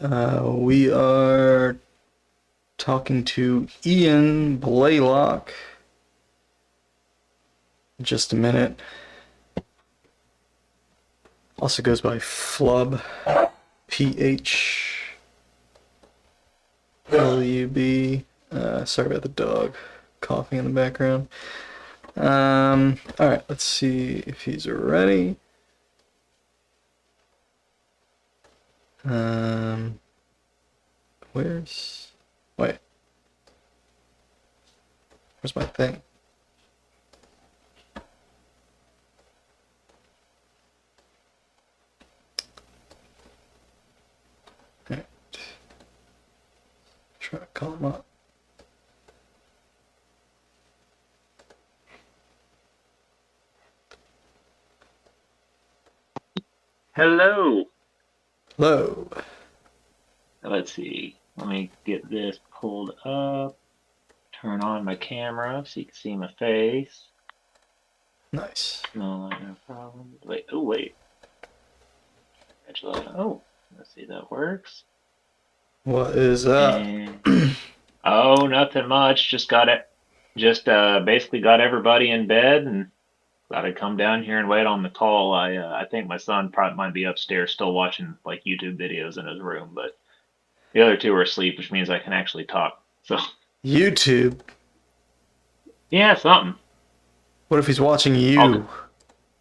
We are talking to Ian Blaylock. Just a minute. Also goes by Phlub. Phlub. Sorry about the dog coughing in the background. Alright, let's see if he's ready. Where's... Wait. Where's my thing? Alright. Try to call him up. Hello. Hello. Let's see. Let me get this pulled up. Turn on my camera so you can see my face. Nice. No, no problem. Wait. Oh, wait. Oh, let's see if that works. What is up? And oh, nothing much. Just got it. Just basically got everybody in bed and thought I'd come down here and wait on the call. I think my son probably might be upstairs still watching like YouTube videos in his room, but the other two are asleep, which means I can actually talk. So YouTube? yeah, something. What if he's watching I'll, you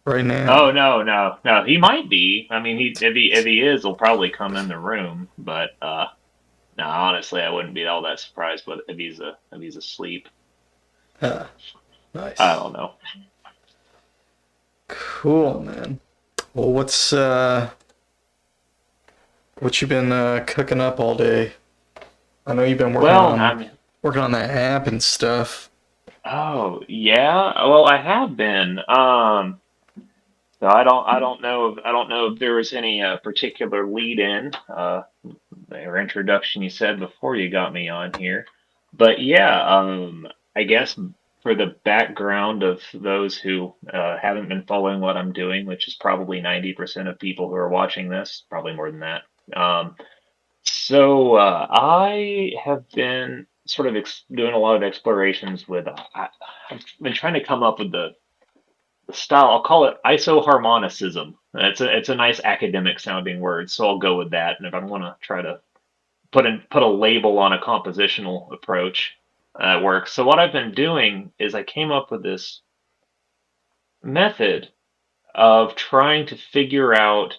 right oh now? no. He might be. I mean, if he is, he'll probably come in the room. But no, honestly, I wouldn't be all that surprised. But if he's asleep, Ah, I nice. don't know. Cool, man. Well, what you been cooking up all day? I know you've been working Well, on I mean, that app and stuff. oh yeah. Well, I have been. So I don't know if there was any particular lead in or introduction you said before you got me on here, but yeah, I guess for the background of those who haven't been following what I'm doing, which is probably 90% of people who are watching this, probably more than that. So I have been sort of doing a lot of explorations with. I've been trying to come up with the style. I'll call it isoharmonicism. It's a nice academic sounding word, so I'll go with that. And if I'm going to try to put a label on a compositional approach, that works. So what I've been doing is I came up with this method of trying to figure out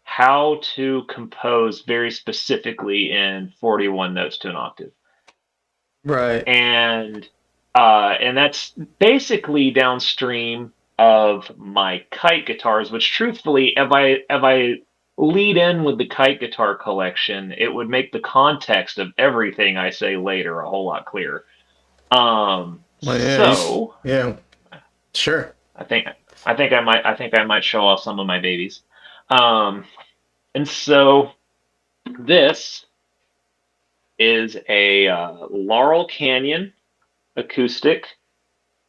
how to compose very specifically in 41 notes to an octave. Right. And that's basically downstream of my kite guitars, which truthfully, if I lead in with the kite guitar collection, it would make the context of everything I say later a whole lot clearer. Well, So yeah, sure. I think I think I might show off some of my babies. Um, and so this is a Laurel Canyon acoustic.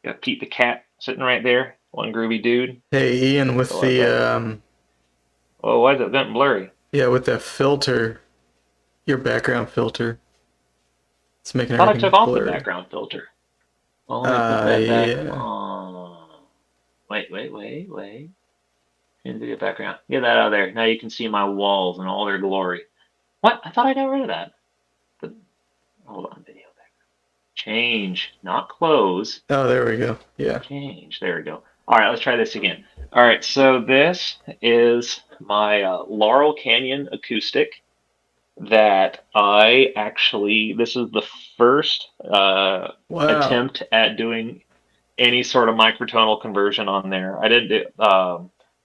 Got Pete the cat sitting right there, one groovy dude. Hey, Ian, with So I've got. Oh, why is it bent blurry? with that filter, your background filter, it's making Thought I took everything off the blurry. background filter. Well, let me put that back Yeah. on. Wait. In video background. Get that out of there. Now you can see my walls in all their glory. What? I thought I got rid of that. But hold on, video background. Change, not close. Oh, there we go. Yeah. Change. There we go. All right, let's try this again. All right, so this is my Laurel Canyon acoustic that this is the first Wow. attempt at doing any sort of microtonal conversion on there. I didn't do,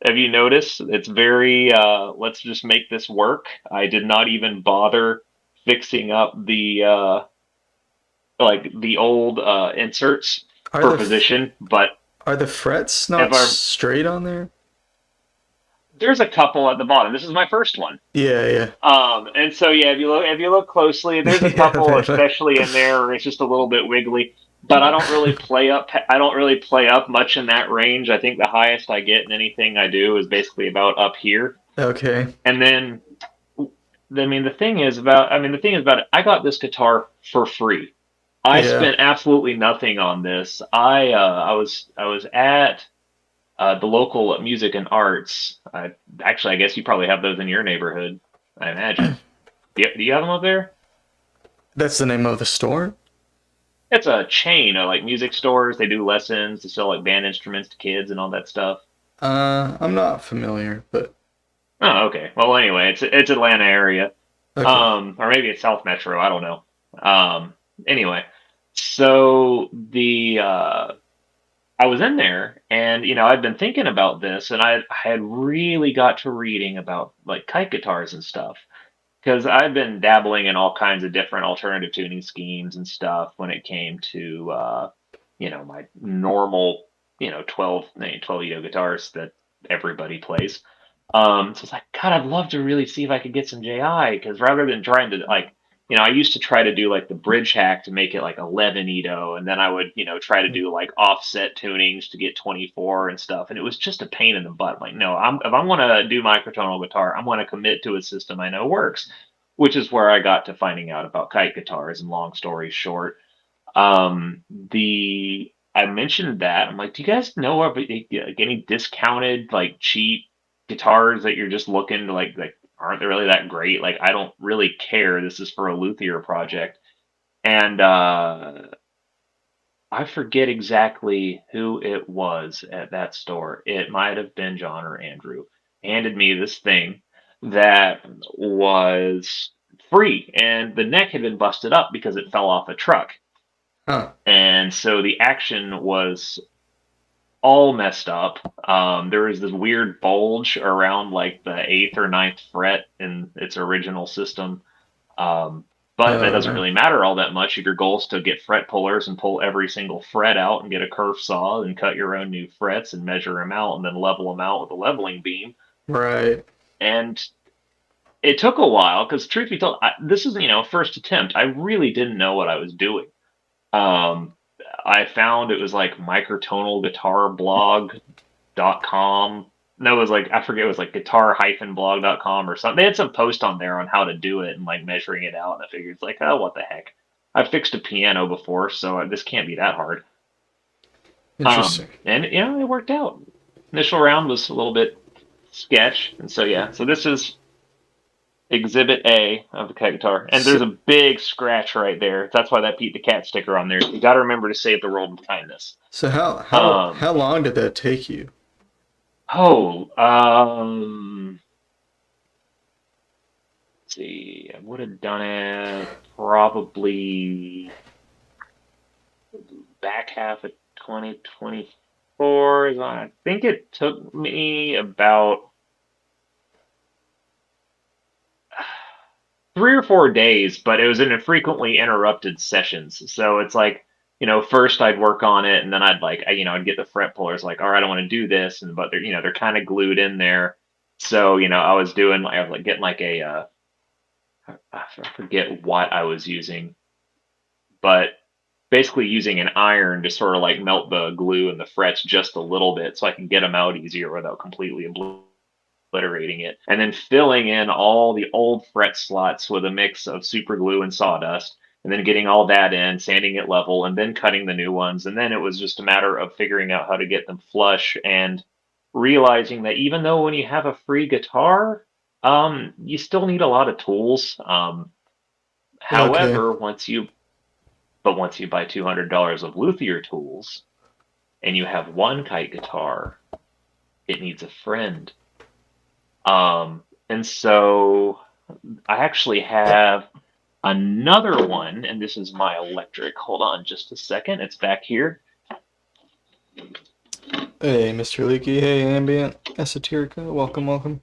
have you noticed? It's very, let's just make this work. I did not even bother fixing up the old inserts Are for the f- position, but are the frets if not I straight on there? there's a couple at the bottom. This is my first one. Yeah, yeah. And so yeah, if you look closely, there's a Yeah, couple, they look. especially in there, where it's just a little bit wiggly. But I don't really play up much in that range. I think the highest I get in anything I do is basically about up here. Okay. And then the thing is about it. I got this guitar for free. I Yeah. spent absolutely nothing on this. I was at the local music and arts. Actually, I guess you probably have those in your neighborhood. I imagine. Do you have them up there? That's the name of the store? It's a chain of like music stores. They do lessons. They sell like band instruments to kids and all that stuff. I'm not familiar, but Oh, okay. Well, anyway, it's Atlanta area. okay. Or maybe it's South Metro. I don't know. Um, anyway, so the I was in there, and I'd been thinking about this, and I had really got to reading about like kite guitars and stuff because I've been dabbling in all kinds of different alternative tuning schemes and stuff when it came to my normal 12 guitars that everybody plays. So it's like, God, I'd love to really see if I could get some JI because rather than trying to like, I used to try to do like the bridge hack to make it like 11 Edo, and then I would, try to do like offset tunings to get 24 and stuff, and it was just a pain in the butt. Like, no, if I'm gonna do microtonal guitar, I'm gonna commit to a system I know works, which is where I got to finding out about kite guitars. And long story short, the I mentioned that I'm like, do you guys know of any discounted like cheap guitars that you're just looking to like aren't they really that great? Like I don't really care. This is for a luthier project. And I forget exactly who it was at that store. It might have been John or Andrew. Handed me this thing that was free, and the neck had been busted up because it fell off a truck. Huh. And so the action was all messed up. There was this weird bulge around like the eighth or ninth fret in its original system. Um, but that Oh doesn't no. really matter all that much if your goal is to get fret pullers and pull every single fret out and get a kerf saw and cut your own new frets and measure them out and then level them out with a leveling beam. Right. And it took a while because, truth be told, this is first attempt. I really didn't know what I was doing. Um, I found it was like microtonalguitarblog.com. No, it was like I forget, it was like guitar-blog.com or something. They had some post on there on how to do it and like measuring it out, and I figured it's like, oh, what the heck. I've fixed a piano before, so this can't be that hard. Interesting. And it worked out. Initial round was a little bit sketch, and so yeah. So this is Exhibit A of the kite guitar, and there's So, a big scratch right there. That's why that Pete the Cat sticker on there. You got to remember to save the world with kindness. so how how Um, how long did that take you? oh, let's see, I would have done it probably back half of 2024. I think it took me about 3 or 4 days, but it was in a frequently interrupted sessions. So it's like, first I'd work on it, and then I'd get the fret pullers like, all right, I want to do this, and but they're kind of glued in there. So I was like getting like I forget what I was using, but basically using an iron to sort of like melt the glue and the frets just a little bit, so I can get them out easier without completely obliterating it, and then filling in all the old fret slots with a mix of super glue and sawdust, and then getting all that in, sanding it level, and then cutting the new ones. And then it was just a matter of figuring out how to get them flush and realizing that even though when you have a free guitar, you still need a lot of tools. Okay. However, once you buy $200 of luthier tools and you have one kite guitar, it needs a friend. And so I actually have another one, and this is my electric. Hold on just a second. It's back here. Hey, Mr. Leaky. Hey, Ambient Esoterica. Welcome, welcome.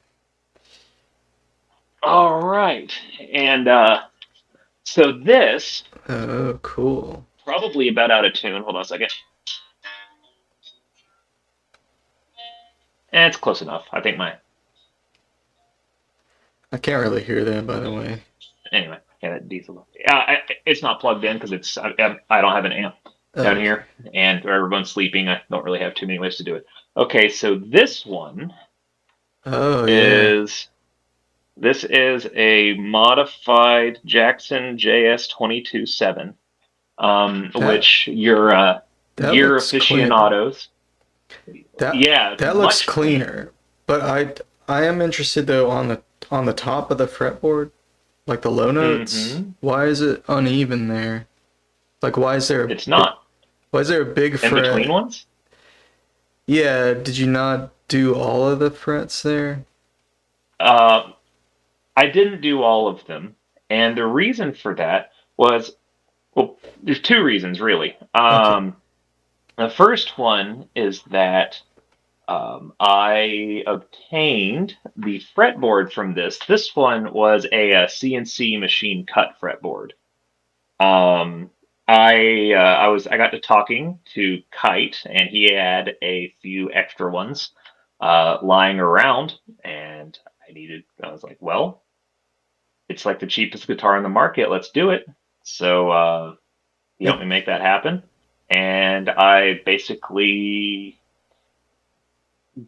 All right. And so this, Oh, cool. probably about out of tune. Hold on a second. It's close enough. I think I can't really hear that, by the way. anyway, yeah, that diesel. It's not plugged in because I don't have an amp Oh, down okay. here, and everyone's sleeping. I don't really have too many ways to do it. Okay, so this one Oh, yeah. is This is a modified Jackson JS 22-7, That which your that gear looks cleaner. aficionados, That yeah, that looks much cleaner. cleaner. But I am interested though on the top of the fretboard, like the low notes. Hmm. Why is it uneven there? Like It's not why is there a big in between fret? ones. Yeah, did you not do all of the frets there? Uh, I didn't do all of them, and the reason for that was, well, there's two reasons really. Okay. The first one is that I obtained the fretboard from this. This one was a CNC machine cut fretboard. Um, I got to talking to Kite, and he had a few extra ones lying around, and I was like, well, it's like the cheapest guitar in the market. Let's do it. So he helped Yep. me make that happen, and I basically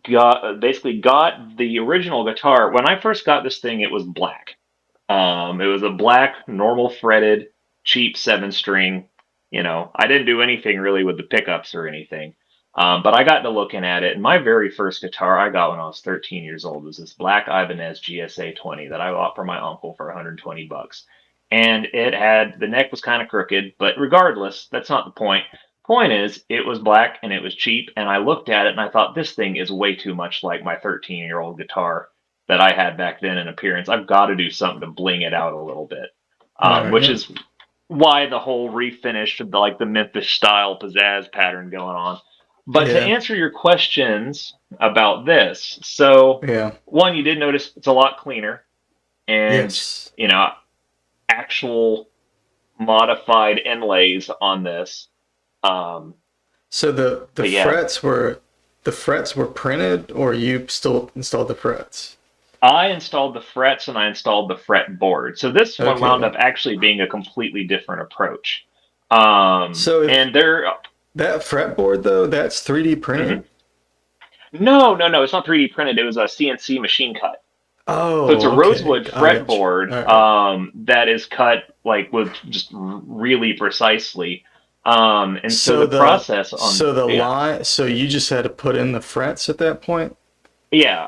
got the original guitar. When I first got this thing, it was black. It was a black, normal fretted, cheap 7 string. I didn't do anything really with the pickups or anything. But I got to looking at it, and my very first guitar I got when I was 13 years old was this black Ibanez GSA 20 that I bought for my uncle for 120 bucks. And the neck was kind of crooked, but regardless, that's not the point. Point is, it was black and it was cheap, and I looked at it and I thought, this thing is way too much like my 13-year-old guitar that I had back then in appearance. I've got to do something to bling it out a little bit, All which right. is why the whole refinish of the Memphis style pizzazz pattern going on. But to Yeah. answer your questions about this, so Yeah. one, you did notice it's a lot cleaner, and Yes. you know, actual modified inlays on this. Um, So but yeah, the frets were printed or you still installed the frets? I installed the frets and I installed the fretboard. So this one wound Okay. up actually being a completely different approach. So if And there, that fretboard though, that's 3D mhm. printed? No, no, no, it's not 3D printed. It was a CNC machine cut. So it's a Oh, okay. rosewood I got you. fretboard All right. that is cut like with just really precisely. And so So the process on, the yeah, line, so you just had to put in the frets at that point? yeah,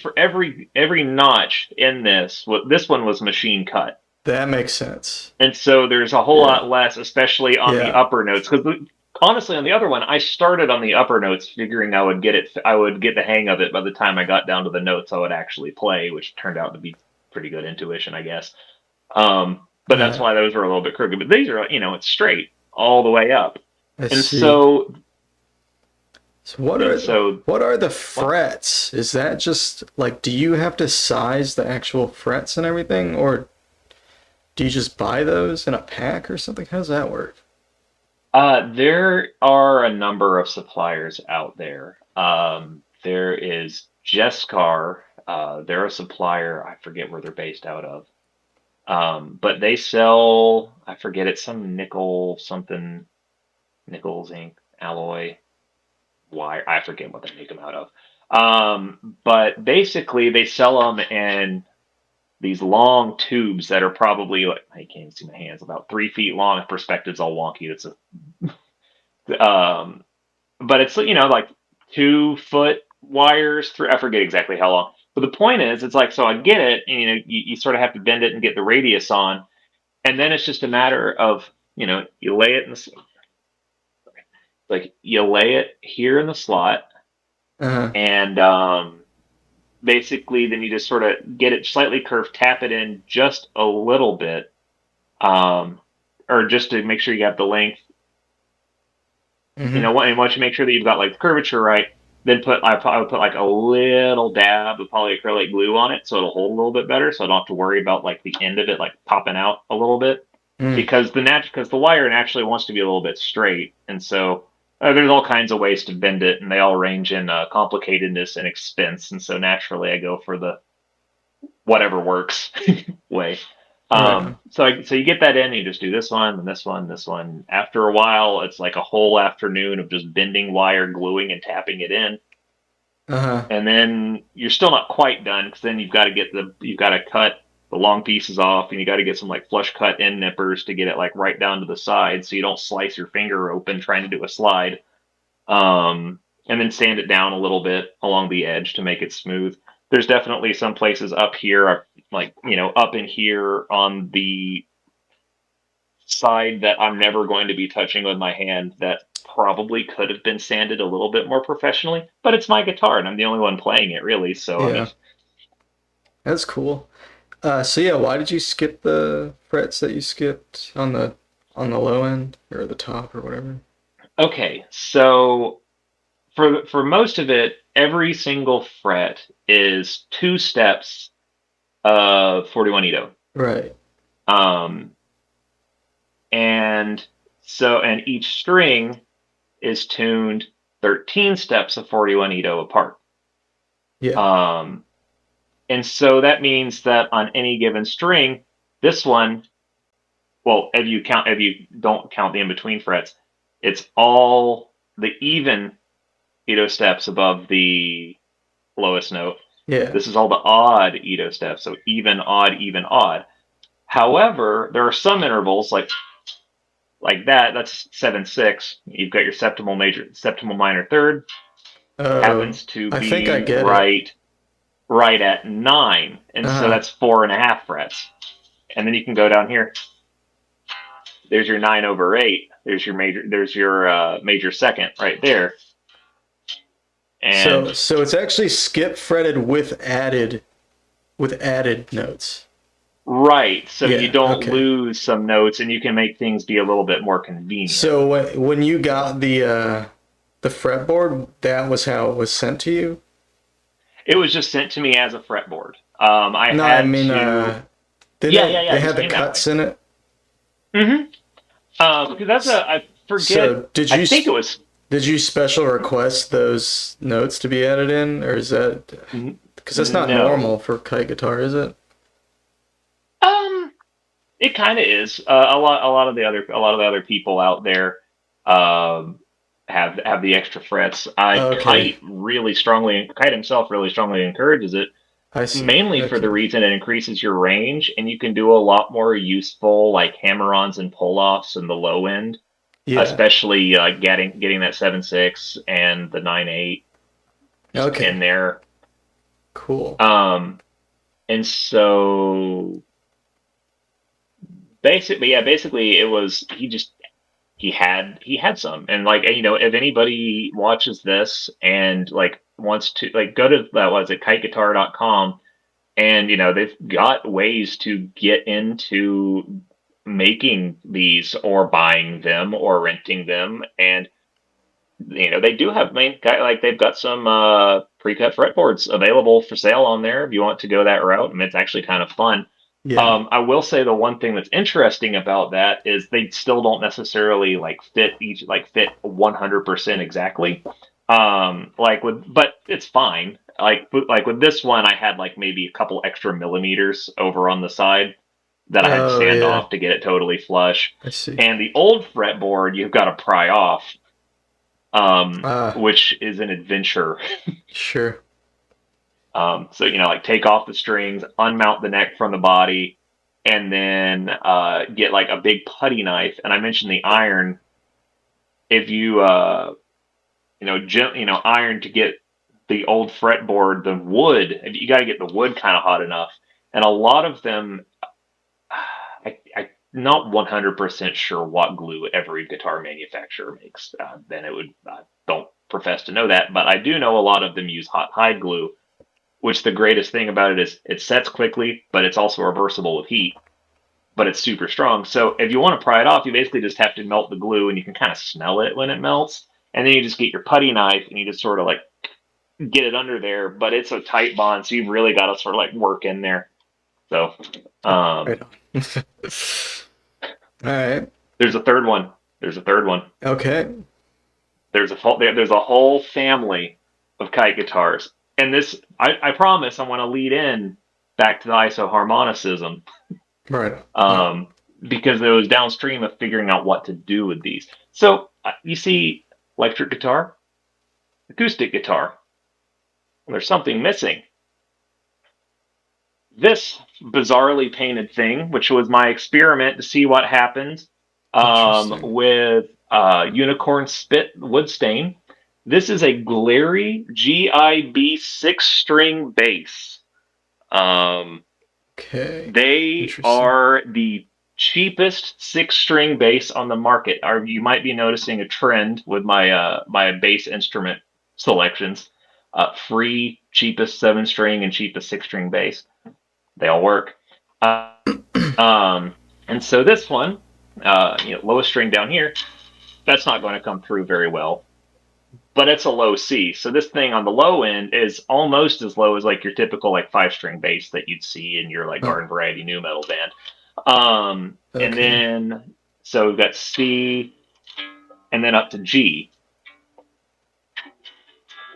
for every notch in this one was machine cut. That makes sense. And so there's a whole Yeah. lot less, especially on the Yeah. upper notes. Because honestly, on the other one, I started on the upper notes, figuring I would get the hang of it by the time I got down to the notes I would actually play, which turned out to be pretty good intuition, I guess. But that's Yeah. why those were a little bit crooked. But these are, it's straight all the way up. I And see. so, So and so, what are the what? frets? Is that just like do you have to size the actual frets and everything or do you just buy those in a pack or something? How does that work? There are a number of suppliers out there. There is Jescar. They're a supplier. I forget where they're based out of. But they sell, I forget it's some nickel something, nickel zinc alloy wire. I forget what they make them out of. But basically they sell them in these long tubes that are probably like, I can't even see my hands, about 3 feet long. Perspective's all wonky. Um, but it's like 2 foot wires through. I forget exactly how long. But the point is, it's like, so I get it, and you sort of have to bend it and get the radius on, and then it's just a matter of you lay it in the like you lay it here in the slot, Uh-huh. and basically then you just sort of get it slightly curved, tap it in just a little bit, um, or just to make sure you got the length. Mm-hmm. And once you make sure that you've got like the curvature right, then I would put like a little dab of polyacrylic glue on it so it'll hold a little bit better, so I don't have to worry about like the end of it like popping out a little bit, Mm. because the wire naturally wants to be a little bit straight, and so there's all kinds of ways to bend it, and they all range in complicatedness and expense, and so naturally I go for the whatever works way. Right on. So you get that in, and you just do this one and this one, this one. After a while, it's like a whole afternoon of just bending wire, gluing, and tapping it in. Uh-huh. and then you're still not quite done because then you've got to cut the long pieces off, and you got to get some like flush cut end nippers to get it like right down to the side, so you don't slice your finger open trying to do a slide. And then sand it down a little bit along the edge to make it smooth. There's definitely some places up here, like up in here on the side that I'm never going to be touching with my hand that probably could have been sanded a little bit more professionally, but it's my guitar and I'm the only one playing it really. So, I mean, Yeah. That's cool. So yeah, why did you skip the frets that you skipped on the low end or the top or whatever? okay. So for most of it, every single fret is two steps of 41 Ito. Right. Um, and each string is tuned 13 steps of 41 Ito apart. Yeah. Um, And so that means that on any given string, this one, well, if you don't count the in between frets, it's all the even Ito steps above the lowest note. Yeah. This is all the odd Ito steps, so even, odd, even, odd. However, there are some intervals like that. That's 7/6. You've got your septimal minor third Oh, happens to I think I be get it. right at 9, and so Uh-huh. that's 4.5 frets. And then you can go down here. There's your 9/8. There's your major. There's your major second right there. And So it's actually skip fretted with added notes. right, so you Yeah. don't Okay. lose some notes, and you can make things be a little bit more convenient. So when you got the fretboard, that was how it was sent to you? It was just sent to me as a fretboard. I No, I had mean to. didn't Yeah, yeah, it yeah. they It had just the came that way. cuts in it? Mm-hmm. Because that's a. I forget. So did I you think it was. did you special request those notes to be added in, or is that because that's not normal No. for kite guitar, is it? Um. It kind of is. A lot of the other people out there um, have the extra frets. Okay, Kite himself really strongly encourages it, I see. mainly for the Okay, reason it increases your range, and you can do a lot more useful like hammer-ons and pull-offs in the low end, yeah, especially getting that 7/6 and the 9/8 just in okay, there. cool. Um, and so basically it was he had some, and like if anybody watches this and like wants to like go to that was it kiteguitar.com, and they've got ways to get into making these or buying them or renting them, and they do have like they've got some pre-cut fretboards available for sale on there if you want to go that route, and it's actually kind of fun. Yeah. I will say the one thing that's interesting about that is they still don't necessarily fit 100% exactly. But it's fine. Like with this one, I had like maybe a couple extra millimeters over on the side that I had to Oh sand yeah, off to get it totally flush. I see. And the old fretboard, you've got to pry off, Ah, which is an adventure. sure. So like take off the strings, unmount the neck from the body, and then get like a big putty knife. And I mentioned the iron. If you iron to get the old fretboard, the wood, you got to get the wood kind of hot enough. And a lot of them, I'm not 100% sure what glue every guitar manufacturer makes. Then it would don't profess to know that, but I do know a lot of them use hot hide glue, which the greatest thing about it is it sets quickly, but it's also reversible with heat, but it's super strong. So if you want to pry it off, you basically just have to melt the glue, and you can kind of smell it when it melts. And then you just get your putty knife and you just sort of like get it under there, but it's a tight bond, so you've really got to sort of like work in there. So Right um, on. All right. there's a third one. There's a third one. Okay. There's a whole family of kite guitars, and this I promise I want to lead in back to the isoharmonicism, Right on. Yeah. um, because it was downstream of figuring out what to do with these. So you see, electric guitar, acoustic guitar. There's something missing. This bizarrely painted thing, which was my experiment to see what happened Interesting. with unicorn spit wood stain. This is a glary GIB 6-string bass. Um, Okay. they Interesting. are the cheapest 6-string bass on the market. Or you might be noticing a trend with my bass instrument selections. Free cheapest 7-string and cheapest 6-string bass. They all work. Uh, um, and so this one, lowest string down here, that's not going to come through very well. But it's a low C, so this thing on the low end is almost as low as like your typical like 5-string bass that you'd see in your like Oh, garden variety new metal band. And okay. then so we've got C, and then up to G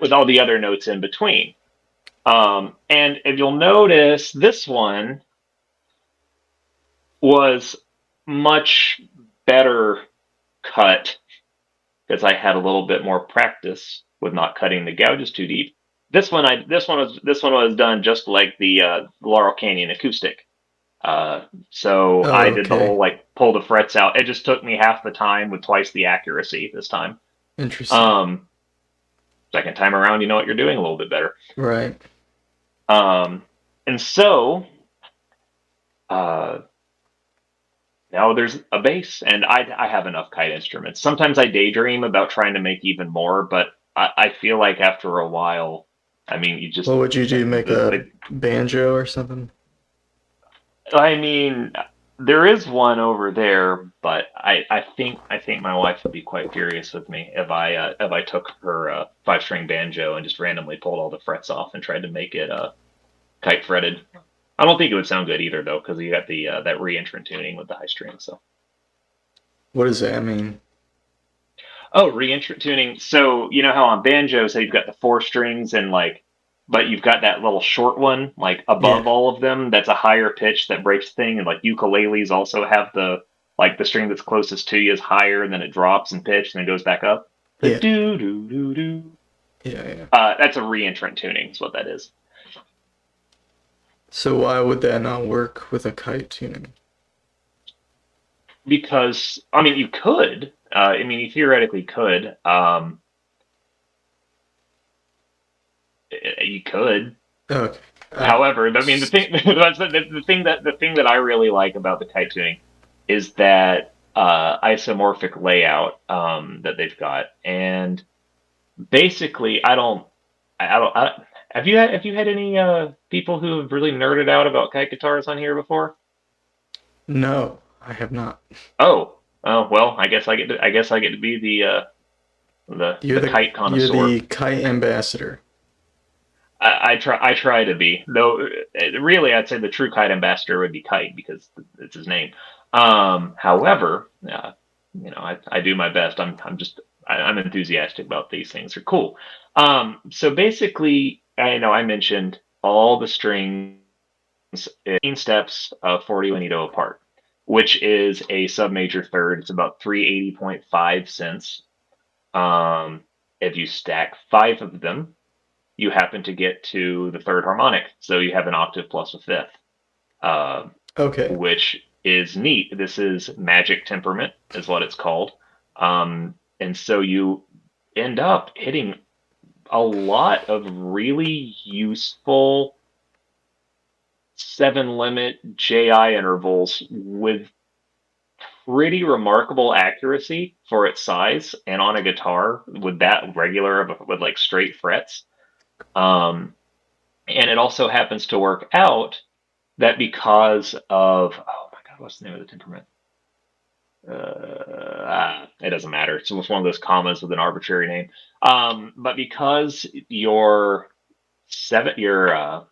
with all the other notes in between. And if you'll notice, this one was much better cut because I had a little bit more practice with not cutting the gouges too deep. This one was done just like the Laurel Canyon acoustic. So Oh, I did the okay. whole like pull the frets out. It just took me half the time with twice the accuracy this time. Interesting. Um, Second time around, you know what you're doing a little bit better. Right. Um, and so uh, now there's a bass, and I have enough kite instruments. Sometimes I daydream about trying to make even more, but I feel like after a while, I mean, you just What would you do? Make a the banjo or something? I mean, there is one over there, but I think my wife would be quite furious with me if I took her 5-string banjo and just randomly pulled all the frets off and tried to make it kite fretted. I don't think it would sound good either though, because you got the that reentrant tuning with the high strings. So What does that mean? oh, reentrant tuning. So you know how on banjos, how you've got the 4 strings and like, but you've got that little short one like Yeah. above all of them. That's a higher pitch that breaks the thing. And like ukuleles also have the string that's closest to you is higher, and then it drops in pitch and then goes back up. The Yeah. do do do do. Yeah. Yeah. That's a reentrant tuning. Is what that is. So why would that not work with a kite tuning? Because I mean, you could. I mean, you theoretically could. You could. Okay. I, However, I mean, the thing, the thing that I really like about the kite tuning is that isomorphic layout that they've got, and basically, have you had any people who have really nerded out about kite guitars on here before? no, I have not. Oh, well, I guess I get to be the kite You're connoisseur. the kite ambassador. I try to be, though. Really, I'd say the true kite ambassador would be Kite because it's his name. However, I do my best. I'm enthusiastic about these things. They're cool. So basically, I know I mentioned all the strings, 18 steps of 40 bonito apart, which is a sub major third. It's about 380.5 cents. Um, if you stack 5 of them, you happen to get to the third harmonic. So you have an octave plus a fifth, uh, Okay. which is neat. This is magic temperament, is what it's called. And so you end up hitting a lot of really useful 7 limit JI intervals with pretty remarkable accuracy for its size and on a guitar with that regular with like straight frets. Um, And it also happens to work out that because of, oh my God, what's the name of the temperament? It doesn't matter. It's one of those commas with an arbitrary name. But because your septimal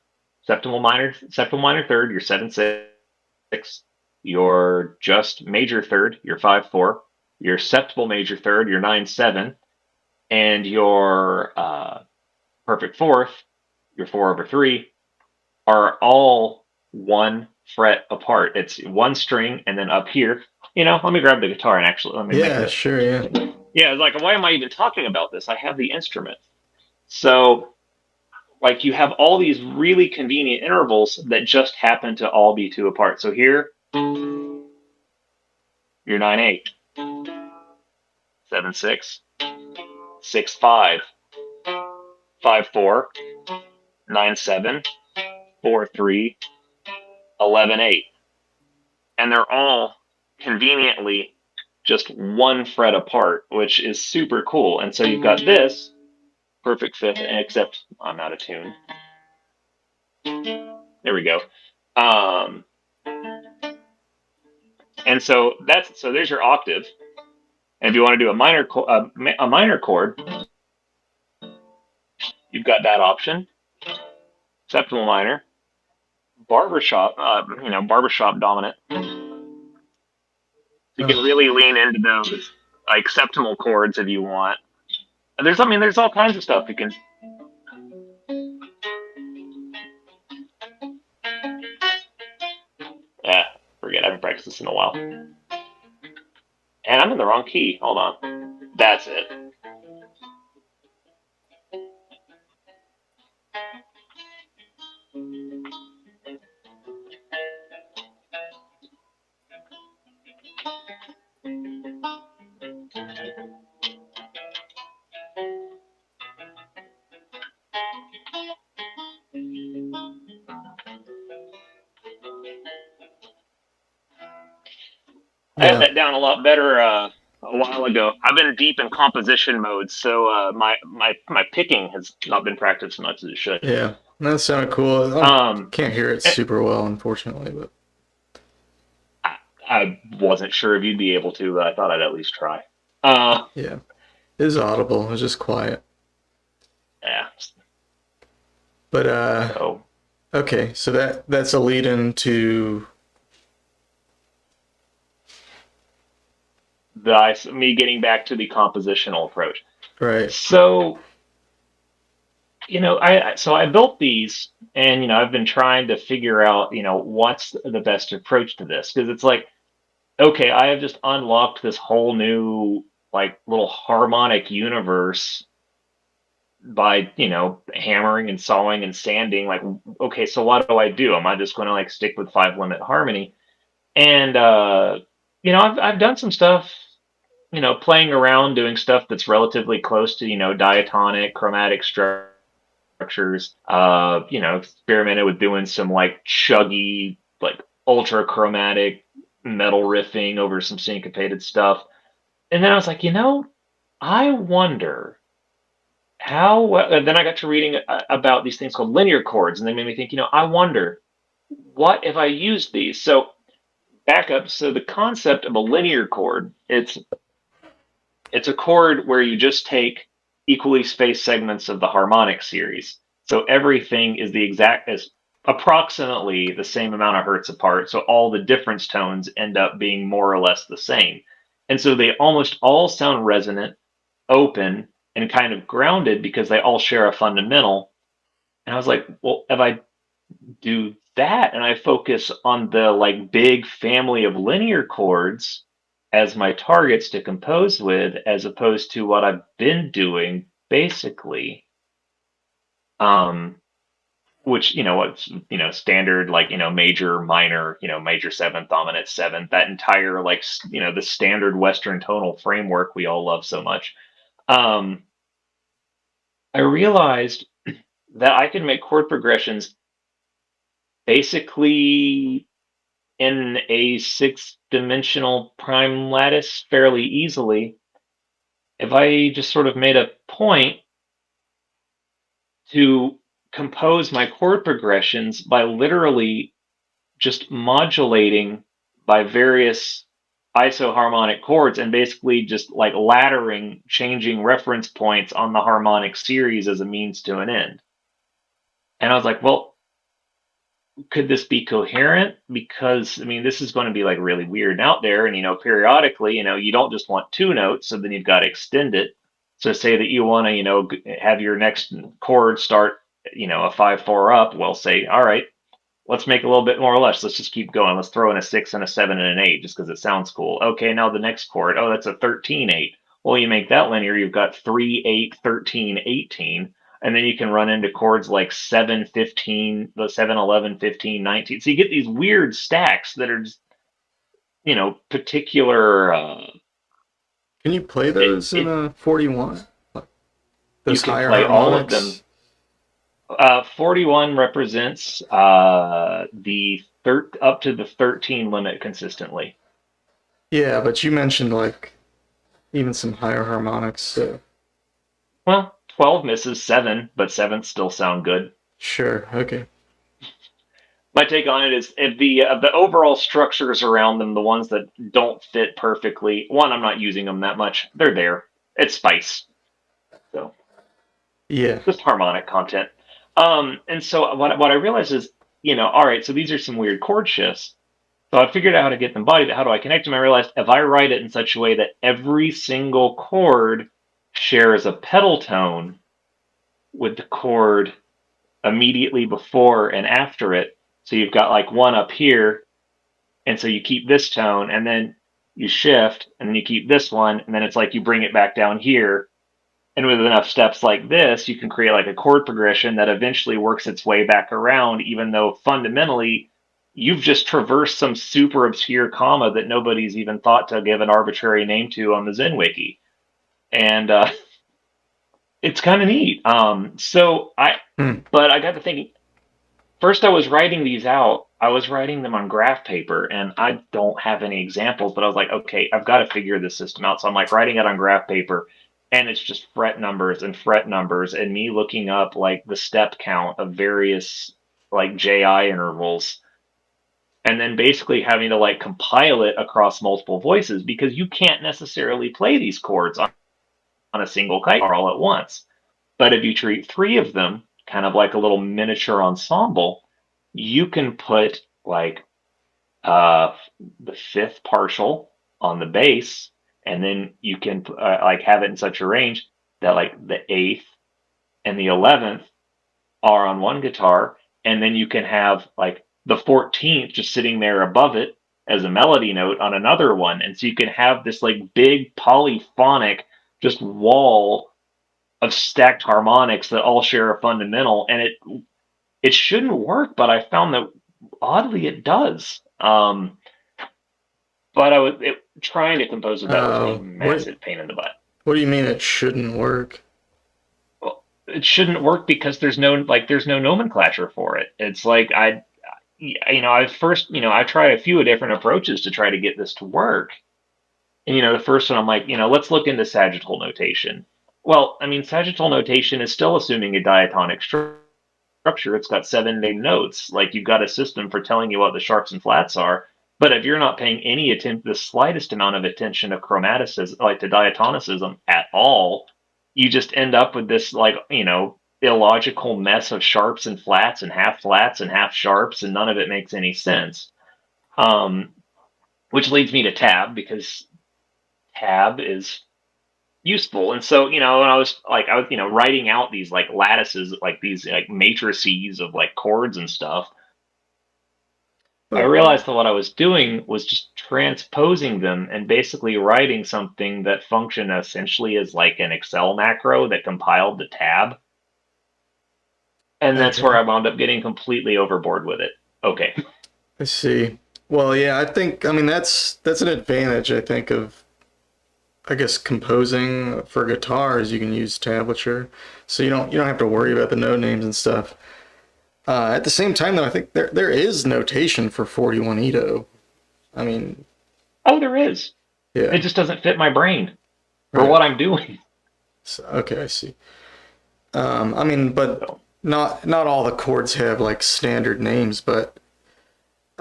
minor third, your 7/6, your just major third, your 5/4, your septimal major third, your 9/7, and your perfect fourth, your 4/3, are all 1 fret apart. It's 1 string, and then up here, let me grab the guitar and actually let me make Yeah, the. sure, yeah. Yeah, like, why am I even talking about this? I have the instrument. So like you have all these really convenient intervals that just happen to all be 2 apart. So here, you're 9/8, 7/6, 6/5, 5/4, 9/7, 4/3, 11/8. And they're all conveniently just 1 fret apart, which is super cool. And so you've got this perfect fifth, except I'm out of tune. There we go. And so there's your octave. And if you want to do a minor chord, you've got that option. Septimal minor, barbershop, barbershop dominant. You can really lean into those like septimal chords if you want. There's all kinds of stuff you can. Yeah, forget. I haven't practiced this in a while. And I'm in the wrong key. Hold on. That's it. I had Yeah. that down a lot better a while ago. I've been deep in composition mode, so my picking has not been practiced as much as it should. Yeah. That sounded cool. I Um, can't hear it eh, super well, unfortunately, but I wasn't sure if you'd be able to, but I thought I'd at least try. yeah. It is audible. It was just quiet. Yeah. But So okay, so that's a lead into me getting back to the compositional approach. right. So I built these, and I've been trying to figure out what's the best approach to this, because it's like, okay, I have just unlocked this whole new like little harmonic universe by hammering and sawing and sanding. Like, okay, so what do I do? Am I just going to like stick with 5 limit harmony? And I've done some stuff, playing around doing stuff that's relatively close to diatonic chromatic structures. Experimented with doing some like chuggy, like ultra chromatic metal riffing over some syncopated stuff. And then I was like, I wonder how. And then I got to reading about these things called linear chords, and they made me think, I wonder what if I used these. So back up. So the concept of a linear chord, it's a chord where you just take equally spaced segments of the harmonic series. So everything is approximately the same amount of hertz apart. So all the difference tones end up being more or less the same. And so they almost all sound resonant, open, and kind of grounded because they all share a fundamental. And I was like, well, if I do that and I focus on the like big family of linear chords as my targets to compose with, as opposed to what I've been doing basically, um, which what's standard, like major, minor, major seventh, dominant seventh, that entire like the standard Western tonal framework we all love so much. Um, I realized that I can make chord progressions basically in a 6-dimensional prime lattice fairly easily if I just sort of made a point to compose my chord progressions by literally just modulating by various isoharmonic chords and basically just like laddering, changing reference points on the harmonic series as a means to an end. And I was like, well, could this be coherent? Because this is going to be like really weird and out there. And periodically, you don't just want 2 notes, so then you've got to extend it. So say that you want to, have your next chord start, a 5/4 up. Well, say, all right, let's make a little bit more or less. Let's just keep going. Let's throw in a 6 and a 7 and an 8 just because it sounds cool. Okay, now the next chord. Oh, that's a 13/8. Well, you make that linear. You've got 3/8, 13/18. And then you can run into chords like 7, 15, the 7, 11, 15, 19. So you get these weird stacks that are just, particular. Can you play It, those in it a 41? Like You those can higher play all of them. harmonics? 41 represents up to the 13 limit consistently. Yeah, but you mentioned like even some higher harmonics, so Well, 12 misses 7, but 7 still sound good. sure, okay. My take on it is if the overall structures around them, the ones that don't fit perfectly, one, I'm not using them that much. They're there. It's spice. So Yeah. just harmonic content. And so what I realized is, all right, so these are some weird chord shifts. So I figured out how to get them bodied, but how do I connect them? I realized if I write it in such a way that every single chord shares a pedal tone with the chord immediately before and after it. So you've got like one up here, and so you keep this tone, and then you shift, and then you keep this one, and then it's like you bring it back down here. And with enough steps like this, you can create like a chord progression that eventually works its way back around, even though fundamentally you've just traversed some super obscure comma that nobody's even thought to give an arbitrary name to on the Zen Wiki. And it's kind of neat. Hmm. But I got to thinking, first I was writing these out. I was writing them on graph paper, and I don't have any examples, but I was like, okay, I've got to figure this system out. So I'm like writing it on graph paper, and it's just fret numbers, and me looking up like the step count of various like JI intervals, and then basically having to like compile it across multiple voices because you can't necessarily play these chords on a single kite all at once. But if you treat three of them kind of like a little miniature ensemble, you can put like uh, the fifth partial on the bass, and then you can like have it in such a range that like the eighth and the 11th are on one guitar, and then you can have like the 14th just sitting there above it as a melody note on another one, and so you can have this like big polyphonic just wall of stacked harmonics that all share a fundamental, and it shouldn't work, but I found that oddly it does. But trying to compose with that was a What massive pain in the butt. what do you mean it shouldn't work? Well, it shouldn't work because there's no nomenclature for it. It's like I tried a few different approaches to try to get this to work. And the first one I'm like, let's look into sagittal notation. Well, I mean, sagittal notation is still assuming a diatonic structure. It's got 7 main notes. Like you've got a system for telling you what the sharps and flats are. But if you're not paying the slightest amount of attention to chromaticism, like to diatonicism at all, you just end up with this like illogical mess of sharps and half sharps, and none of it makes any sense. Um, which leads me to tab because tab is useful. And so, when I was writing out these like lattices, like these like matrices of like chords and stuff, I But realized that what I was doing was just transposing them and basically writing something that functioned essentially as like an Excel macro that compiled the tab. And that's where okay, I wound up getting completely overboard with it. Okay. I see. Well, yeah, I mean that's an advantage I think of I guess composing for guitars you can use tablature. So you don't have to worry about the note names and stuff. At the same time though, I think there is notation for 41 Ito. I mean, Oh, there is. It yeah, just doesn't fit my brain for right. what I'm doing. So, okay, I see. I mean, but So not all the chords have like standard names, but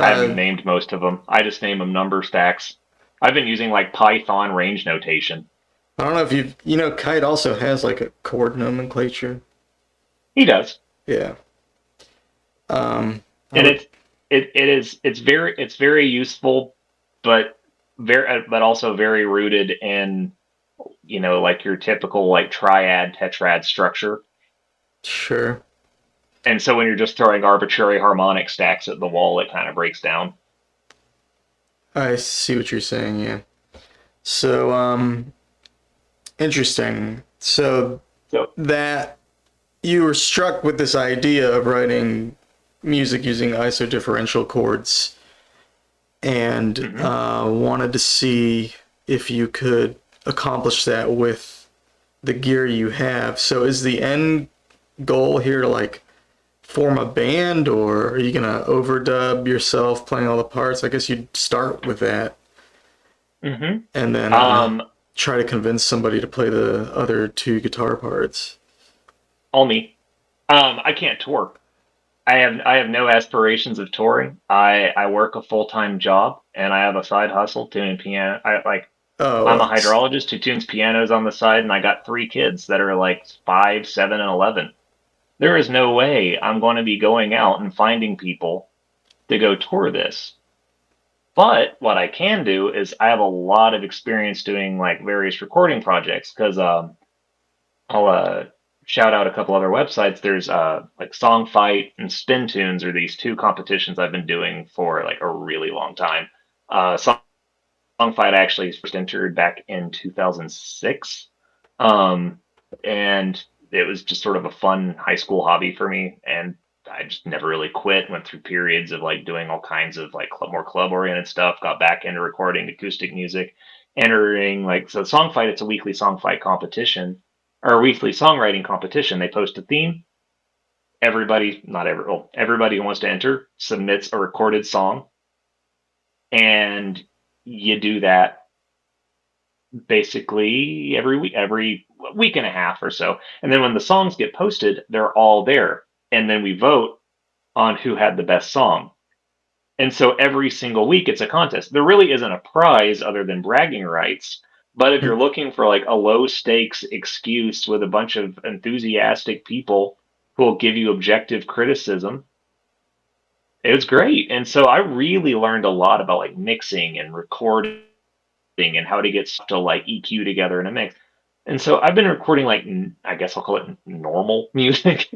I haven't uh, named most of them. I just name them number stacks. I've been using like Python range notation. I don't know if Kite also has like a chord nomenclature. He does. Yeah. I And would. it's very useful, but but also very rooted in like your typical like triad tetrad structure. Sure. And so when you're just throwing arbitrary harmonic stacks at the wall, it kind of breaks down. I see what you're saying. Yeah. So interesting. So So that you were struck with this idea of writing music using isodifferential chords and Hmm. wanted to see if you could accomplish that with the gear you have. So is the end goal here to like form a band, or are you gonna overdub yourself playing all the parts? I guess you'd start with that Hmm. and then Um, try to convince somebody to play the other two guitar parts. all me. I can't tour. I have no aspirations of touring. I work a full-time job and I have a side hustle tuning piano. I'm a Oh, hydrologist who tunes pianos on the side, and I got three kids that are like 5, 7, and 11. There is no way I'm going to be going out and finding people to go tour this. But what I can do is I have a lot of experience doing like various recording projects because I'll shout out a couple other websites. There's like Songfight and Spin Tunes are these two competitions I've been doing for like a really long time. Songfight actually first entered back in 2006, um, and it was just sort of a fun high school hobby for me, and I just never really quit. Went through periods of like doing all kinds of like more club oriented stuff. Got back into recording acoustic music, entering like so Songfight. It's a weekly Songfight competition or a weekly songwriting competition. They post a theme. Everybody, not every, well, everybody who wants to enter submits a recorded song, and you do that basically every week and a half or so. And then when the songs get posted, they're all there. And then we vote on who had the best song. And so every single week it's a contest. There really isn't a prize other than bragging rights. But if you're looking for like a low stakes excuse with a bunch of enthusiastic people who will give you objective criticism, it was great. And so I really learned a lot about like mixing and recording and how to get stuff to like EQ together in a mix. And so I've been recording like I guess I'll call it normal music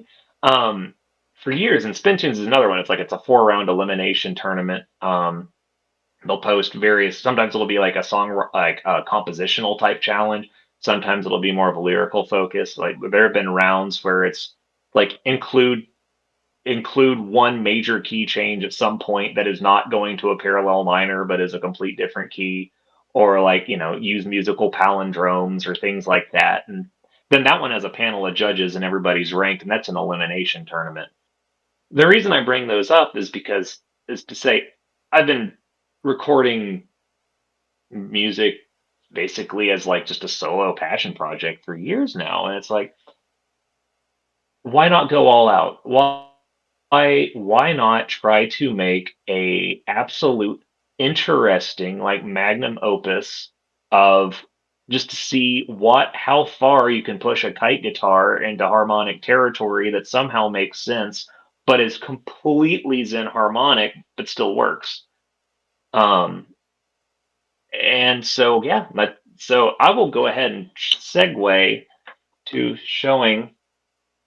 um, for years. And Spin Tunes is another one. It's like it's a 4 round elimination tournament. They'll post various. Sometimes it'll be like a song like a compositional type challenge. Sometimes it'll be more of a lyrical focus. Like there have been rounds where it's like include one major key change at some point that is not going to a parallel minor but is a complete different key, or like use musical palindromes or things like that. And then that one has a panel of judges and everybody's ranked, and that's an elimination tournament. The reason I bring those up is to say I've been recording music basically as like just a solo passion project for years now, and it's like, why not go all out? Why not try to make a absolute interesting like magnum opus of just to see what how far you can push a kite guitar into harmonic territory that somehow makes sense but is completely zen harmonic but still works. Um and so yeah, so I will go ahead and segue to showing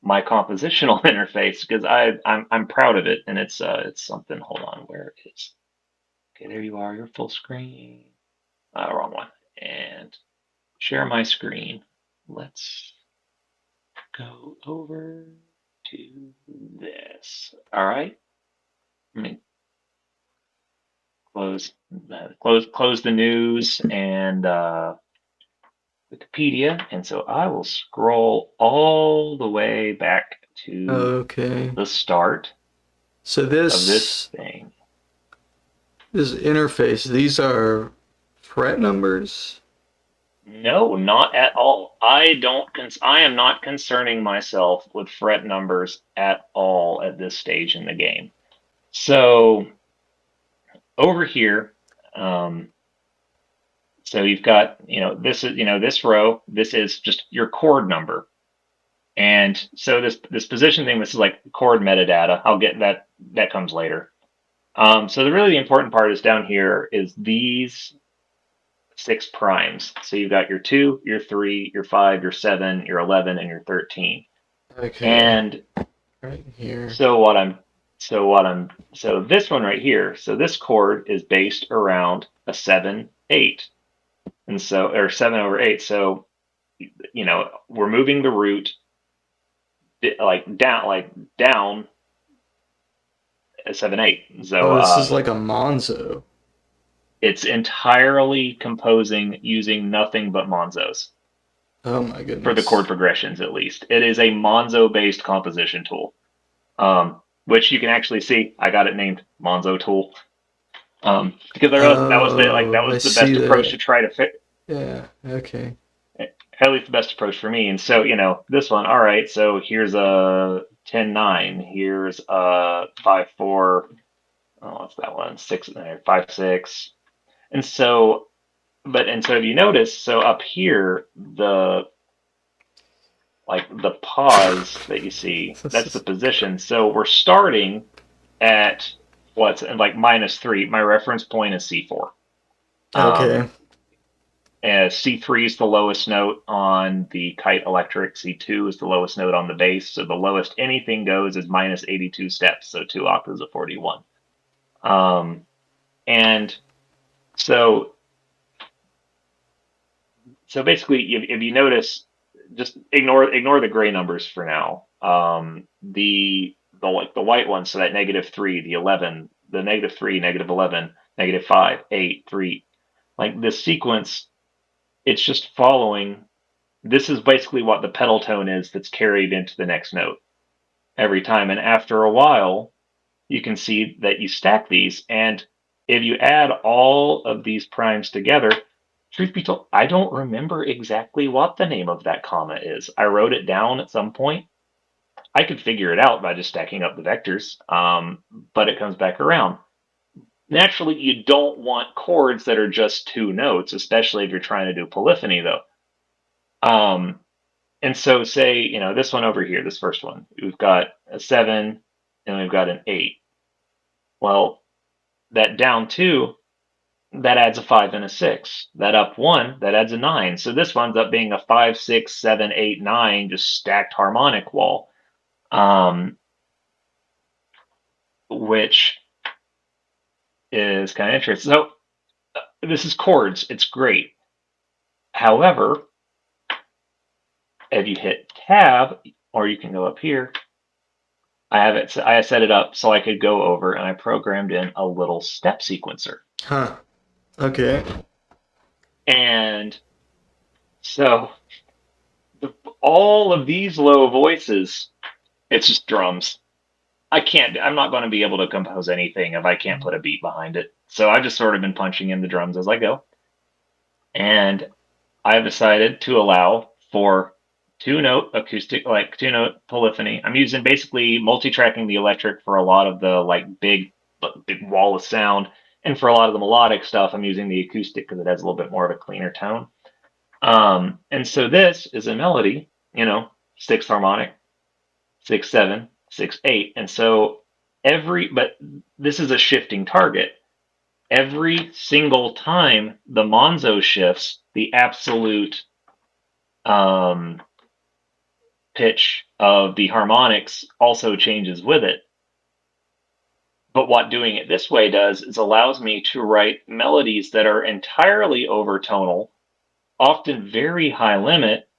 my compositional interface because I'm proud of it, and it's something. Hold on, where is? Okay, there you are. Your full screen. Wrong one. And share my screen. Let's go over to this. All right. Let me close the news and Wikipedia, and so I will scroll all the way back to okay. the start So of this this thing. this interface, these are fret numbers. No, not at all. I am not concerning myself with fret numbers at all at this stage in the game. So over here, um, so you've got, this is, this row, this is just your chord number. And so this position thing, this is like chord metadata. I'll get that comes later. So the important part is down here is these 6 primes. So you've got your 2, your 3, your 5, your 7, your 11, and your 13. Okay, And right here. so what I'm, so this one right here, so this chord is based around a 7, 8. And so, or 7/8. So, we're moving the root down a 7/8. Oh, So this is like a Monzo. it's entirely composing using nothing but Monzos Oh my for the chord goodness. progressions, at least. It is a Monzo-based composition tool, which you can actually see. I got it named Monzo tool because I realized that Oh, I was the see best approach to that. try to fit. Yeah, okay. At least the best approach for me. And so, this one, all right, so here's a 10/9. Here's a 5/4. Oh, what's that one? 5/6. And so, and so if you notice, so up here, the pause that you see, This that's the is position. So we're starting at what's like -3. My reference point is C4. okay. Um, C3 is the lowest note on the kite electric. C2 is the lowest note on the bass. So the lowest anything goes is -82 steps. So 2 octaves of 41. Um, and so, so basically, if you notice, just ignore the gray numbers for now. The white ones, so that -3, the 11, the -3, -11, -5, 8, 3, like this sequence, it's just following. This is basically what the pedal tone is that's carried into the next note every time. And after a while, you can see that you stack these. And if you add all of these primes together, truth be told, I don't remember exactly what the name of that comma is. I wrote it down at some point. I could figure it out by just stacking up the vectors, but it comes back around. Naturally, you don't want chords that are just 2 notes, especially if you're trying to do polyphony, though. Um, And so say, this one over here, this first one, we've got a 7 and we've got an 8. Well, that down 2, that adds a 5 and a 6. That up 1, that adds a 9. So this winds up being a 5, 6, 7, 8, 9, just stacked harmonic wall, um, which is kind of interesting. So this is chords. It's great. However, if you hit tab, or you can go up here, I set it up so I could go over and I programmed in a little step sequencer. Huh. Okay. And so all of these low voices, it's just drums. I'm not going to be able to compose anything if I can't put a beat behind it. So I've just sort of been punching in the drums as I go. And I've decided to allow for 2 note acoustic, like 2 note polyphony. I'm using basically multi-tracking the electric for a lot of the big wall of sound. And for a lot of the melodic stuff, I'm using the acoustic because it has a little bit more of a cleaner tone. And so this is a melody, 6th harmonic, 6, 7, 6, 8. And so but this is a shifting target. Every single time the Monzo shifts, the absolute um, pitch of the harmonics also changes with it. But what doing it this way does is allows me to write melodies that are entirely overtonal, often very high limit,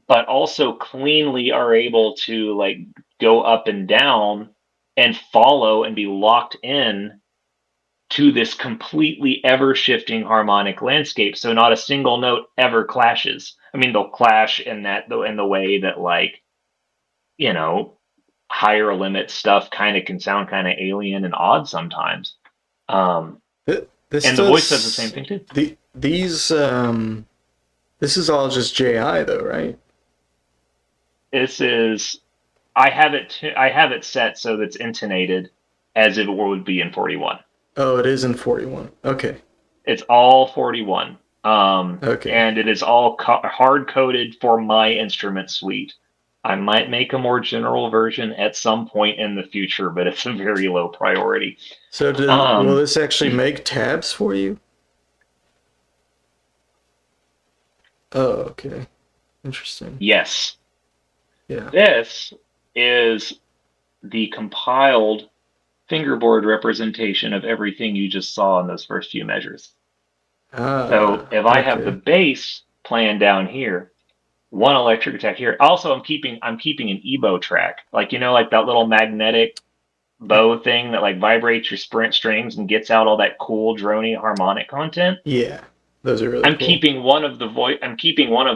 but also cleanly are able to go up and down and follow and be locked in to this completely ever shifting harmonic landscape. So not a single note ever clashes. I mean, they'll clash in the way that you know, higher limit stuff kind of can sound kind of alien and odd sometimes. Um, This and the voice does the same does thing too. this is all just JI though, right? This is I have it set so that's intonated as if it would be in 41. Oh, it is in 41. Okay. It's all 41. Okay. And it is all hard coded for my instrument suite. I might make a more general version at some point in the future, but it's a very low priority. So will Um, this actually make tabs for you? Oh, okay. Interesting. yes, Yeah. this is the compiled fingerboard representation of everything you just saw in those first few measures. So Ah, if I have the okay. bass playing down here, one electric attack here. Also, I'm keeping an EBow track, like like that little magnetic bow thing that like vibrates your sprint strings and gets out all that cool drony harmonic content. Yeah, those are really cool. I'm keeping one of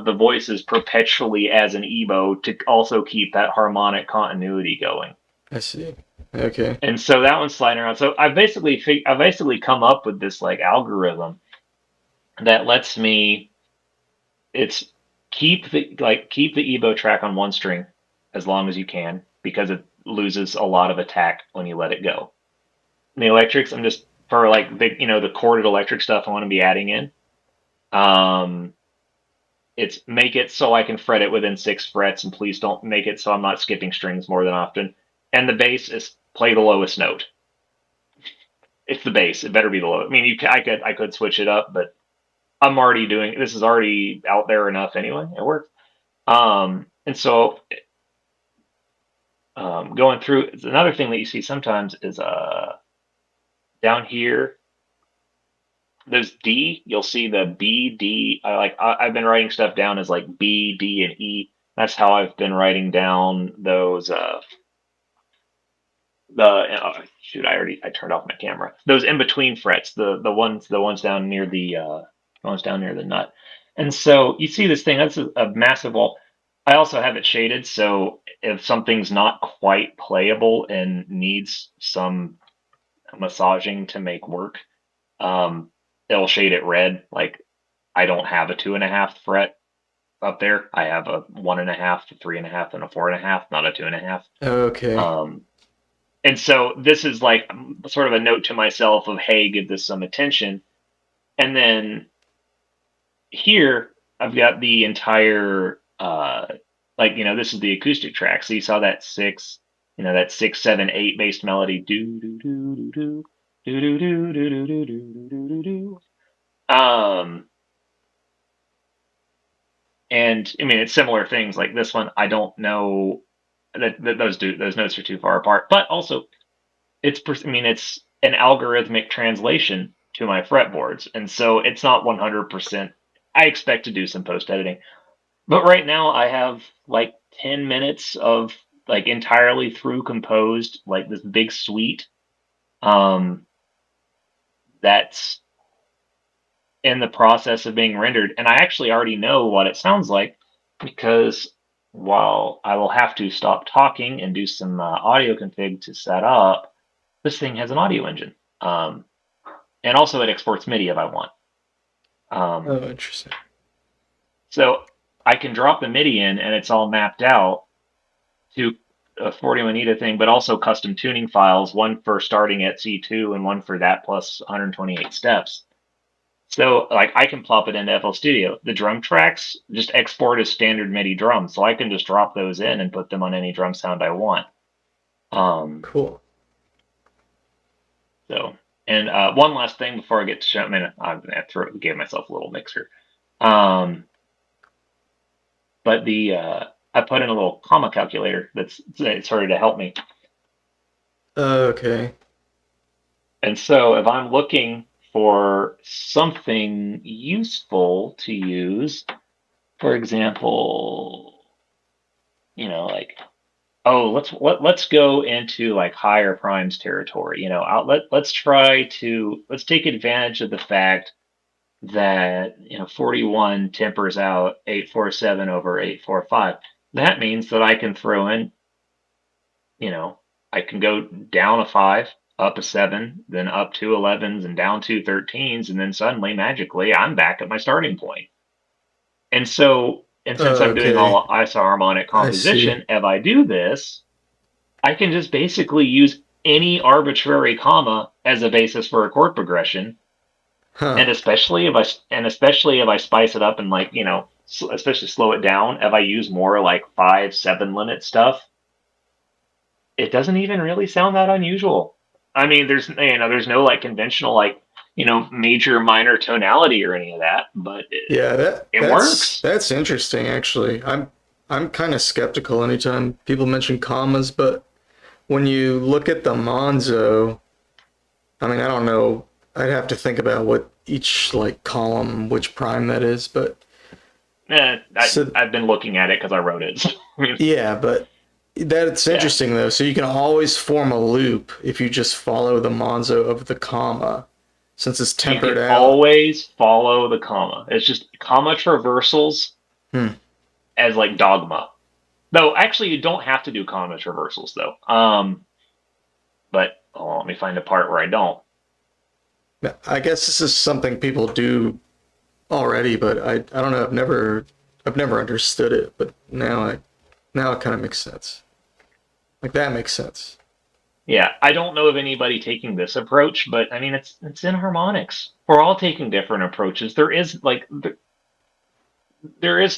the voices perpetually as an EBow to also keep that harmonic continuity going. I see. Okay. And so that one's sliding around. So I've basically come up with this like algorithm that lets me it's keep the EBow track on one string as long as you can because it loses a lot of attack when you let it go. And the electrics, I'm just for like the chorded electric stuff I want to be adding in. Um, it's make it so I can fret it within 6 frets, and please don't make it so I'm not skipping strings more than often. And the bass is play the lowest note. It's the bass. It better be the low. I mean, I could switch it up, but I'm already doing this is already out there enough anyway. It works. And so going through another thing that you see sometimes is down here there's D. You'll see the B D. I've been writing stuff down as like B D and E. That's how I've been writing down those shoot, I turned off my camera. Those in between frets, the ones down near the nut. And so you see this thing, that's a massive wall. I also have it shaded, so if something's not quite playable and needs some massaging to make work, it'll shade it red. Like I don't have a 2.5 fret up there. I have a 1.5, a 3.5, and a 4.5, not a 2.5. Okay. And so this is like sort of a note to myself of, hey, give this some attention. And then here I've got the entire this is the acoustic track. So you saw that 6, 7, 8 based melody. Do do do do do do do do do do do do do do. And I mean it's similar things like this one. I don't know that those notes are too far apart, but also it's an algorithmic translation to my fretboards, and so it's not 100%. I expect to do some post editing, but right now I have like 10 minutes of like entirely through composed like this big suite that's in the process of being rendered, and I actually already know what it sounds like because while I will have to stop talking and do some audio config to set up, this thing has an audio engine. And also it exports MIDI if I want. Oh, interesting. So I can drop the MIDI in and it's all mapped out to a 41 ETA thing, but also custom tuning files, one for starting at C2 and one for that plus 128 steps. So like I can plop it into FL Studio. The drum tracks just export as standard MIDI drums, so I can just drop those in and put them on any drum sound I want. Cool. So, and one last thing before I get to show, I mean, I gave myself a little mixer. But I put in a little comma calculator that's started to help me. Okay. And so if I'm looking for something useful to use, for example, like, oh, let's go into like higher primes territory. Let's take advantage of the fact that 41 tempers out 847 over 845. That means that I can throw in, I can go down a 5, up a 7, then up 2 11s and down 2 13s, and then suddenly magically I'm back at my starting point. And so, and since I'm doing Okay. all isoharmonic I see. composition, if I do this, I can just basically use any arbitrary comma as a basis for a chord progression. Huh. And especially if I spice it up and like, especially slow it down, if I use more like 5, 7 limit stuff, it doesn't even really sound that unusual. I mean, there's no like conventional like, major minor tonality or any of that, but Yeah, it works. that's interesting actually. I'm kind of skeptical anytime people mention commas, but when you look at the Monzo, I mean, I don't know. I'd have to think about what each like column, which prime that is, but So I've been looking at it because I wrote it. So, I mean, yeah, but that's yeah, interesting though. So you can always form a loop if you just follow the Monzo of the comma, since it's you tempered can out. always follow the comma. It's just comma traversals Hmm. as like dogma. Though actually, you don't have to do comma traversals though. But let me find a part where I don't. I guess this is something people do already, but I don't know. I've never understood it, but now it kind of makes sense. Like that makes sense. Yeah, I don't know of anybody taking this approach, but I mean, it's in harmonics. We're all taking different approaches. There is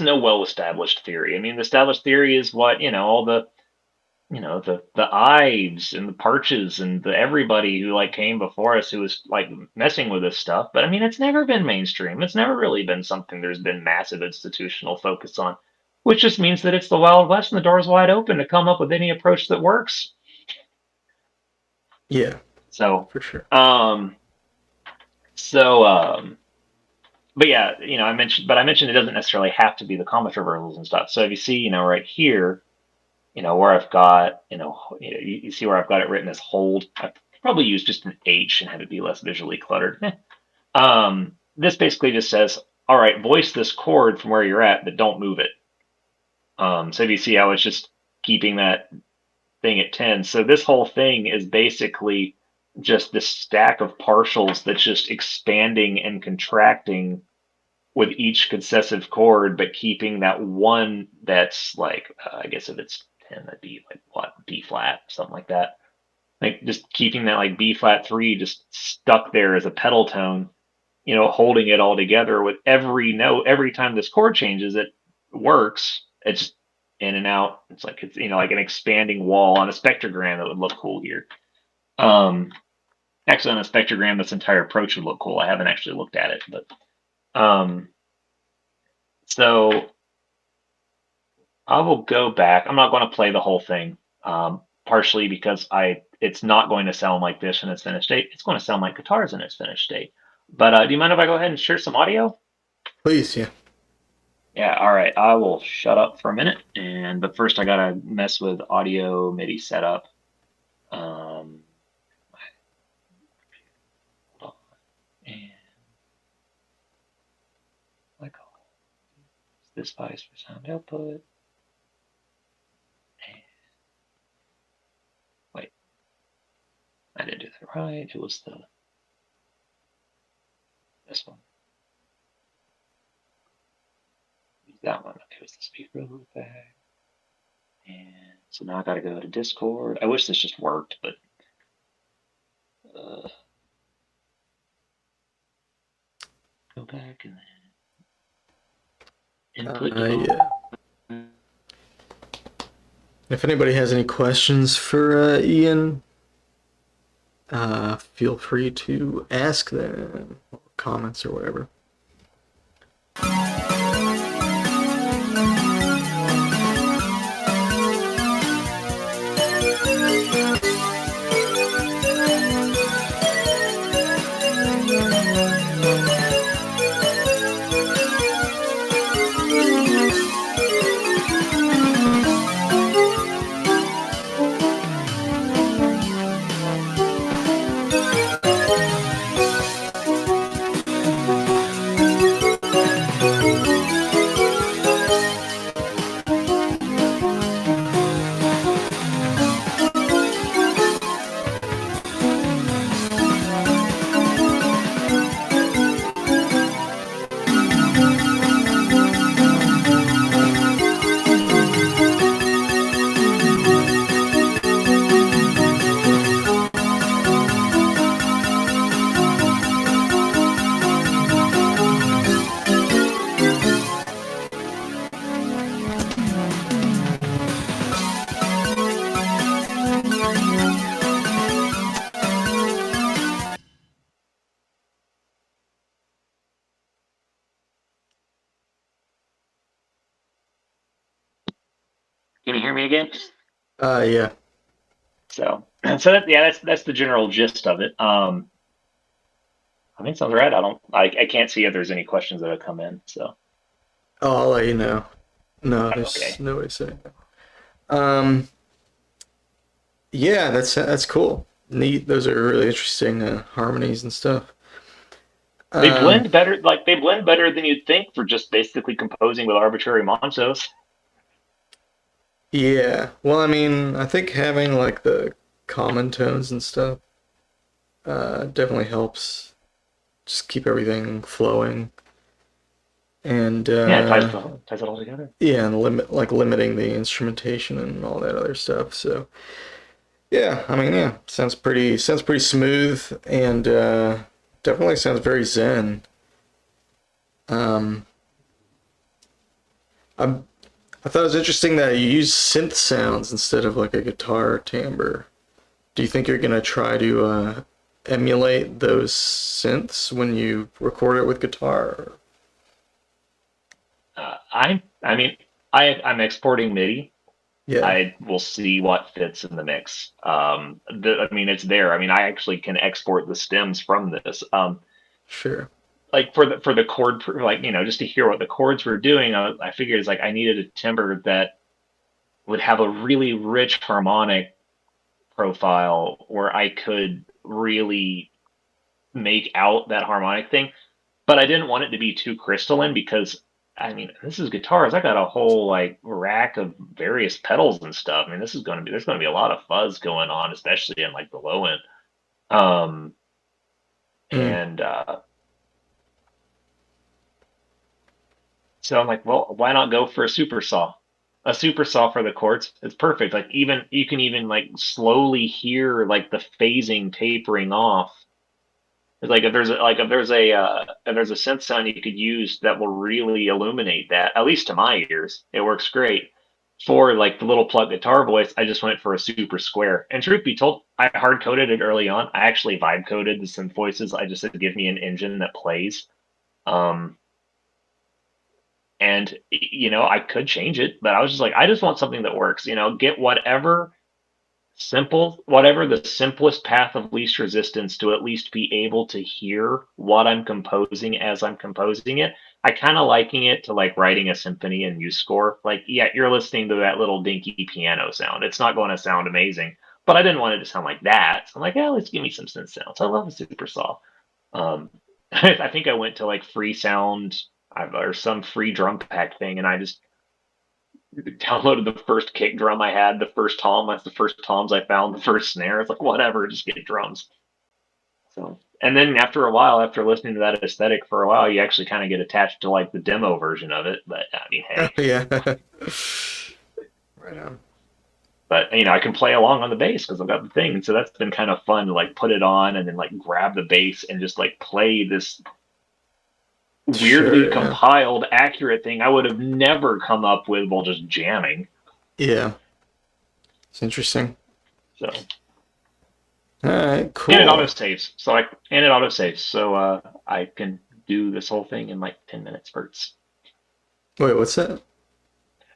no well established theory. I mean, the established theory is what all the the Ives and the Parches and the everybody who like came before us who was like messing with this stuff. But I mean, it's never been mainstream. It's never really been something there's been massive institutional focus on, which just means that it's the Wild West and the door's wide open to come up with any approach that works. Yeah, So, for sure. um, so, but yeah, I mentioned it doesn't necessarily have to be the comic traversals and stuff. So if you see, right here, where I've got, you see where I've got it written as hold. I probably use just an H and have it be less visually cluttered. This basically just says, all right, voice this chord from where you're at, but don't move it. So if you see how it's just keeping that thing at 10. So this whole thing is basically just this stack of partials that's just expanding and contracting with each successive chord, but keeping that one that's like, I guess if it's 10, that'd be like what, B flat, something like that. Like just keeping that like B flat 3 just stuck there as a pedal tone, holding it all together with every note. Every time this chord changes, it works. It's in and out. It's like an expanding wall on a spectrogram that would look cool here. Um, Actually, on a spectrogram, this entire approach would look cool. I haven't actually looked at it, but so I will go back. I'm not going to play the whole thing, partially because it's not going to sound like this in its finished state. It's going to sound like guitars in its finished state. But do you mind if I go ahead and share some audio? Please, yeah. Yeah, all right. I will shut up for a minute, but first I gotta mess with audio MIDI setup. Um, hold on. And like this device for sound output. And wait, I didn't do that right. It was this one. That one. Okay, it was the speaker loop back. And so now I gotta go to Discord. I wish this just worked, but go back and then input. Yeah. If anybody has any questions for Ian, feel free to ask them, or comments or whatever. Can you hear me again? Yeah. So, that's the general gist of it. I think sounds right. I can't see if there's any questions that have come in. So, Oh, I'll let you know. No, there's Okay. no way to say. Um, yeah, that's cool. Neat. Those are really interesting harmonies and stuff. They Um, blend better, like they blend better than you'd think for just basically composing with arbitrary montos. yeah. Well, I mean, I think having like the common tones and stuff definitely helps just keep everything flowing and Yeah, it ties it all together. yeah, and limiting the instrumentation and all that other stuff. So yeah, I mean, yeah, sounds pretty smooth and definitely sounds very zen. Um, I I thought it was interesting that you use synth sounds instead of like a guitar timbre. Do you think you're gonna try to emulate those synths when you record it with guitar? I mean, I'm exporting MIDI. Yeah, I will see what fits in the mix. I mean, it's there. I mean, I actually can export the stems from this. sure. Like for the chord, like just to hear what the chords were doing, I figured it's like I needed a timbre that would have a really rich harmonic profile where I could really make out that harmonic thing. But I didn't want it to be too crystalline because I mean, this is guitars. I got a whole like rack of various pedals and stuff. I mean, this is going to be there's going to be a lot of fuzz going on, especially in like the low end. Um, Mm. and So I'm like, well, why not go for a super saw? A super saw for the chords. It's perfect. Like even you can even like slowly hear like the phasing tapering off. It's like if there's a synth sound you could use that will really illuminate that. At least to my ears, it works great. For like the little plug guitar voice, I just went for a super square. And truth be told, I hard coded it early on. I actually vibe coded the synth voices. I just said give me an engine that plays. Um, and I could change it, but I was just like, I just want something that works. Get whatever the simplest path of least resistance to at least be able to hear what I'm composing as I'm composing it. I kind of liking it to like writing a symphony in MuseScore. Like, yeah, you're listening to that little dinky piano sound. It's not going to sound amazing, but I didn't want it to sound like that. So I'm like, yeah, let's give me some synth sounds. I love the Supersaw. I think I went to like free sound or some free drum pack thing, and I just downloaded the first kick drum I had, the first tom. That's the first toms I found, the first snare. It's like whatever, just get drums. So, and then after a while, after listening to that aesthetic for a while, you actually kind of get attached to like the demo version of it. But I mean, Oh hey, yeah. Right on. but I can play along on the bass because I've got the thing, and so that's been kind of fun to like put it on and then like grab the bass and just like play this weirdly Sure. Yeah. compiled, accurate thing I would have never come up with while just jamming. Yeah. It's interesting. So, All right. and it auto Cool. saves. So I can do this whole thing in like 10 minute spurts. Wait, what's that?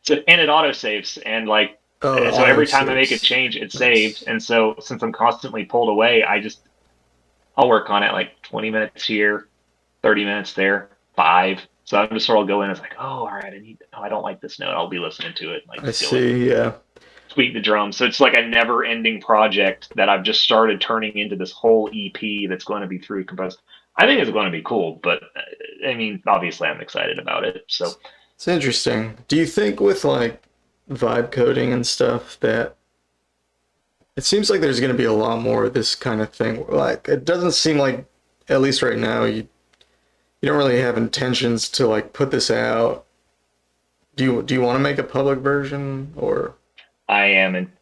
And it auto saves, and like Oh, the so auto every time I make a saves. change, it saves. Nice. And so since I'm constantly pulled away, I'll work on it like 20 minutes here, 30 minutes there, 5. So I'm just sort of go in. It's like, oh, all right, I don't like this note. I'll be listening to it, like I steal it, see. Yeah. tweak the drums. So it's like a never ending project that I've just started turning into this whole EP that's going to be through composed. I think it's going to be cool, but I mean, obviously I'm excited about it. So It's interesting. Do you think with like vibe coding and stuff that it seems like there's going to be a lot more of this kind of thing? Like it doesn't seem like, at least right now, you don't really have intentions to like put this out. Do you want to make a public version or?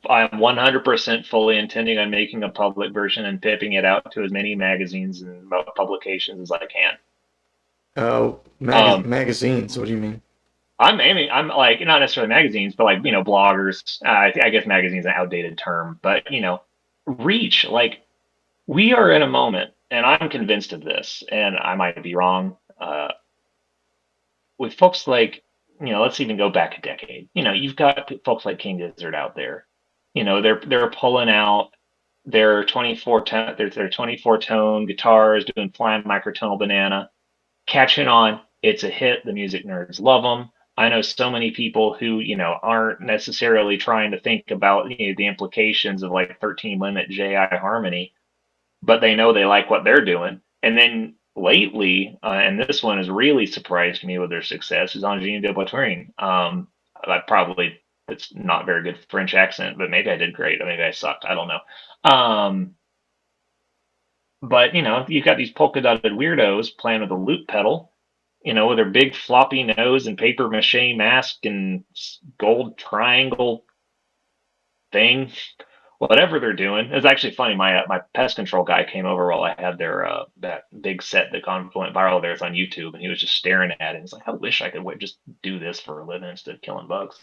I'm 100% fully intending on making a public version and pipping it out to as many magazines and publications as I can. Um, Magazines. What do you mean? I'm aiming. I'm like not necessarily magazines, but like bloggers. I guess magazines is an outdated term, but reach. Like we are in a moment, and I'm convinced of this, and I might be wrong. With folks like let's even go back a decade. You've got folks like King Gizzard out there. They're pulling out their 24 tone guitars, doing flying microtonal banana, catching on. It's a hit. The music nerds love them. I know so many people who, aren't necessarily trying to think about, the implications of like 13 limit JI harmony, but they know they like what they're doing. And then lately, and this one has really surprised me with their success, is on Jean de Boitering. It's not very good French accent, but maybe I did great. Or maybe I sucked. I don't know. But you've got these polka dotted weirdos playing with a loop pedal, with their big floppy nose and paper mache mask and gold triangle thing, whatever they're doing. It's actually funny. My pest control guy came over while I had their that big set that went viral there. It's on YouTube, and he was just staring at it. He's like, "I wish I could just do this for a living instead of killing bugs."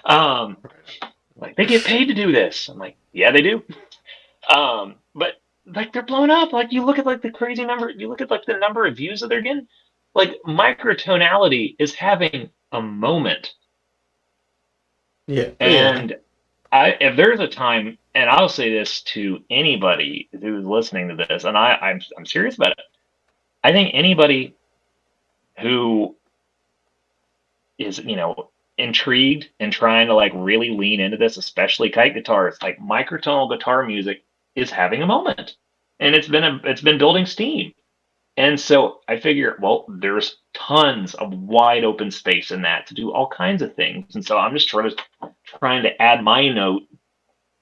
Um, like they get paid to do this. I'm like, yeah, they do. But like they're blown up. Like you look at like the crazy number. You look at like the number of views that they're getting. Like microtonality is having a moment. Yeah, yeah, And if there's a time, and I'll say this to anybody who's listening to this, and I'm serious about it. I think anybody who is, intrigued and trying to like really lean into this, especially kite guitars, like microtonal guitar music is having a moment, and it's been building steam. And so I figure, well, there's tons of wide open space in that to do all kinds of things. And so I'm just trying to add my note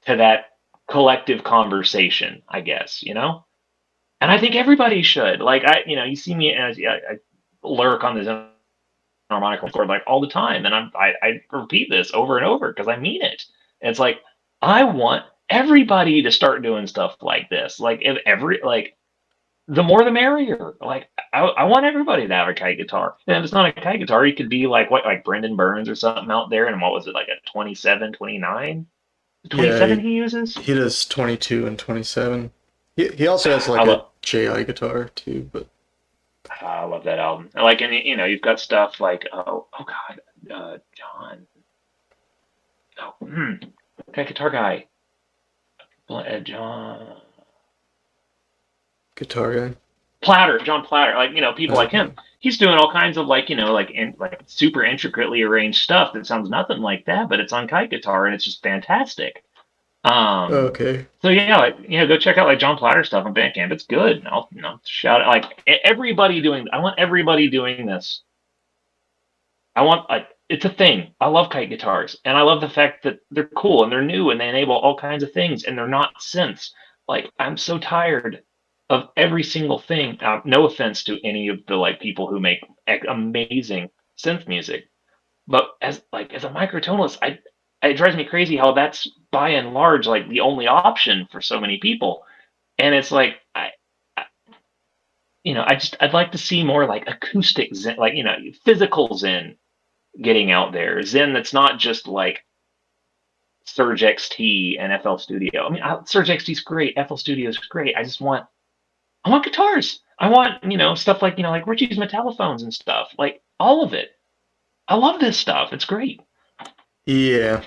to that collective conversation, I guess, And I think everybody should. Like you see me as I lurk on this harmonical chord like all the time, and I repeat this over and over because I mean it. And it's like I want everybody to start doing stuff like this. Like if the more the merrier. Like I want everybody to have a kite guitar. And if it's not a kite guitar, you could be like like Brendan Burns or something out there. And what was it, like a 27, 29? yeah. 27 he uses? He does 22 and 27. He also has I like a love JI guitar too, but I love that album. Like, and you've got stuff like oh god, John, that guitar guy, John guitar guy. Platter, John Platter, like people like Okay. him. He's doing all kinds of like like super intricately arranged stuff that sounds nothing like that, but it's on kite guitar and it's just fantastic. Um, Okay. so yeah, like go check out like John Platter stuff on Bandcamp. It's good. I'll shout out like everybody doing. I want everybody doing this. I want like it's a thing. I love kite guitars, and I love the fact that they're cool and they're new and they enable all kinds of things, and they're not synths. Like I'm so tired of every single thing. No offense to any of the like people who make amazing synth music, but as a microtonalist, it drives me crazy how that's by and large like the only option for so many people, and it's like I I'd like to see more like acoustic zen, like physical zen getting out there, zen that's not just like Surge XT and FL Studio. I mean, Surge XT is great, FL Studio is great. I want guitars. I want stuff like like Richie's Metallophones and stuff, like all of it. I love this stuff. It's great. Yeah.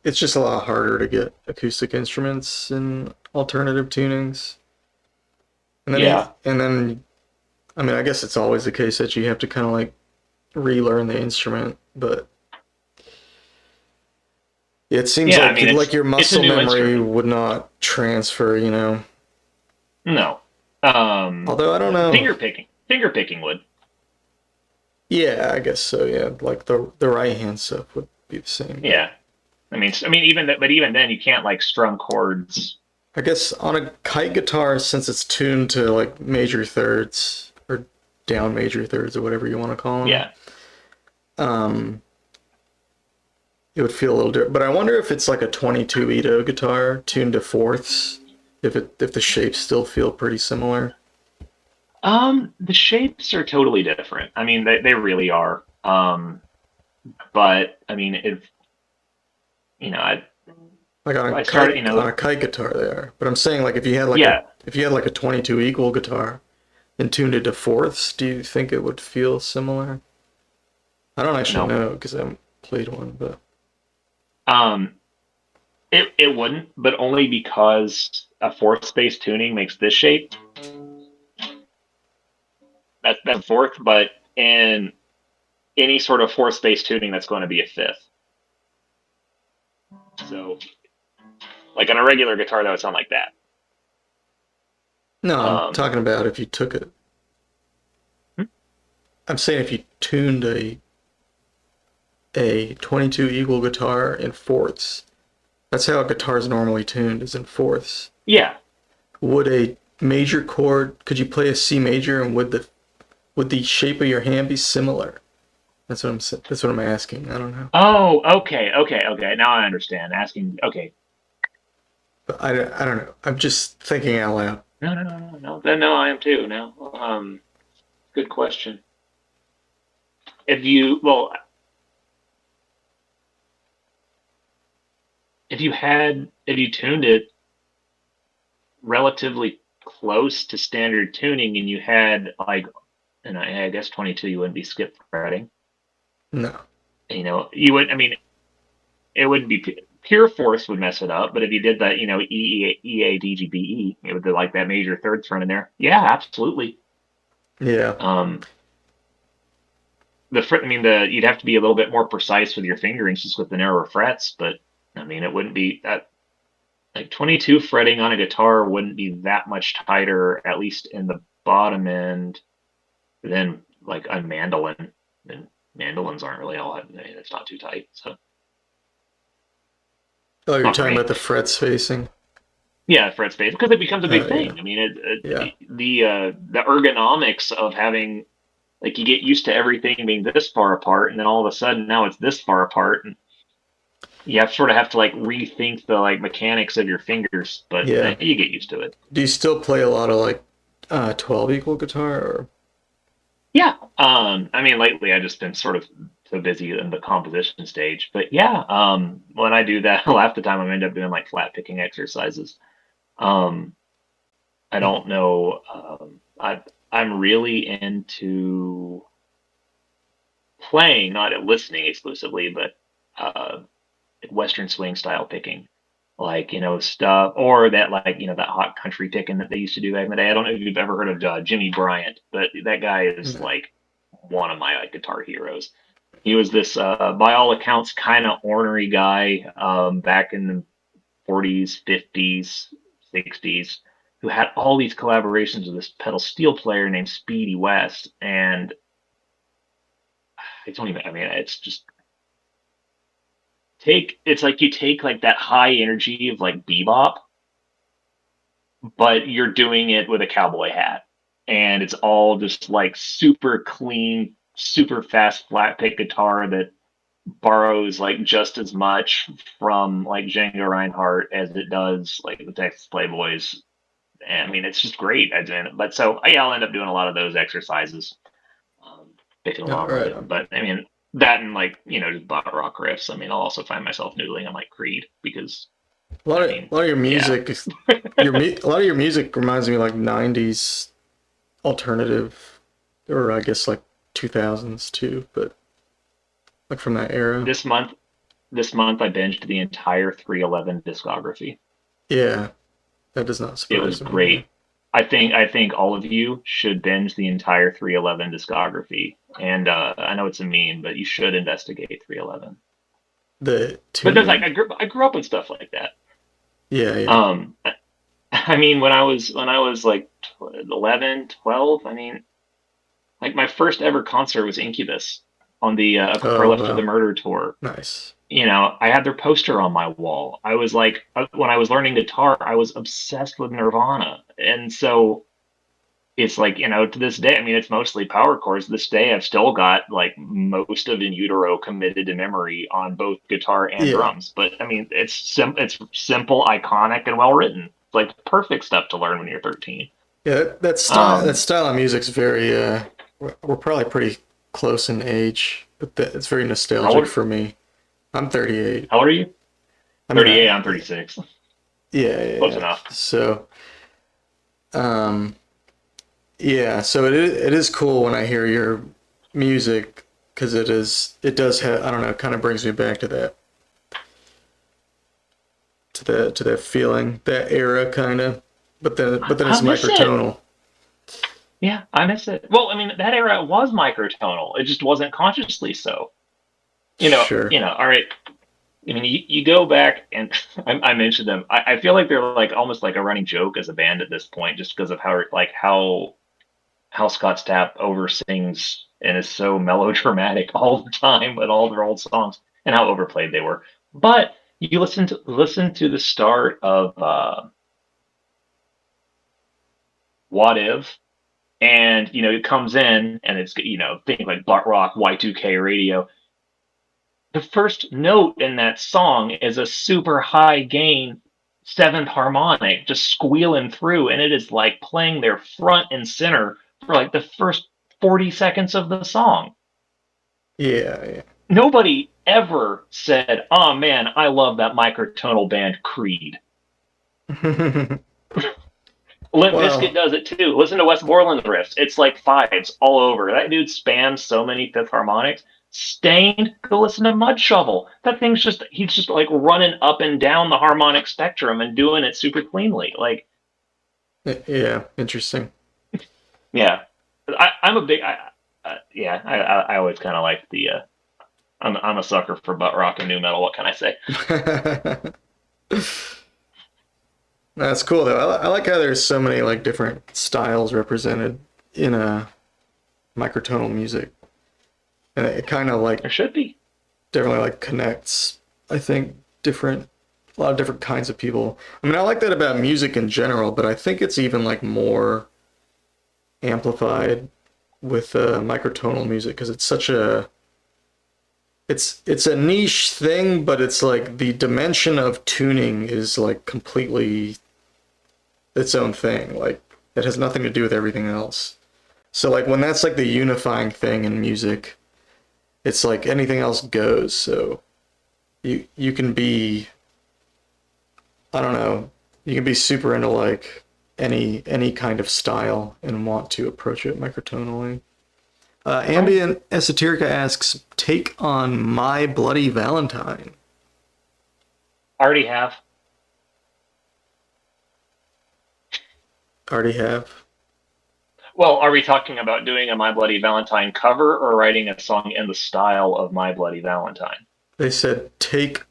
It's just a lot harder to get acoustic instruments in alternative tunings. Yeah. And then I mean, I guess it's always the case that you have to kind of like relearn the instrument, but it seems Yeah, I mean like your it's a muscle new memory instrument. would not transfer. No. Although I don't know. Finger picking would. Yeah, I guess so. Yeah, like the right hand stuff would be the same, but Yeah. Even then you can't like strum chords. I guess on a kite guitar, since it's tuned to like major thirds or down major thirds or whatever you want to call them, Yeah. um, it would feel a little different. But I wonder if it's like a 22 Ito guitar tuned to fourths, if the shapes still feel pretty similar. The shapes are totally different. I mean, they really are. But I mean, if I Like I started, on a kite guitar, they are. But I'm saying like yeah, if you had like a 22 equal guitar and tuned it to fourths, do you think it would feel similar? I don't actually no. know because I haven't played one, but Um, it wouldn't, but only because a fourth space tuning makes this shape. that's fourth, but in any sort of fourth space tuning, that's going to be a fifth. So, like on a regular guitar, that would sound like that. No, I'm talking about if you took it. I'm saying if you tuned a 22 equal guitar in fourths. That's how a guitar is normally tuned, is in fourths. Yeah. Would a major chord, could you play a C major, and would the shape of your hand be similar? That's what I'm asking. I don't know. Oh, okay. Now I understand. Asking. Okay. But I don't know. I'm just thinking out loud. No. Then no, I am too. Now, good question. If you if you tuned it relatively close to standard tuning, and you had like, and I guess 22, you wouldn't be skip fretting. No. You would. I mean, it wouldn't be pure force would mess it up. But if you did that, E A D G B E, with like that major third thrown in there, yeah, absolutely. Yeah. You'd have to be a little bit more precise with your fingerings just with the narrower frets, but I mean, it wouldn't be that like 22 fretting on a guitar wouldn't be that much tighter, at least in the bottom end, than like a mandolin. And mandolins aren't really all, it's not too tight. So, Oh, you're talking about the fret spacing? Yeah, fret space, because it becomes a big thing. Yeah. I mean, Yeah. the ergonomics of having, like, you get used to everything being this far apart, and then all of a sudden now it's this far apart, and you sort of have to like rethink the like mechanics of your fingers, but Yeah. you get used to it. Do you still play a lot of like 12 equal guitar, or? Yeah. I mean, lately I've just been sort of so busy in the composition stage, but yeah. When I do that, half the time I end up doing like flat picking exercises. I don't know. I'm really into playing, not listening exclusively, but like Western swing style picking, like stuff, or that like that hot country picking that they used to do back in the day. I don't know if you've ever heard of Jimmy Bryant, but that guy is like one of my like guitar heroes. He was this, by all accounts, kind of ornery guy back in the 40s, 50s, 60s, who had all these collaborations with this pedal steel player named Speedy West, and I don't even. I mean, it's just it's like you take like that high energy of like bebop, but you're doing it with a cowboy hat, and it's all just like super clean, super fast flat pick guitar that borrows like just as much from like Django Reinhardt as it does like the Texas Playboys. And I mean, it's just great. But so yeah, I'll end up doing a lot of those exercises, picking No, along with right. it. But I mean, that and like just bot rock riffs. I mean, I'll also find myself noodling on like Creed because A lot of your music, a lot of your music reminds me of like '90s alternative, or I guess like 2000s too, but like from that era. This month I binged the entire 311 discography. Yeah, that does not It was surprise me. great. I think all of you should binge the entire 311 discography. And I know it's a meme, but you should investigate 311. The But there's like tuning. I grew up with stuff like that. Yeah. Um, I mean, when I was like 11, 12, I mean, like my first ever concert was Incubus on the Oh, Left of the wow. Murder tour. Nice. I had their poster on my wall. I was like, when I was learning guitar, I was obsessed with Nirvana. And so it's like, to this day, I mean, it's mostly power chords. This day, I've still got like most of In Utero committed to memory on both guitar and Yeah. drums. But I mean, it's simple, iconic, and well written. It's like perfect stuff to learn when you're 13. Yeah, that Um, style of music's very we're probably pretty close in age, but it's very how nostalgic old, for me. I'm 38. how old are you? I'm 38. not. I'm 36. Close Yeah. enough. So, um, yeah, so it is cool when I hear your music, because it does have, I don't know, it kind of brings me back to that feeling, that era kind of, but then it's I miss it. microtonal. Yeah, I miss it. Well, I mean, that era was microtonal. It just wasn't consciously so. Sure. All right. I mean, you go back and I mentioned them. I feel like they're like almost like a running joke as a band at this point, just because of how Scott Stapp oversins and is so melodramatic all the time with all their old songs and how overplayed they were. But you listen to the start of What If, and it comes in and it's think like butt rock Y2K radio. The first note in that song is a super high gain seventh harmonic just squealing through, and it is like playing their front and center for like the first 40 seconds of the song. Yeah, Nobody ever said, "Oh man, I love that microtonal band Creed." yeah. Limp Bizkit Well, does it too. Listen to Westmoreland riffs. It's like fives all over. That dude spams so many fifth harmonics. Stained, go listen to Mud Shovel. That thing's he's just like running up and down the harmonic spectrum and doing it super cleanly. Like, yeah, interesting. yeah, I'm a big, yeah, I always kind of like I'm a sucker for butt rock and new metal. What can I say? That's cool though. I like how there's so many like different styles represented in a microtonal music, and it kind of like There should be. definitely like connects. I think different, a lot of different kinds of people. I mean, I like that about music in general, but I think it's even like more amplified with microtonal music because it's such a it's a niche thing, but it's like the dimension of tuning is like completely its own thing. Like it has nothing to do with everything else. So like when that's like the unifying thing in music, it's like anything else goes. So you can be, I don't know, you can be super into like any kind of style and want to approach it microtonally. Right. Ambient Esoterica asks, take on My Bloody Valentine. Already have. Already have. Well, are we talking about doing a My Bloody Valentine cover or writing a song in the style of My Bloody Valentine? They said, take,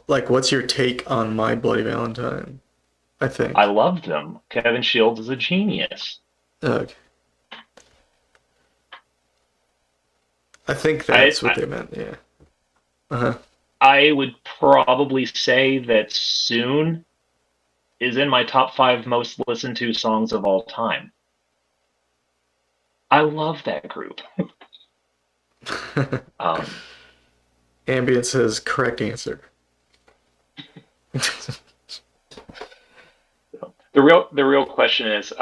like, what's your take on My Bloody Valentine? I I think. love them. Kevin Shields is a genius. Okay. I think I, that's what I they meant, yeah. Uh-huh. I would probably say that Soon is in my top five most listened to songs of all time. I love that group. Um, Ambient says, correct answer. the real question is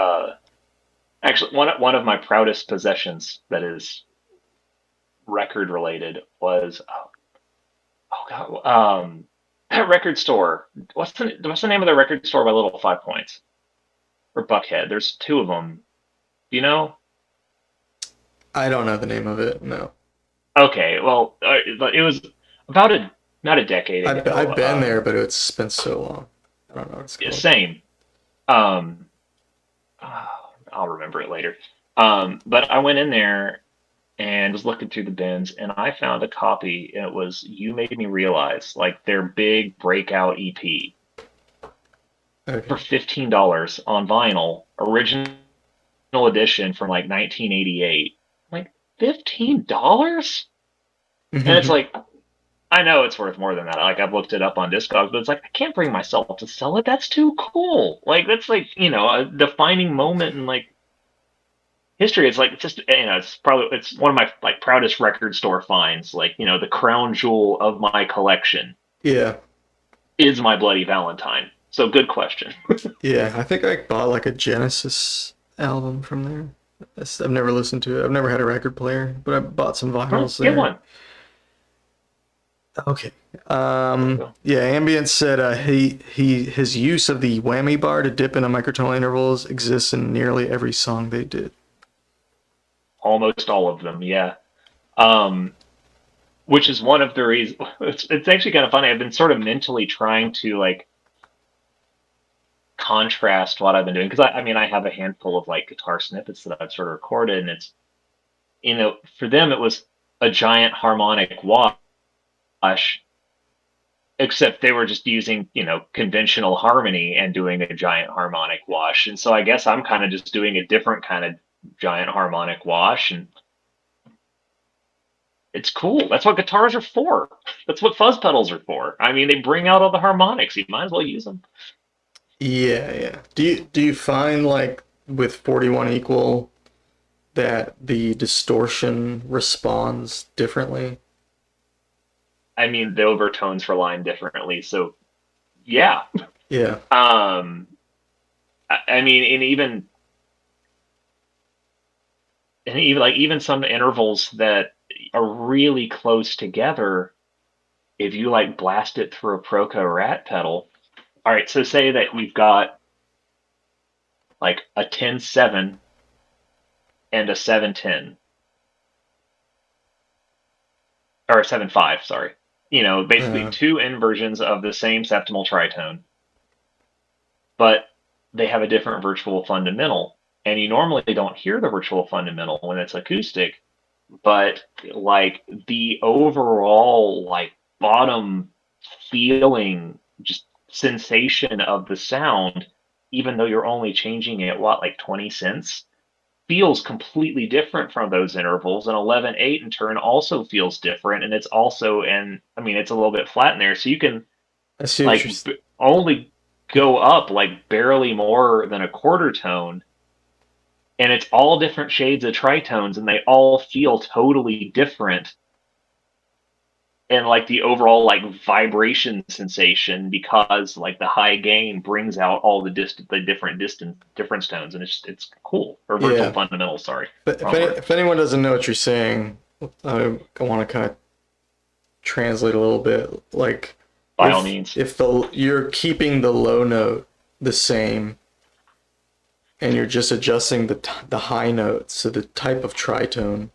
actually one of my proudest possessions that is record related was oh god that record store. What's the name of the record store by Little Five Points or Buckhead? There's two of them. Do you know? I don't know the name of it, no. Okay, well, it was about a not a decade I've ago. been there, but it's been so long. I don't know what it's called. Same. Um, I'll remember it later. But I went in there and was looking through the bins, and I found a copy. And it was "You Made Me Realize," like their big breakout EP for Okay. $15 on vinyl, original edition from like 1988. Like $15, and it's like I know it's worth more than that. Like I've looked it up on Discogs, but it's like I can't bring myself to sell it. That's too cool. Like that's like a defining moment in like history. It's like it's just it's one of my like proudest record store finds. Like the crown jewel of my collection Yeah. is My Bloody Valentine. So good question. Yeah, I think I bought like a Genesis album from there. I've never listened to it. I've never had a record player, but I bought some Well, vinyls get there. one. Okay. There you go. Yeah, Ambient said his use of the whammy bar to dip into microtonal intervals exists in nearly every song they did. Almost all of them. Yeah. Um, which is one of the reasons. It's actually kind of funny. I've been sort of mentally trying to like contrast what I've been doing, because I mean, I have a handful of like guitar snippets that I've sort of recorded, and it's, for them it was a giant harmonic wash, except they were just using, conventional harmony and doing a giant harmonic wash. And so I guess I'm kind of just doing a different kind of giant harmonic wash, and it's cool. That's what guitars are for. That's what fuzz pedals are for. I mean, they bring out all the harmonics. You might as well use them. Yeah, yeah. Do you find like with 41 equal that the distortion responds differently? I mean, the overtones for line differently. So yeah. Yeah. I mean, and even like even some intervals that are really close together, if you like blast it through a Proco Rat pedal. All right, so say that we've got like a 10-7 and a 7-10, or a 7-5, sorry. Basically Uh, two inversions of the same septimal tritone, but they have a different virtual fundamental. And you normally don't hear the virtual fundamental when it's acoustic, but like the overall like bottom feeling, just sensation of the sound, even though you're only changing it like 20 cents, feels completely different from those intervals. And 11/8 in turn also feels different, and it's also, and I mean, it's a little bit flat in there, so you can I see what you're. like only go up like barely more than a quarter tone, and it's all different shades of tritones, and they all feel totally different. And like the overall like vibration sensation, because like the high gain brings out all the different difference tones, and it's cool. Or virtual Yeah. fundamentals, sorry, But wrong word. if anyone doesn't know what you're saying, I want to kind of translate a little bit. Like By all means. if the you're keeping the low note the same and you're just adjusting the high note, so the type of tritone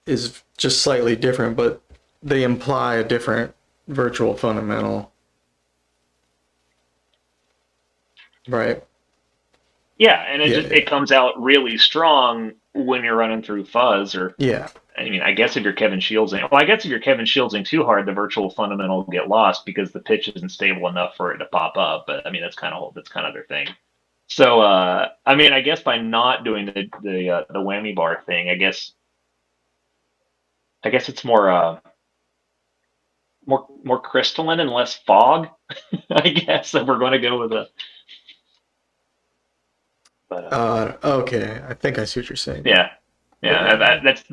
is just slightly different, but they imply a different virtual fundamental, right? Yeah, and it Yeah, just it comes out really strong when you're running through fuzz. Or yeah, I mean, I guess if you're Kevin Shielding, well, I guess if you're Kevin Shielding too hard, the virtual fundamental will get lost because the pitch isn't stable enough for it to pop up. But I mean, that's kind of their thing. So I mean, I guess by not doing the whammy bar thing, I guess it's more crystalline and less fog. I guess if we're going to go with a, but okay. I think I see what you're saying. yeah, yeah, Yeah, that's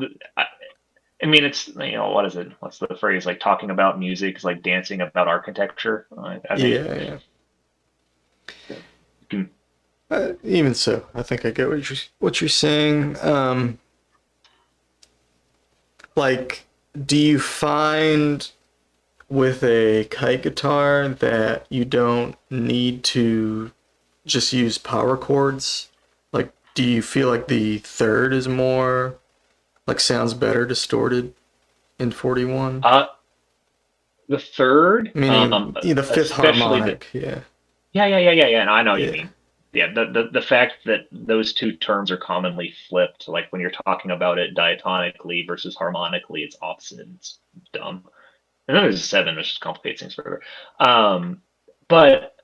I mean, it's, what is it? What's the phrase? Like talking about music is like dancing about architecture. I think. yeah, yeah. Can- Even so, I think I get what you're saying. Like, do you find with a kite guitar that you don't need to just use power chords? Like, do you feel like the third is more like sounds better distorted in 41? Uh, the third, Meaning the fifth especially the, harmonic. Yeah, yeah, yeah, yeah, yeah, yeah. No, I know what you yeah, mean. Yeah, the fact that those two terms are commonly flipped, like when you're talking about it diatonically versus harmonically, it's opposite. It's dumb. And then there's a seven, which just complicates things further. But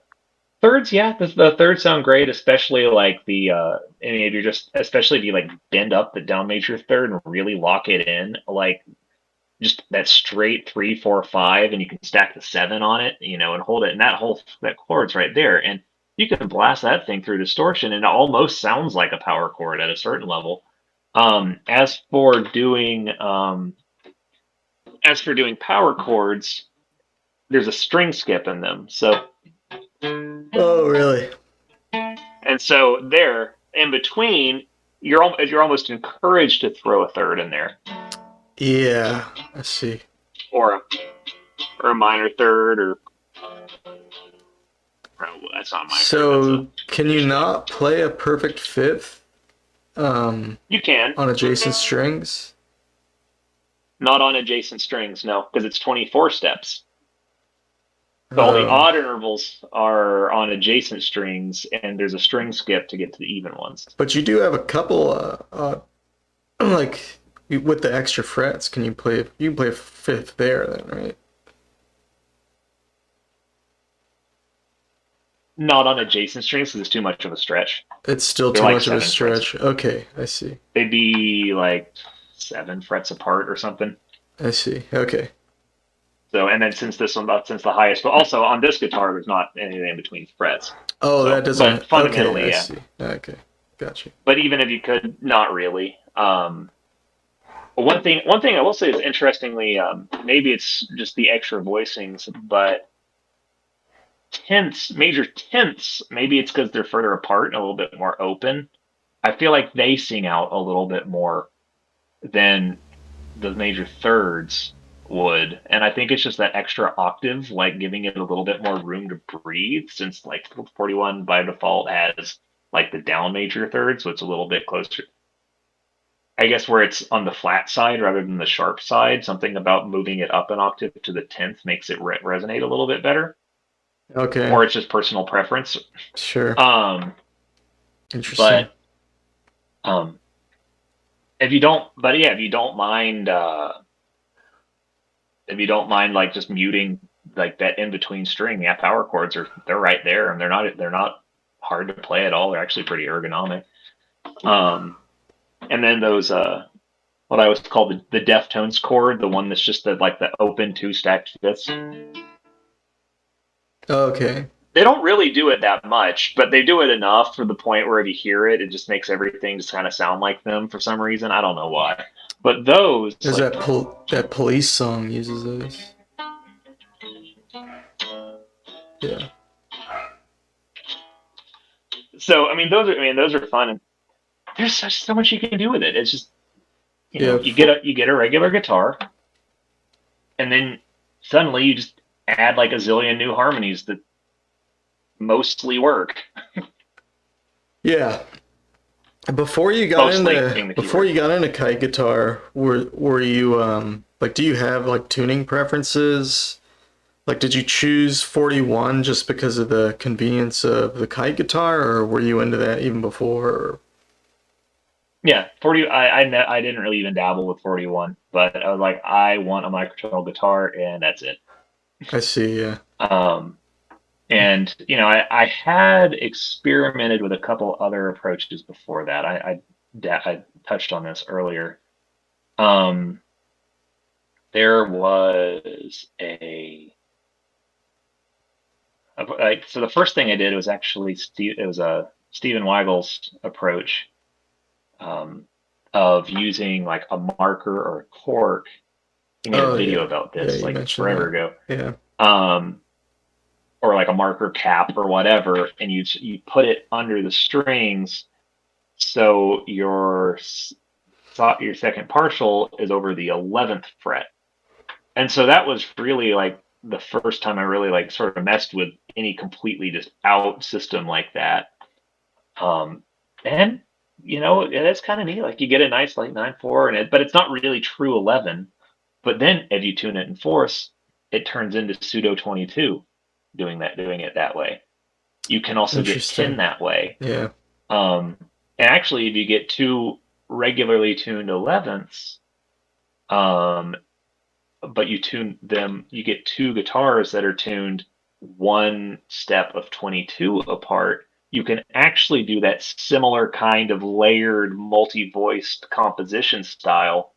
thirds, yeah, the thirds sound great, especially like I mean, if you're just, especially if you like bend up the down major third and really lock it in, like just that straight 3 4 5, and you can stack the seven on it, and hold it, and that chord's right there, and you can blast that thing through distortion, and it almost sounds like a power chord at a certain level. As for doing power chords, there's a string skip in them, so Oh, really? and so there in between, you're almost encouraged to throw a third in there, Yeah, I see. or a or a minor third, or that's not my third. That's a So, can you finished thing. not play a perfect fifth You can. on adjacent strings? Not on adjacent strings, no, because it's 24 steps. So all the Oh, odd intervals are on adjacent strings, and there's a string skip to get to the even ones. but you do have a couple, like with the extra frets. Can you play? You can play a fifth there, then, right? Not on adjacent strings because it's too much of a stretch. It's still They're too like much of a 7 frets. stretch. Okay, I see. They'd be like 7 frets apart or something. I see. Okay. So, and then since the highest, but also on this guitar, there's not anything in between frets. Oh, that So, but doesn't. Okay, fundamentally, I yeah. see. Okay, gotcha. But even if you could, not really. One thing I will say is interestingly, maybe it's just the extra voicings, but tenths, major tenths, maybe it's because they're further apart and a little bit more open. I feel like they sing out a little bit more than the major thirds would. And I think it's just that extra octave, like giving it a little bit more room to breathe, since like 41 by default has like the down major third, so it's a little bit closer. I guess where it's on the flat side rather than the sharp side, something about moving it up an octave to the 10th makes it resonate a little bit better, Okay, or it's just personal preference. sure. Um, Interesting. but um, if you don't, but yeah, if you don't mind like just muting like that in between string, yeah, power chords they're right there, and they're not hard to play at all. They're actually pretty ergonomic. Um, and then those what I was called the Deftones chord, the one that's just the open two stacked fifths. Okay. They don't really do it that much, but they do it enough for the point where if you hear it, it just makes everything just kind of sound like them for some reason. I don't know why. But those, There's like, that police song uses those. Yeah. so I mean those are fun, and there's so much you can do with it. It's just Yeah. you get a regular guitar, and then suddenly you just add like a zillion new harmonies that mostly work. Yeah. Mostly being the key Before word. you got into kite guitar, were you like do you have like tuning preferences? Like did you choose 41 just because of the convenience of the kite guitar or were you into that even before? Or... Yeah, 40. I didn't really even dabble with 41, but I was like, I want a microtonal guitar, and that's it. I see, yeah. Um, and I had experimented with a couple other approaches before that. I touched on this earlier. Um, there was like, so the first thing I did was actually it was a Stephen Weigel's approach, um, of using like a marker or a cork. He made a Oh video yeah. about Yeah, this you like mentioned forever that. ago. Yeah. Um, or like a marker cap or whatever, and you put it under the strings, so your second partial is over the 11th fret. And so that was really like the first time I really like sort of messed with any completely just out system like that. Um, and it's kind of neat. Like you get a nice like 9/4 in it, but it's not really true 11. But then if you tune it in fourths, it turns into pseudo 22, doing it that way. You can also get 10 Interesting. that way. Yeah. Um, and actually, if you get two regularly tuned 11ths, um, but you get two guitars that are tuned one step of 22 apart. You can actually do that similar kind of layered multi-voiced composition style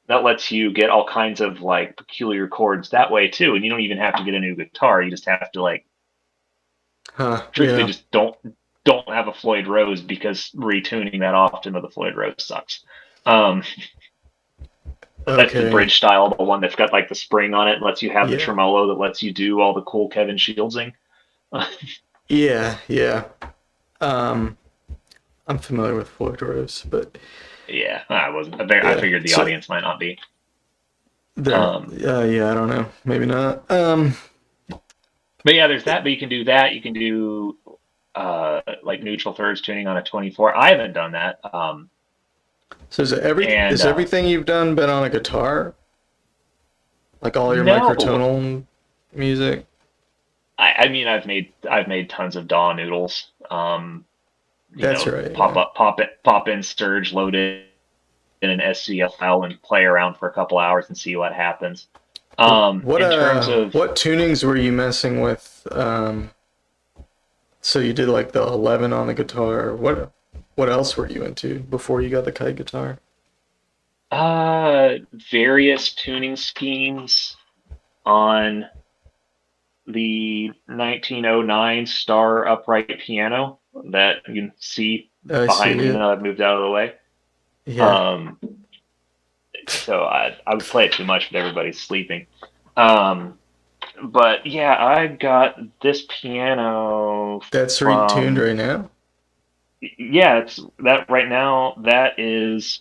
that lets you get all kinds of like peculiar chords that way too. And you don't even have to get a new guitar. You just have to like Huh. truthfully Yeah. just don't have a Floyd Rose, because retuning that often with a Floyd Rose sucks. Um, that's the Okay. bridge style, the one that's got like the spring on it, and lets you have the Yeah. tremolo that lets you do all the cool Kevin Shieldsing. Yeah, yeah. Um I'm familiar with Floyd Rose, but Yeah, I wasn't. I yeah. figured the So audience might not be. there Um, yeah, I don't know. Maybe not. but yeah, there's that. But you can do that. You can do like neutral thirds tuning on a 24. I haven't done that. So And is everything you've done been on a guitar? Like all your no, microtonal? music? I mean, I've made tons of DAW noodles. That's right. Pop Yeah. up, pop in Surge, load it in an SCL file, and play around for a couple hours and see what happens. What In terms of what tunings were you messing with? So you did like the 11 on the guitar. What else were you into before you got the kite guitar? various tuning schemes on the 1909 Star upright piano that you can see I behind see me it. now I've moved out of the way. Yeah, Um, so I would play it too much, but everybody's sleeping. Um, but yeah, I got this piano that's retuned from, right now. yeah, it's that right now. That is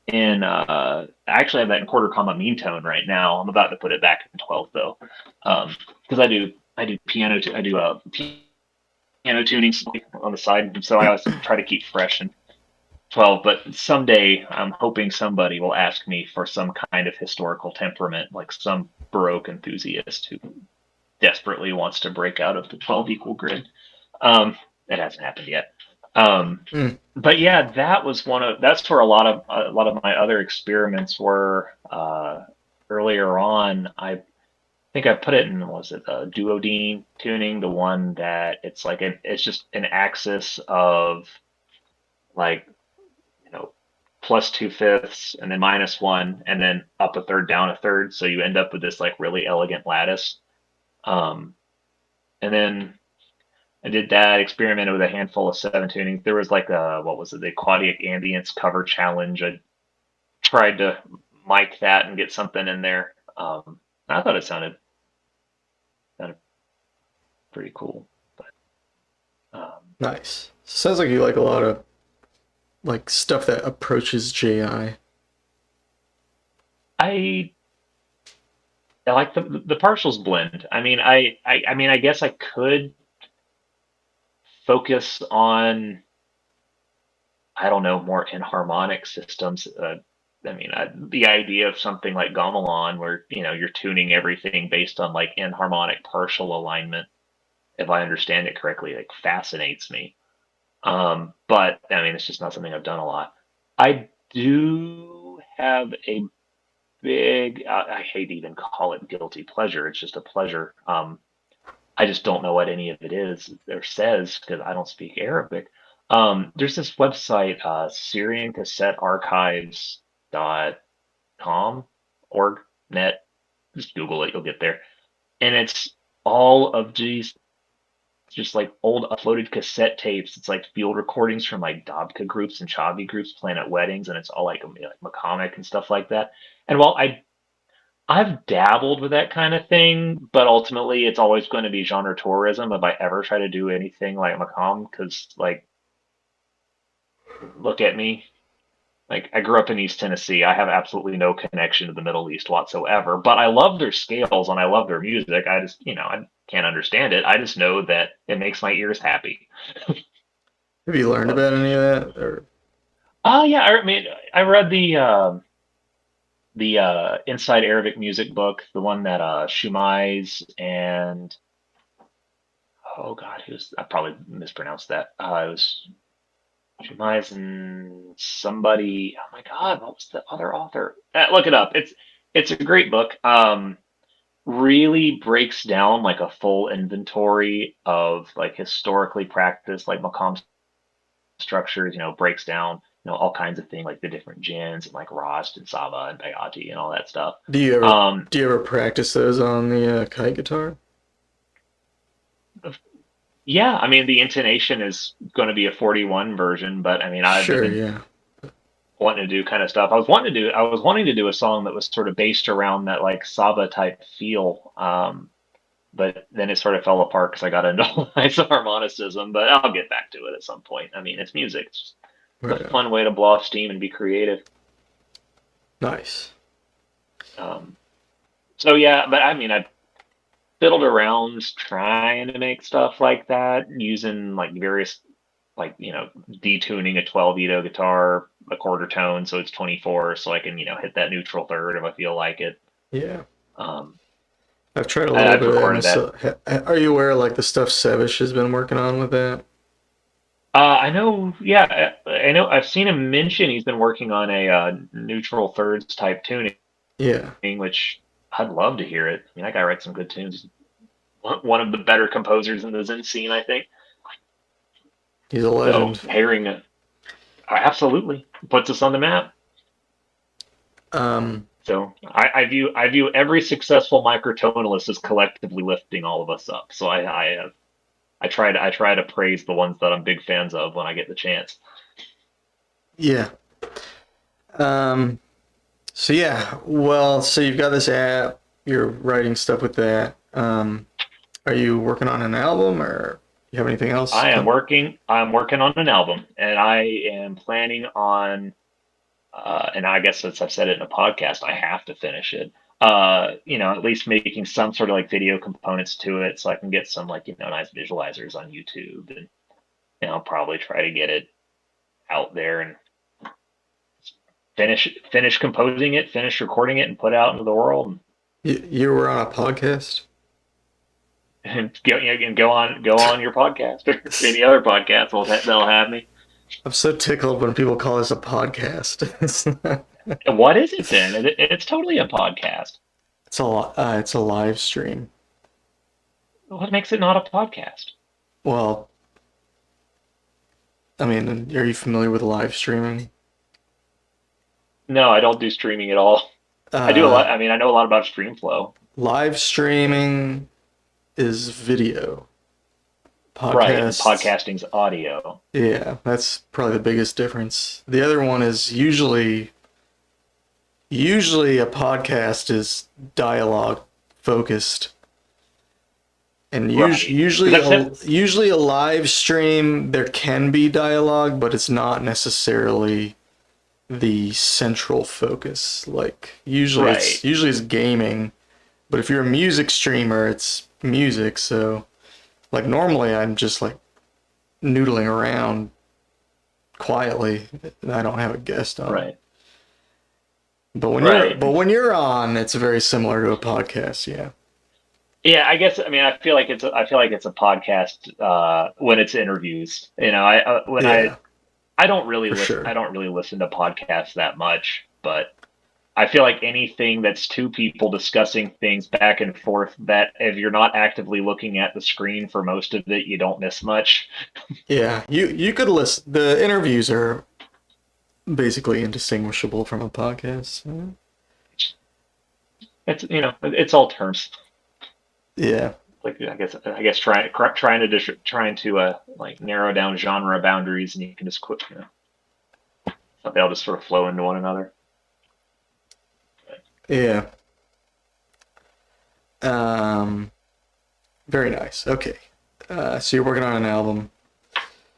in, I actually have that in quarter comma mean tone right now. I'm about to put it back in 12th though. Because I do piano, I do piano tuning on the side, so I always try to keep fresh and 12. But someday I'm hoping somebody will ask me for some kind of historical temperament, like some Baroque enthusiast who desperately wants to break out of the 12 equal grid. It hasn't happened yet. Um, Hmm. but yeah, that's where a lot of my other experiments were earlier on. I think I put it in, was it a duodene tuning, the one that it's just an axis of like, you know, plus 2/5 and then minus one and then up a third, down a third. So you end up with this like really elegant lattice. Um, and then I did that, experimented with a handful of seven tunings. There was like what was it, the Aquatic Ambience cover challenge. I tried to mic that and get something in there. I thought it sounded pretty cool. Um, Nice. Sounds like you like a lot of like stuff that approaches JI. I I like the partials blend. I guess I could focus on, I don't know, more inharmonic systems. The idea of something like gamelan, where you're tuning everything based on like inharmonic partial alignment, if I understand it correctly, like fascinates me. But I mean, it's just not something I've done a lot. I do have a big, I hate to even call it guilty pleasure. It's just a pleasure. I just don't know what any of it is or says because I don't speak Arabic. There's this website, Syrian Cassette Archives .com, org, net. Just Google it, you'll get there. And it's all of these just like old uploaded cassette tapes. It's like field recordings from like Dabka groups and Chavi groups playing at weddings, and it's all like McComic and stuff like that. And while I've dabbled with that kind of thing, but ultimately it's always going to be genre tourism if I ever try to do anything like Macomb, because like look at me. Like I grew up in East Tennessee. I have absolutely no connection to the Middle East whatsoever, but I love their scales and I love their music. I just, I can't understand it. I just know that it makes my ears happy. Have you learned So, about any of that? Or oh yeah, I mean, I read the Inside Arabic Music book, the one that Shumais and, oh God, I probably mispronounced that. It was Shumais and somebody. Oh my God, what was the other author? Look it up. It's a great book. Really breaks down like a full inventory of like historically practiced like maqam structures. Breaks down all kinds of things like the different gens and like Rast and Saba and Bayati and all that stuff. do you ever Um, do you ever practice those on the kite guitar? yeah, I mean the intonation is going to be a 41 version, but I mean I've Sure, been yeah. wanting to do kind of stuff. I was wanting to do a song that was sort of based around that like Saba type feel. But then it sort of fell apart because I got into harmonicism. But I'll get back to it at some point. I mean, it's music. It's a Right on. fun way to blow off steam and be creative. Nice. Um, so yeah, but I mean, I fiddled around trying to make stuff like that using like various like detuning a 12 Ito guitar a quarter tone so it's 24 so I can hit that neutral third if I feel like it. Yeah. Um, I've tried a And little I've bit of that recorded that. myself. Are you aware of like the stuff Sevish has been working on with that? I know, yeah, I know. I've seen him mention he's been working on a neutral thirds type tuning, Yeah, which I'd love to hear it. I mean, that guy writes some good tunes. He's one of the better composers in the Zen scene, I think. he's a So legend. hearing it, absolutely puts us on the map. Um, So I view every successful microtonalist as collectively lifting all of us up. So I try to praise the ones that I'm big fans of when I get the chance. yeah. Um, so yeah, well, so you've got this app, you're writing stuff with that. Are you working on an album or you have anything else I am come? working. I'm working on an album, and I am planning on. And I guess since I've said it in a podcast, I have to finish it. At least making some sort of like video components to it, so I can get some like nice visualizers on YouTube, and I'll probably try to get it out there and finish composing it, finish recording it, and put it out into the world, You were on a podcast? and go on your podcast or any other podcast that'll have me. I'm so tickled when people call this a podcast. What is it then? It's totally a podcast. It's a live stream. What makes it not a podcast? Well, I mean, are you familiar with live streaming? No, I don't do streaming at all. I do a Uh, lot. I mean, I know a lot about StreamFlow. Live streaming is video. Right, and Podcasts, podcasting's audio. yeah, that's probably the biggest difference. The other one is usually a podcast is dialogue focused, and Right. Because that's usually a live stream there can be dialogue, but it's not necessarily the central focus. Like right. usually it's gaming, but if you're a music streamer, it's music. So like normally I'm just like noodling around quietly. And I don't have a guest on. Right. But Right. when you're on, it's very similar to a podcast. Yeah. Yeah, I guess. I mean, I feel like it's a podcast when it's interviews. When Yeah, I don't really for listen. sure. I don't really listen to podcasts that much, but I feel like anything that's two people discussing things back and forth, that if you're not actively looking at the screen for most of it, you don't miss much. Yeah, you could listen. The interviews are basically indistinguishable from a podcast. It's all terms. Yeah. Like I guess trying to like narrow down genre boundaries, and you can just quit. They'll just sort of flow into one another. Yeah. Um, Very nice. Okay. So you're working on an album.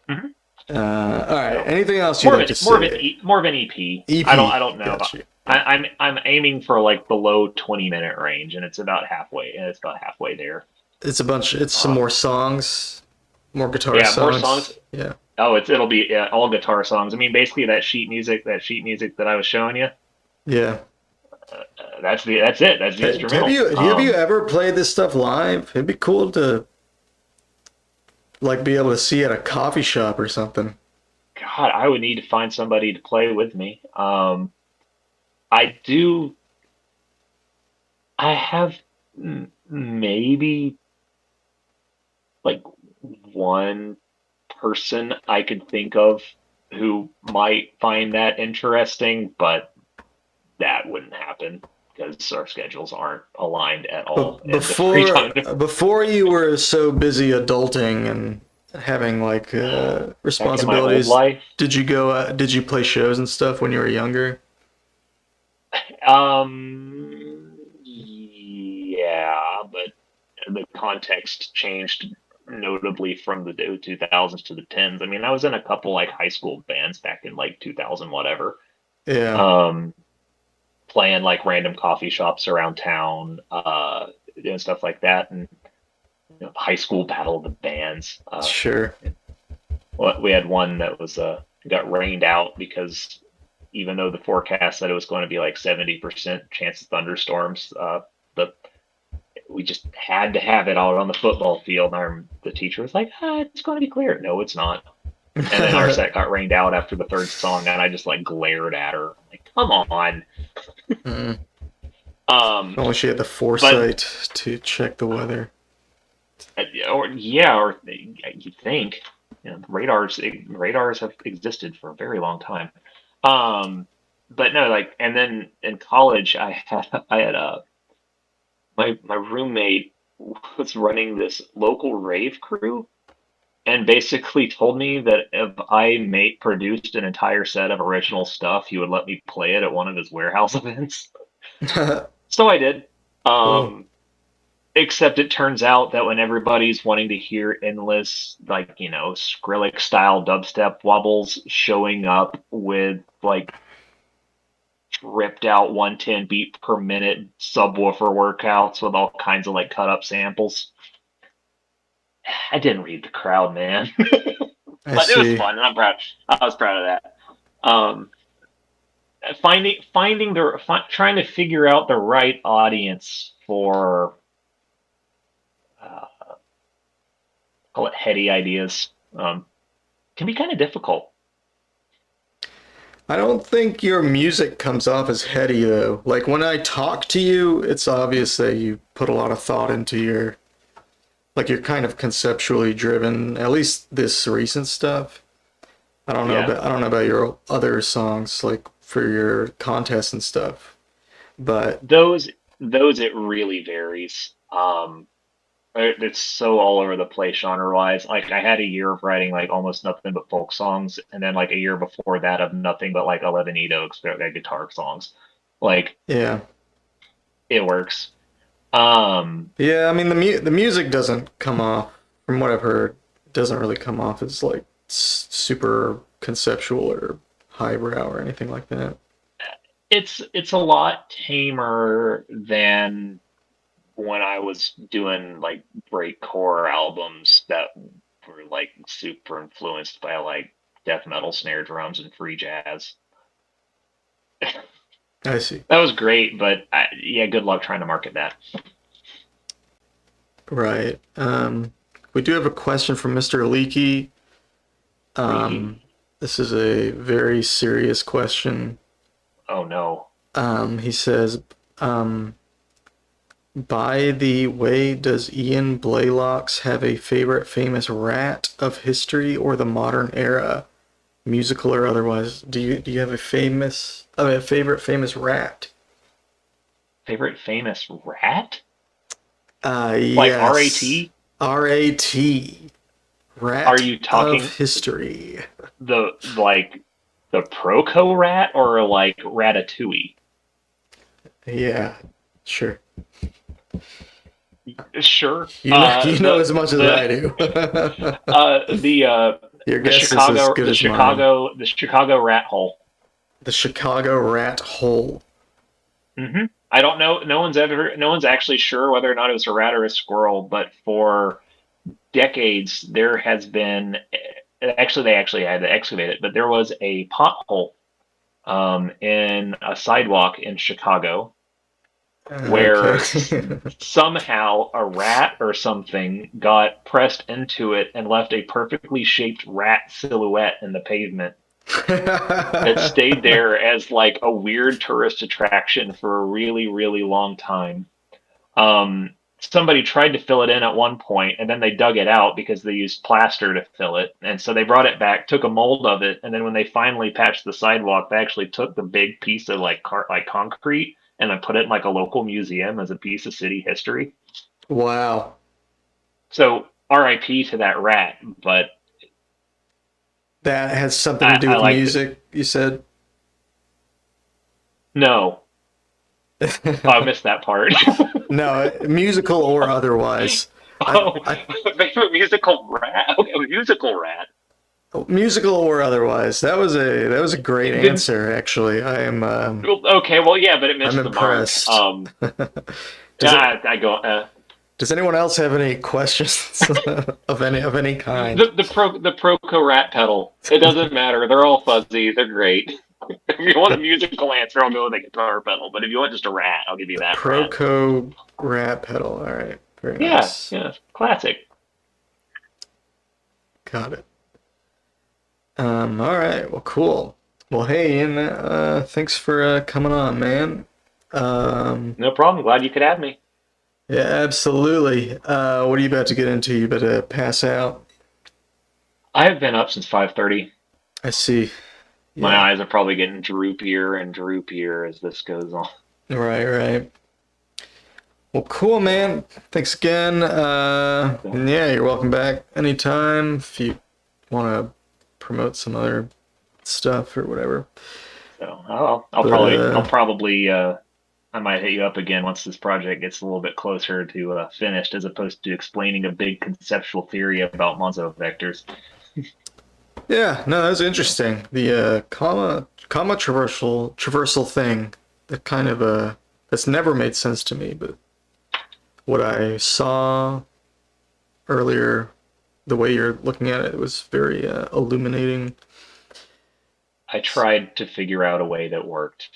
Hmm. All right. So Anything else you'd like to say? more of an EP. I EP. don't know Got about. you. I'm aiming for like the low 20-minute range, and it's about halfway. And it's about halfway there. It's some Uh, more songs, more guitar yeah, more songs. songs. Yeah. Oh, it'll be all guitar songs. I mean, basically that sheet music that I was showing you. Yeah. That's it. That's the instrumental. Have you ever played this stuff live? It'd be cool to like be able to see at a coffee shop or something. God, I would need to find somebody to play with me. I do. I have maybe like one person I could think of who might find that interesting, but that wouldn't happen because our schedules aren't aligned at all But in the free time. before you were so busy adulting and having like Back in my old responsibilities, life, did you play shows and stuff when you were younger? yeah, but the context changed notably from the 2000s to the 10s. I mean, I was in a couple like high school bands back in like 2000 whatever. Yeah. Um, Playing like random coffee shops around town, doing stuff like that, and high school battle of the bands. Sure. We had one that was got rained out because even though the forecast said it was going to be like 70% chance of thunderstorms, the we just had to have it out on the football field. And the teacher was like, "It's going to be clear." No, it's not. And then our set got rained out after the third song, and I just like glared at her, like, "Come on." Mm. Um, Only she had the but foresight to check the weather. or yeah, or you think, radars have existed for a very long time. Um, but no, like, and then in college, I had a my roommate was running this local rave crew, and basically told me that if I made produced an entire set of original stuff, he would let me play it at one of his warehouse events. So I did. Cool. Um, Except it turns out that when everybody's wanting to hear endless, like, Skrillex style dubstep wobbles showing up with like ripped out 110 beat per minute subwoofer workouts with all kinds of like cut up samples, I didn't read the crowd, man. I But it was see. fun, and I was proud of that. Um, trying to figure out the right audience for uh, call it heady ideas can be kind of difficult. I don't think your music comes off as heady though. Like when I talk to you, it's obvious that you put a lot of thought into your, like you're kind of conceptually driven, at least this recent stuff. Yeah, I don't know about your other songs, like for your contests and stuff. But those those it really varies. It's so all over the place genre wise. Like I had a year of writing like almost nothing but folk songs, and then like a year before that of nothing but like 11 guitar songs. Like yeah. it works. Um, Yeah, I mean the music doesn't come off from what I've heard, it doesn't really come off as like super conceptual or highbrow or anything like that. it's a lot tamer than when I was doing like breakcore albums that were like super influenced by like death metal snare drums and free jazz. I see. That was great, but yeah, good luck trying to market that. Right. We do have a question from Mr. Leaky. Leaky. This is a very serious question. Oh no. He says, um, by the way, does Ian Blaylocks have a favorite famous rat of history or the modern era, musical or otherwise? Do you have a favorite famous rat? Favorite famous rat? Like Yes. RAT? R-A-T. Are Rat you of talking history. the Proco rat or like Ratatouille? Yeah, sure. Sure. You know as much as I do. Your The guess is as good as mine. Chicago rat hole. The Chicago rat hole. I don't know. No one's actually sure whether or not it was a rat or a squirrel, but for decades there has been. Actually, they actually had to excavate it, but there was a pothole in a sidewalk in Chicago Okay. where somehow a rat or something got pressed into it and left a perfectly shaped rat silhouette in the pavement that stayed there as like a weird tourist attraction for a really, really long time. Somebody tried to fill it in at one point, and then they dug it out because they used plaster to fill it. And so they brought it back, took a mold of it, and then when they finally patched the sidewalk, they actually took the big piece of like concrete and then put it in like a local museum as a piece of city history. Wow. So R.I.P. to that rat, but That has something to do I with liked it. music, you said? No, oh, I missed that part. No, musical or otherwise. Oh, I favorite musical rat? Okay, a musical rat. musical or otherwise. That was a great Did answer, actually. Okay, well, yeah, but it I'm missed the mark. impressed. Does it I go. does anyone else have any questions of any kind? The Proco rat pedal. It doesn't matter. They're all fuzzy. They're great. If you want a musical answer, I'll go with a guitar pedal. But if you want just a rat, I'll give you The that rat. Proco rat pedal. All right, very Yeah, nice. yeah, classic. Got it. All right. Well, cool. Well, hey, Ian. Thanks for coming on, man. Um, No problem. Glad you could have me. yeah, absolutely. What are you about to get into? You about to pass out? I have been up since 5:30. I see. My Yeah. eyes are probably getting droopier and droopier as this goes on. Right. Right. Well, cool, man. Thanks again. So, And yeah, you're welcome back anytime if you want to promote some other stuff or whatever. so I'll But probably I might hit you up again once this project gets a little bit closer to finished, as opposed to explaining a big conceptual theory about Monzo vectors. yeah, no, that was interesting. The comma traversal thing that kind of that's never made sense to me, but what I saw earlier, the way you're looking at it, was very illuminating. I tried to figure out a way that worked,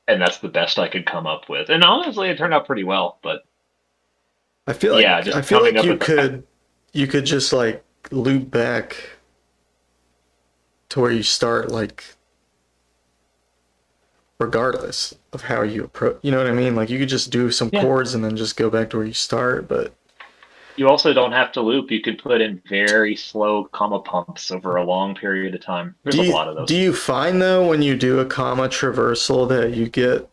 and that's the best I could come up with. And honestly, it turned out pretty well. But yeah, I just feel coming like up with the you could just like loop back to where you start, like regardless of how you approach. You know what I mean? Like you could just do some yeah. chords and then just go back to where you start. But You also don't have to loop. You could put in very slow comma pumps over a long period of time. There's a lot of do those. you find though when you do a comma traversal that you get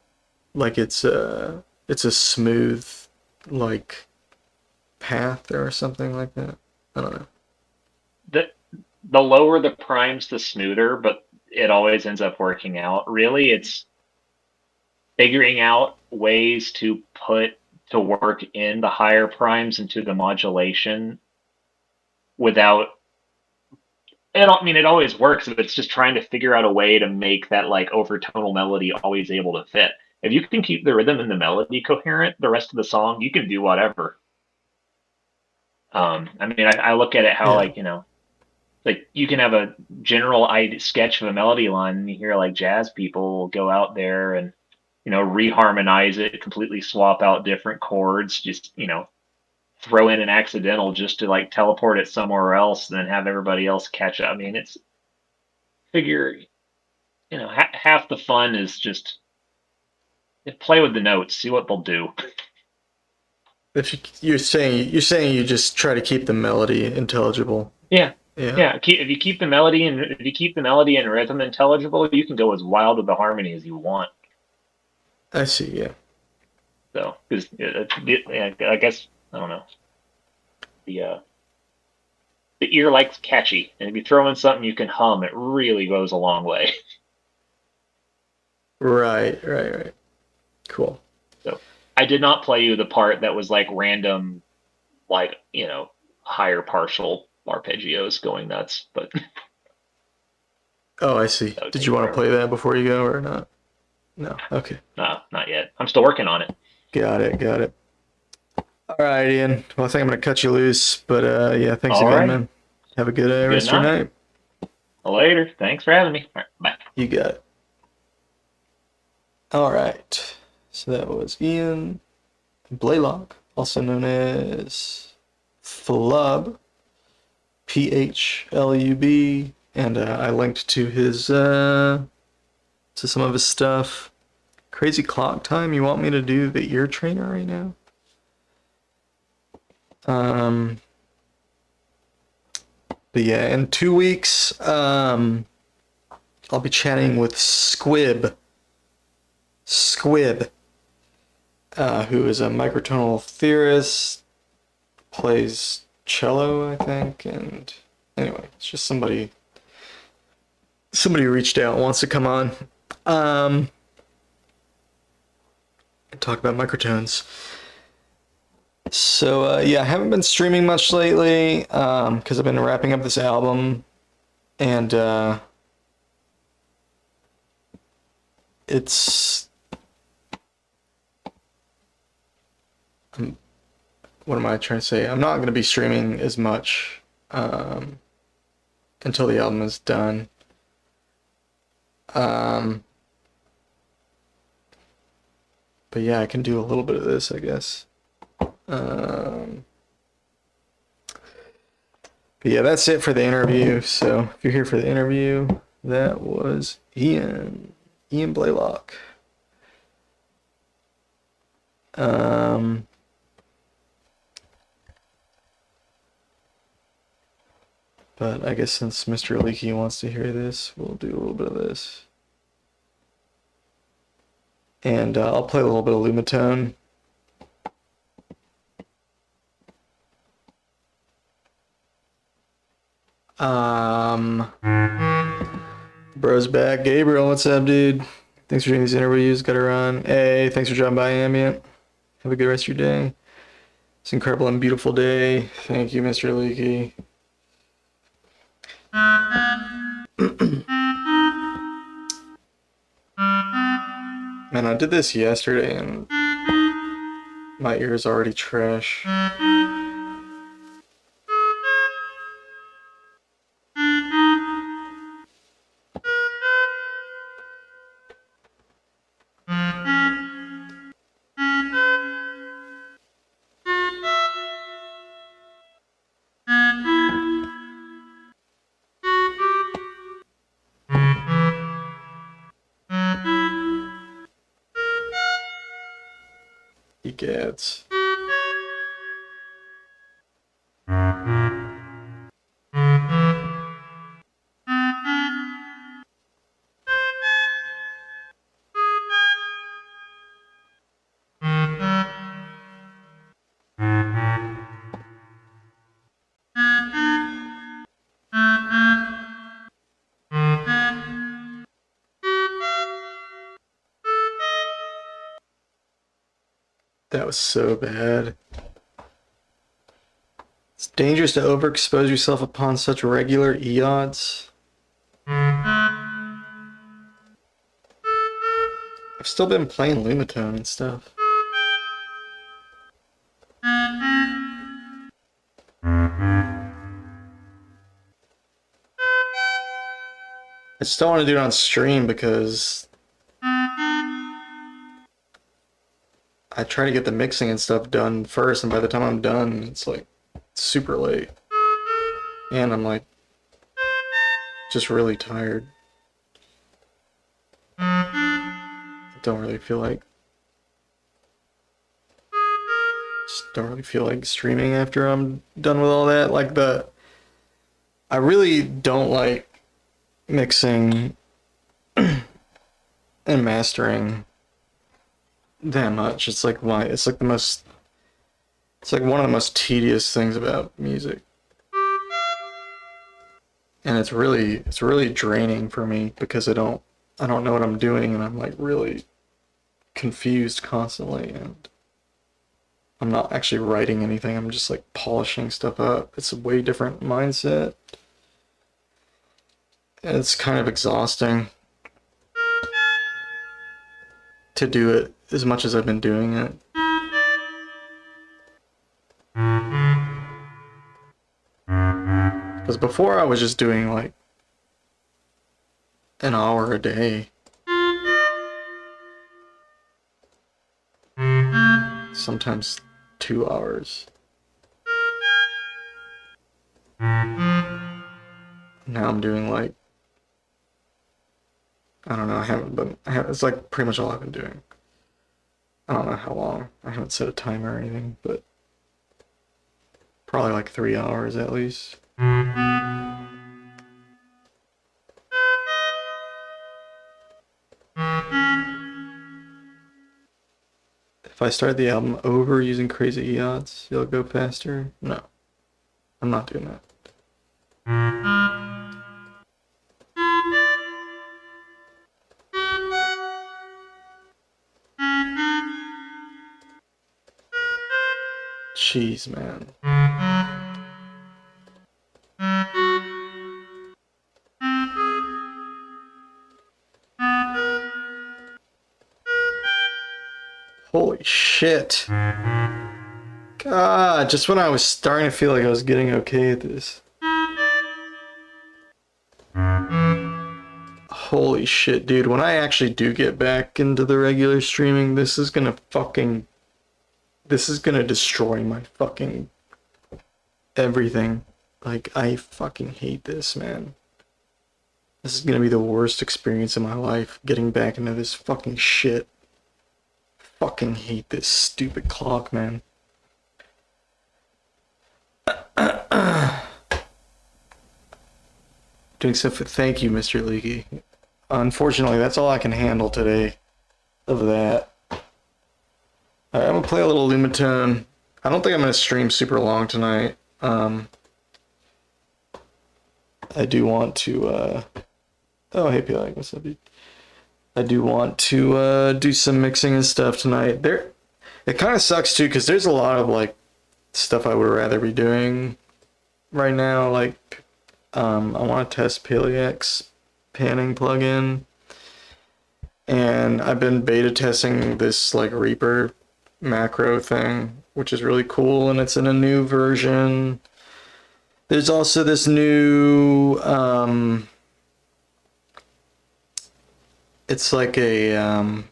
like it's a smooth like path or something like that? I don't know. The the lower the primes, the smoother, but it always ends up working out. Really, it's figuring out ways to put to work in the higher primes into the modulation without I mean, it always works, but it's just trying to figure out a way to make that like overtonal melody always able to fit. If you can keep the rhythm and the melody coherent, the rest of the song, you can do whatever. I mean, I look at it how Yeah. like like you can have a general sketch of a melody line, and you hear like jazz people go out there and reharmonize it, completely swap out different chords, just throw in an accidental just to like teleport it somewhere else, and then have everybody else catch up. I mean, it's figure half the fun is just play with the notes, see what they'll do. If you're saying you just try to keep the melody intelligible. Yeah, Yeah. yeah. If you keep the melody and if you keep the melody and rhythm intelligible, you can go as wild with the harmony as you want. I see, yeah. So, because I guess I don't know the uh, the ear likes catchy, and if you throw in something you can hum, it really goes a long way. Right, right, right. Cool. So, I did not play you the part that was like random, like higher partial arpeggios going nuts, but Oh, I see. that would Did take you want to forever. play that before you go or not? No. Okay. No, not yet. I'm still working on it. Got it, got it. All right, Ian. Well, I think I'm gonna cut you loose, but yeah, thanks All again, right. man. Have a good Good rest of your night. night. Later. Thanks for having me. All right, bye. You got it. All right. So that was Ian Blaylock, also known as Phlub, Phlub, and I linked to his to some of his stuff. Crazy clock time. You want me to do the ear trainer right now? Um, but yeah, in 2 weeks, I'll be chatting with Squib, who is a microtonal theorist, plays cello, I think, and anyway, it's just somebody reached out, wants to come on, and talk about microtones. So yeah, I haven't been streaming much lately, because I've been wrapping up this album, and it's what am I trying to say? I'm not going to be streaming as much until the album is done. But yeah, I can do a little bit of this, I guess. But yeah, that's it for the interview. So if you're here for the interview, that was Ian Blaylock. But I guess since Mr. Leaky wants to hear this, we'll do a little bit of this. And I'll play a little bit of Lumitone. Bro's back. Gabriel, what's up, dude? Thanks for doing these interviews. Gotta run. Hey, thanks for dropping by, Ambient. Have a good rest of your day. It's an incredible and beautiful day. Thank you, Mr. Leaky. Man, I did this yesterday and my ear's already trash. Egads. That was so bad. It's dangerous to overexpose yourself upon such regular eods. I've still been playing Lumitone and stuff. I just don't want to do it on stream because I try to get the mixing and stuff done first, and by the time I'm done, it's like super late. And I'm like just really tired. Don't really feel like streaming after I'm done with all that. Like I really don't like mixing and mastering that much. It's like one of the most tedious things about music. And it's really draining for me because I don't know what I'm doing, and I'm like really confused constantly, and I'm not actually writing anything. I'm just like polishing stuff up. It's a way different mindset. And it's kind of exhausting to do it as much as I've been doing it. Because before I was just doing like an hour a day. Sometimes 2 hours. Now I'm doing like, I don't know, it's like pretty much all I've been doing. I don't know how long. I haven't set a timer or anything, but probably like 3 hours at least. If I start the album over using crazy eods, it'll go faster? No. I'm not doing that. Jeez, man. Holy shit. God, just when I was starting to feel like I was getting okay at this. Holy shit, dude. When I actually do get back into the regular streaming, this is gonna destroy my fucking everything. Like, I fucking hate this, man. This is gonna be the worst experience of my life, getting back into this fucking shit. Fucking hate this stupid clock, man. Doing stuff for, thank you, Mr. Leaky. Unfortunately, that's all I can handle today of that. Alright, I'm gonna play a little Lumitone. I don't think I'm gonna stream super long tonight. I do want to, oh, hey, P-Like, what's up, dude? I do want to, do some mixing and stuff tonight. It kind of sucks, too, because there's a lot of, like, stuff I would rather be doing right now. Like, I want to test Playlock's panning plugin. And I've been beta testing this, like, Reaper macro thing, which is really cool, and it's in a new version. There's also this new, it's like a,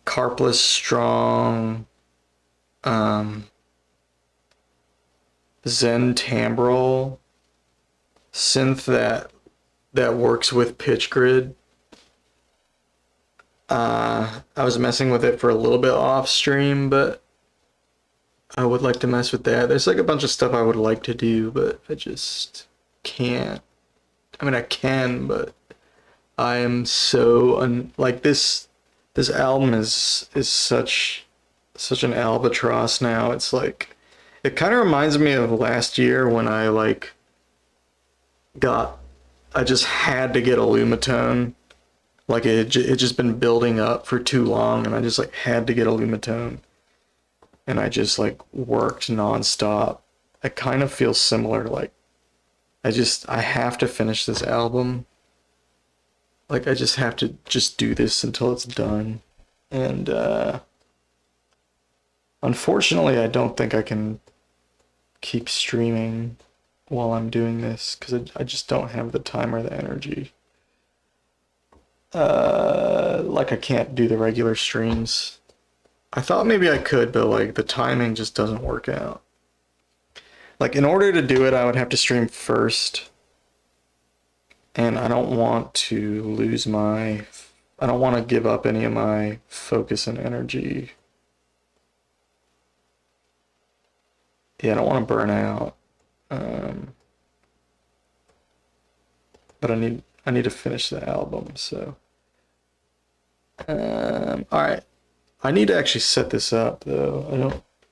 carpless strong, Zen timbral synth that works with pitch grid. I was messing with it for a little bit off stream, but I would like to mess with that. There's like a bunch of stuff I would like to do, but I just can't. I mean, I can, but I am so like this album is such an albatross now. It's like, it kind of reminds me of last year when I like I just had to get a Lumitone. Like it just been building up for too long, and I just like had to get a Lumitone. And I just like worked nonstop. I kind of feel similar. Like I have to finish this album. Like I just have to just do this until it's done. And unfortunately, I don't think I can keep streaming while I'm doing this, because I just don't have the time or the energy. Like I can't do the regular streams. I thought maybe I could, but like the timing just doesn't work out. Like in order to do it, I would have to stream first. And I don't want to I don't want to give up any of my focus and energy. Yeah, I don't want to burn out. But I need to finish the album, so. Alright. I need to actually set this up though.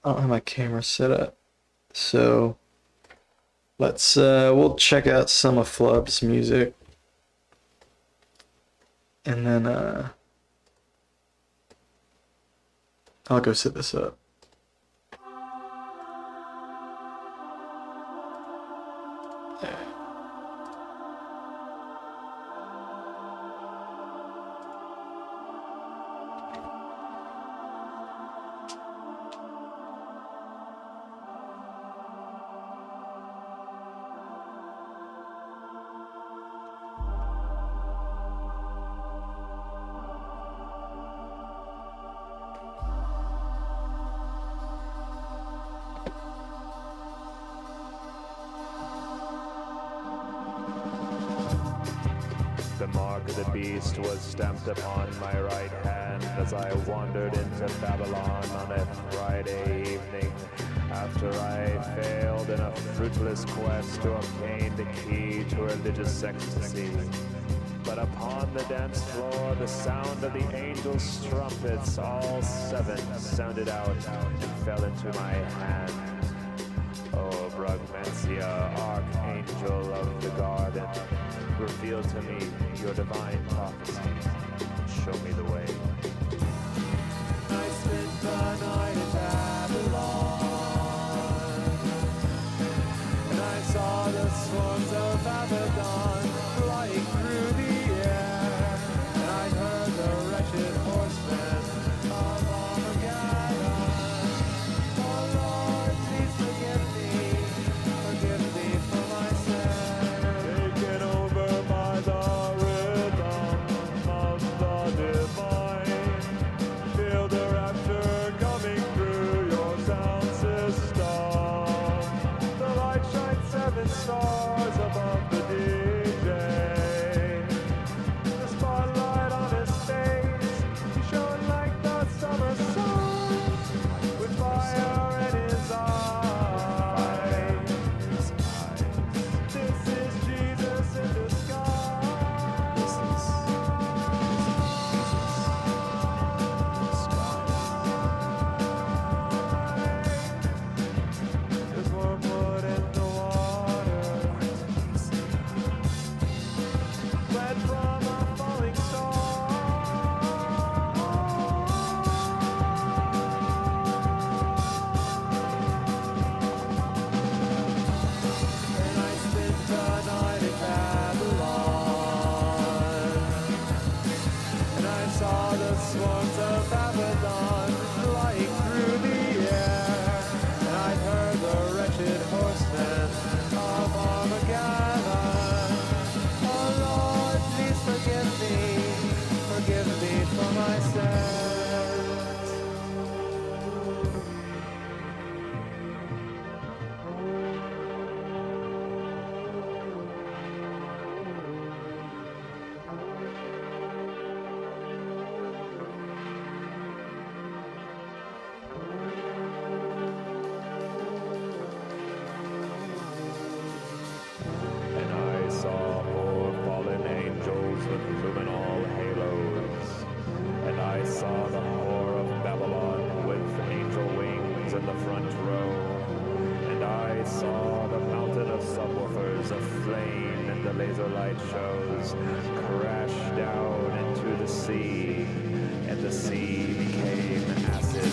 I don't have my camera set up. So let's we'll check out some of Phlub's music. And then I'll go set this up. The mark of the beast was stamped upon my right hand as I wandered into Babylon on a Friday evening, after I failed in a fruitless quest to obtain the key to religious ecstasy. But upon the dance floor, the sound of the angels' trumpets, all seven, sounded out and fell into my hand. O Brugmensia, archangel of the garden, reveal to me your divine prophecy, and show me the way. I spent the night in Babylon, and I saw the swarms of Abaddon flying through the air, and I heard the wretched horsemen of Armageddon. Oh Lord, please forgive me for my sin. Taken over by the the front row, and I saw the mountain of subwoofers aflame in the laser light shows crash down into the sea, and the sea became acid.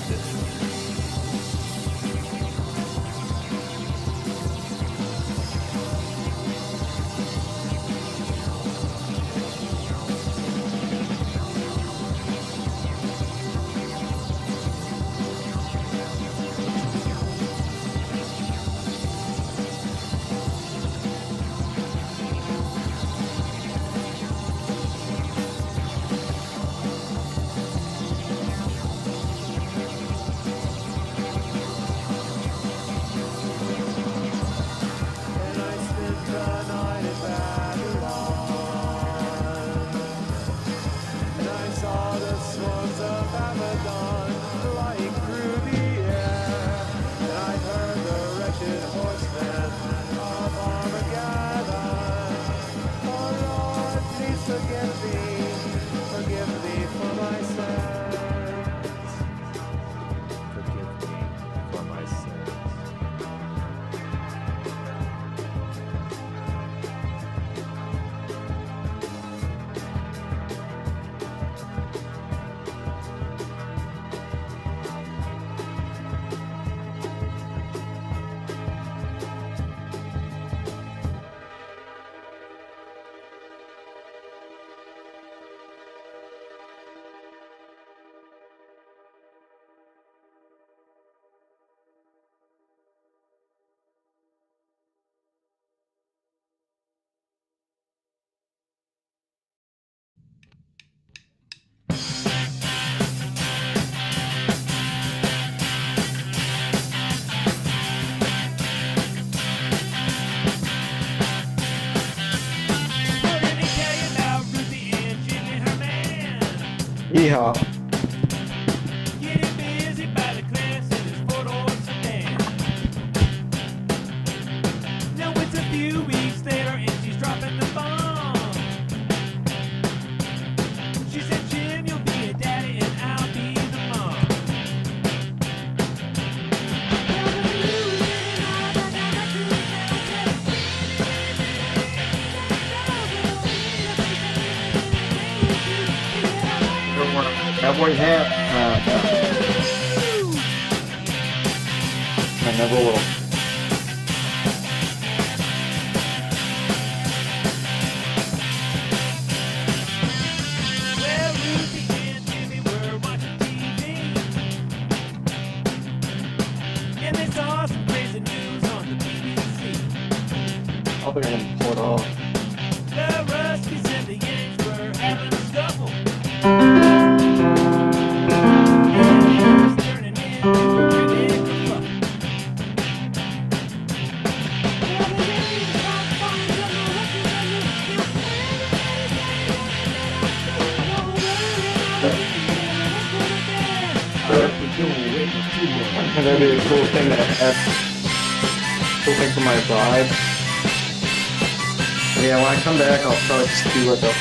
Yeehaw. Getting busy by the class in his four-door sedan. Now it's a few weeks later and she's dropping the bomb. She said, Jim, you'll be a daddy and I'll be the mom. Cowboy hat. I never will. Well, Ruthie and Jimmy were watching TV, and they saw some crazy news on the BBC. I'll be gonna pull it off. The Ruskies and the Yanks were having a scuffle. Turning into a big fluff. And that'd be a cool thing to have. Cool thing for my vibe. Yeah, when I come back, I'll probably just do like a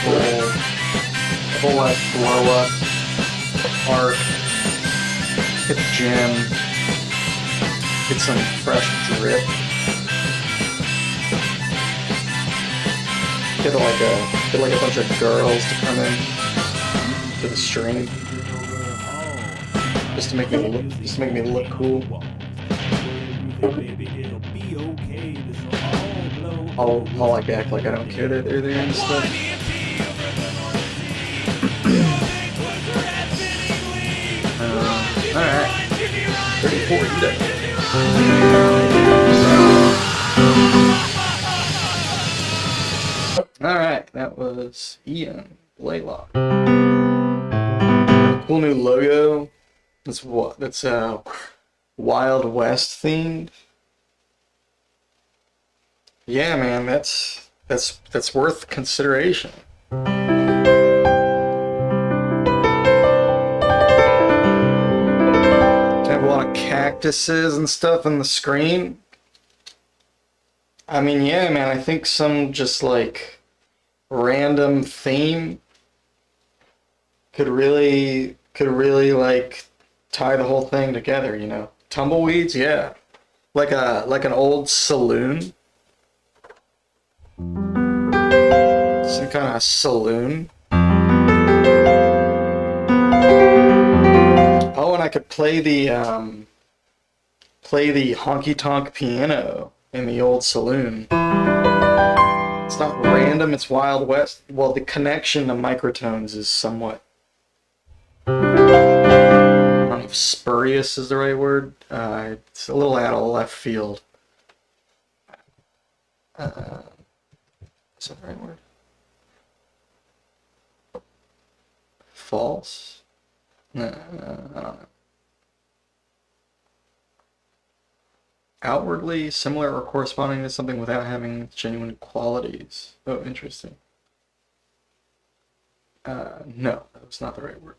whole like blow up arc. Hit the gym. Get some fresh drip. Get like a bunch of girls to come in to the stream. Just to make me look cool. I'll like act like I don't care that they're there and stuff. Alright. 34 Alright, that was Ian Blaylock. Cool new logo. That's Wild West themed. Yeah, man, that's worth consideration. To have a lot of cactuses and stuff on the screen. I mean, yeah, man, I think some just like random theme could really like tie the whole thing together, you know. Tumbleweeds, yeah. Like an old saloon. Some kind of saloon. Oh, and I could play the honky tonk piano in the old saloon. It's not random, it's Wild West. Well, the connection to microtones is somewhat, I don't know if spurious is the right word. It's a little out of left field. Is that the right word? False? No, I don't know. Outwardly similar or corresponding to something without having genuine qualities. Oh, interesting. No, that was not the right word.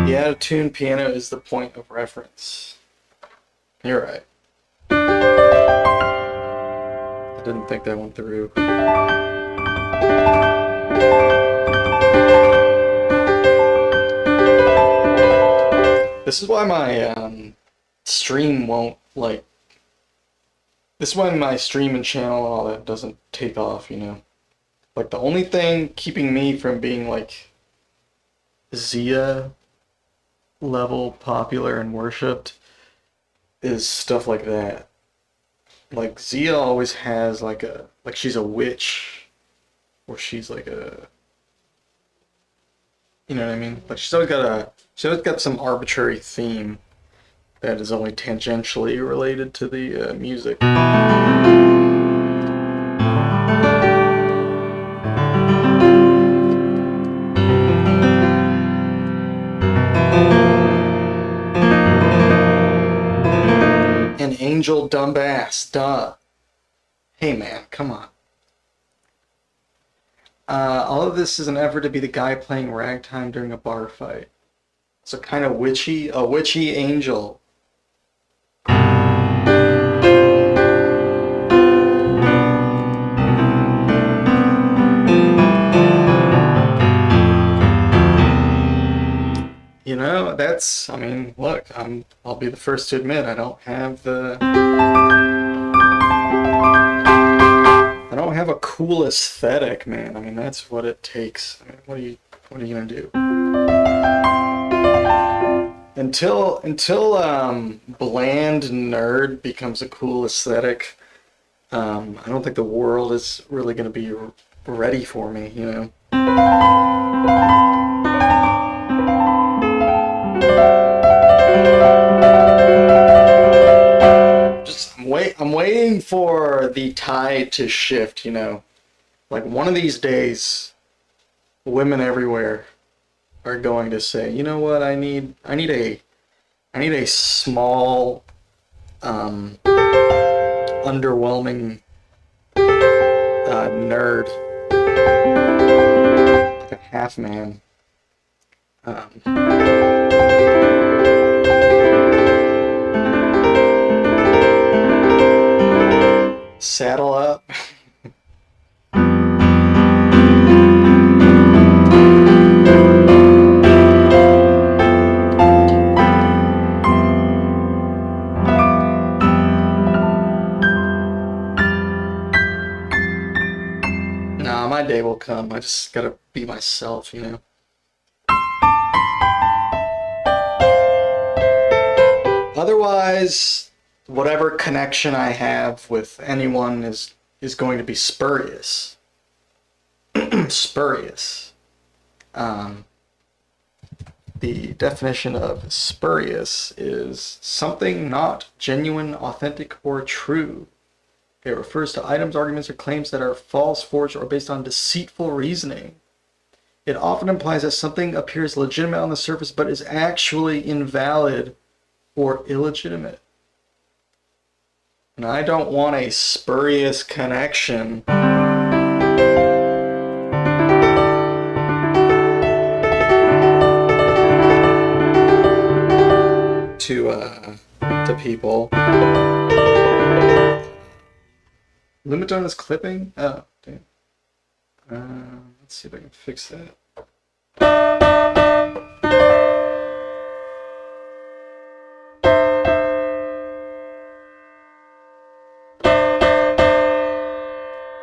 The out-of-tune piano is the point of reference. You're right. I didn't think that went through. This is why my stream won't, like, this is why my stream and channel and all that doesn't take off, you know? Like, the only thing keeping me from being, like, Zia level popular and worshipped is stuff like that. Like, Zia always has, like, she's a witch, or she's, like, a, you know what I mean? Like, she's always got some arbitrary theme that is only tangentially related to the music. An angel dumbass, duh. Hey man, come on. All of this is an effort to be the guy playing ragtime during a bar fight. So kind of witchy, a witchy angel. You know, that's, I mean, look, I'll be the first to admit I don't have a cool aesthetic, man. I mean, that's what it takes. I mean, what are you gonna do? Until bland nerd becomes a cool aesthetic, I don't think the world is really gonna be ready for me, you know? I'm waiting for the tide to shift, you know. Like, one of these days, women everywhere are going to say, you know what, I need a small, underwhelming nerd, like a half man. Saddle up. Nah, my day will come. I just gotta be myself, you know. Otherwise, whatever connection I have with anyone is going to be spurious. Spurious. The definition of spurious is something not genuine, authentic, or true. It refers to items, arguments, or claims that are false, forged, or based on deceitful reasoning. It often implies that something appears legitimate on the surface but is actually invalid or illegitimate. And I don't want a spurious connection to people. Lumiton is clipping? Oh, damn. Let's see if I can fix that.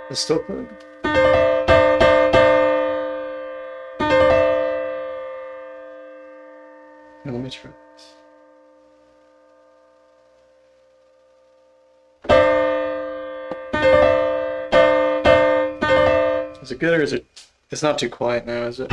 It's still good. Now let me try this. Is it good or is it? It's not too quiet now, is it?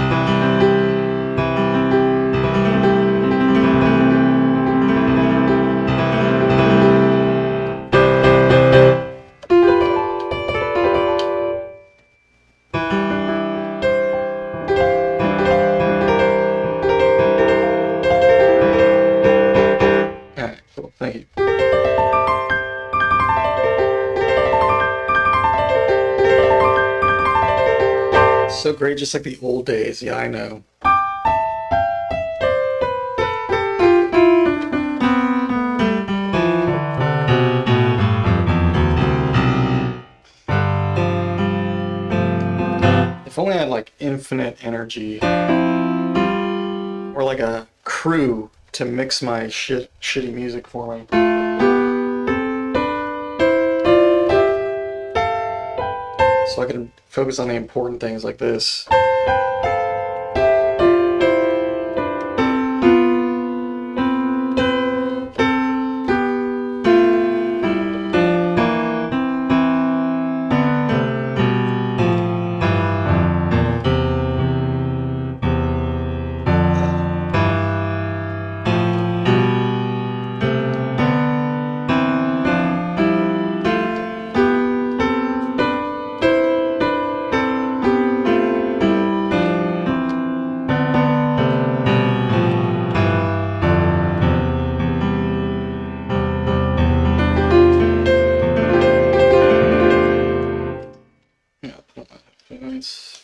Alright, cool. Thank you. So great, just like the old days. Yeah, I know. If only I had like infinite energy or like a crew to mix my shitty music for me. So I can focus on the important things like this. Yeah, put on my headphones.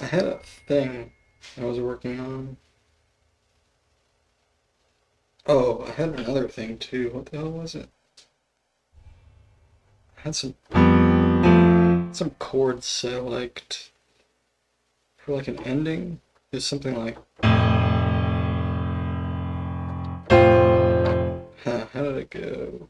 I had a thing I was working on. Oh, I had another thing too. What the hell was it? I had some chords set I liked for like an ending. It's something like, how did it go?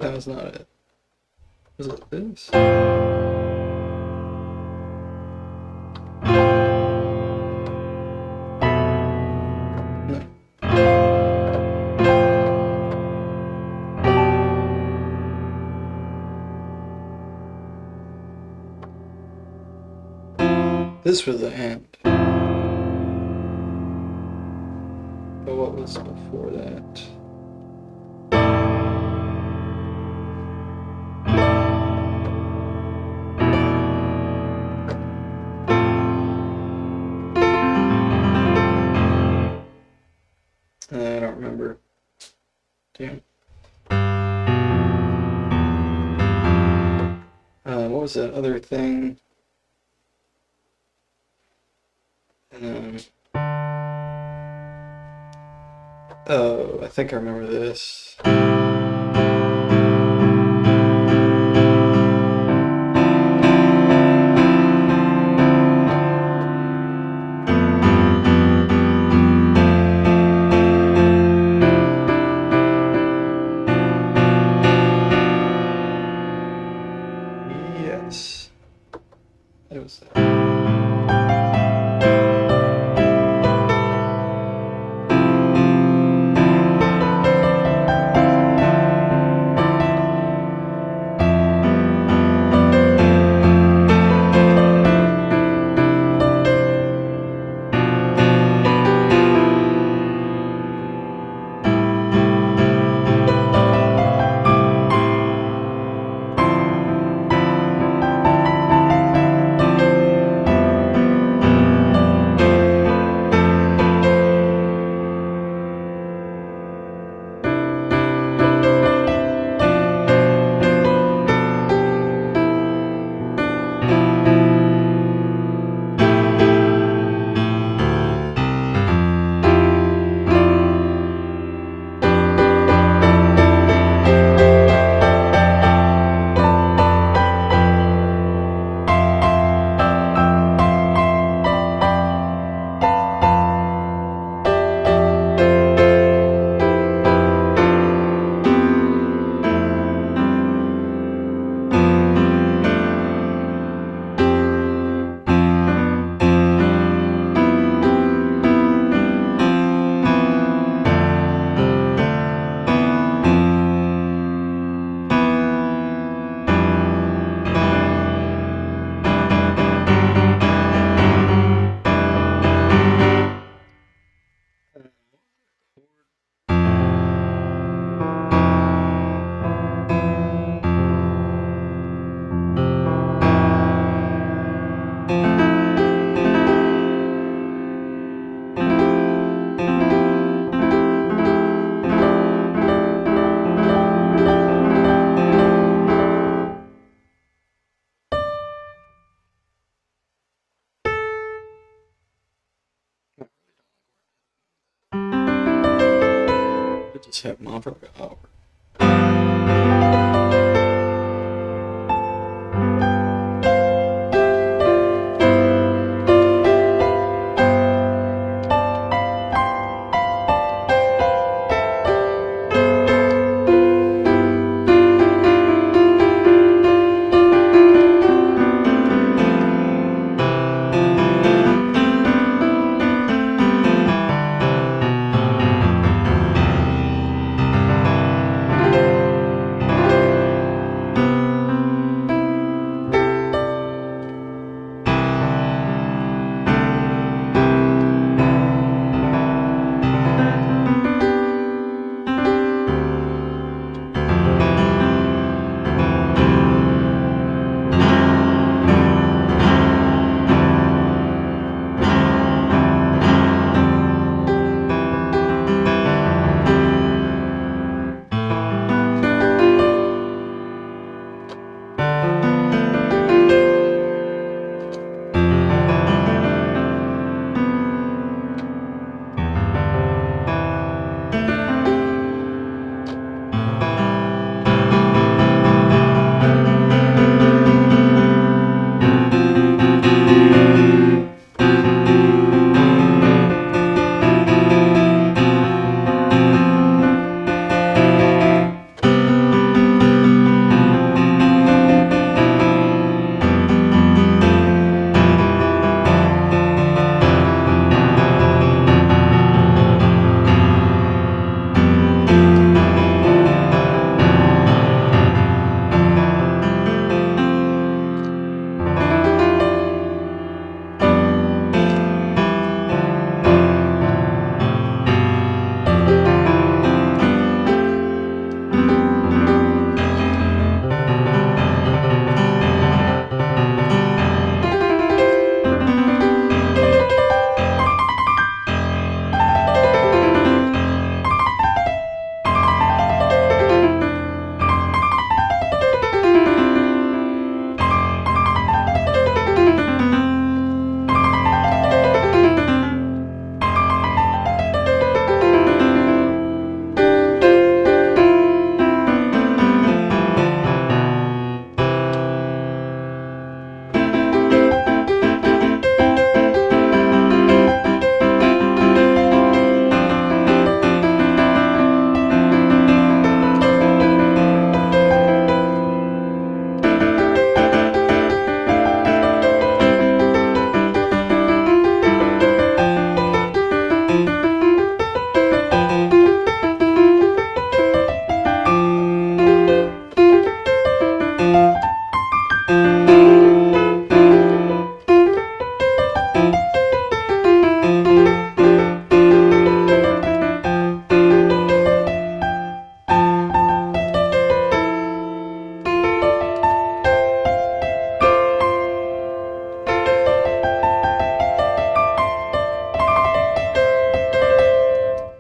That was not it. Was it this? No. This was the end. But what was before that? I don't remember. Damn. What was that other thing? Oh, I think I remember this. Yes. It was that. just have them on for like an hour.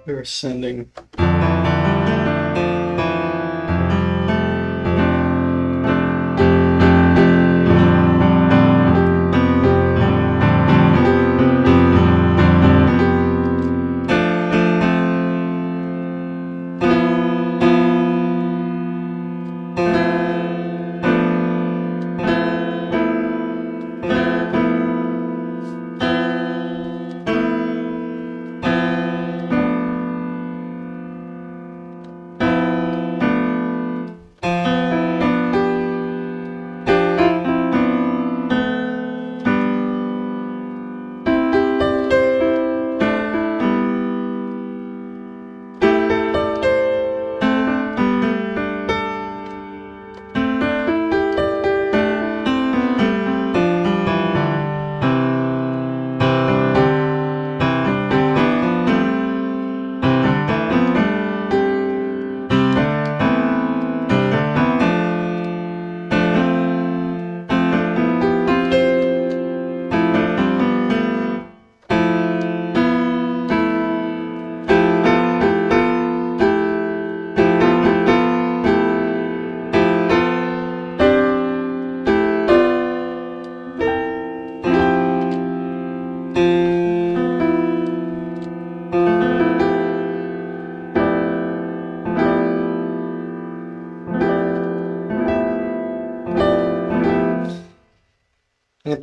They're ascending.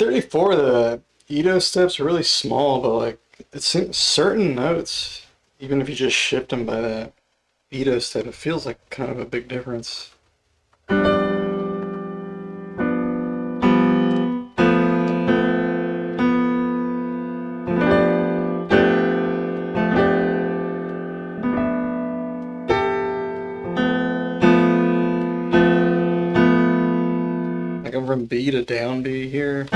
34, the Edo steps are really small, but like it seems certain notes, even if you just shift them by that Edo step, it feels like kind of a big difference. Like I'm from B to down B here.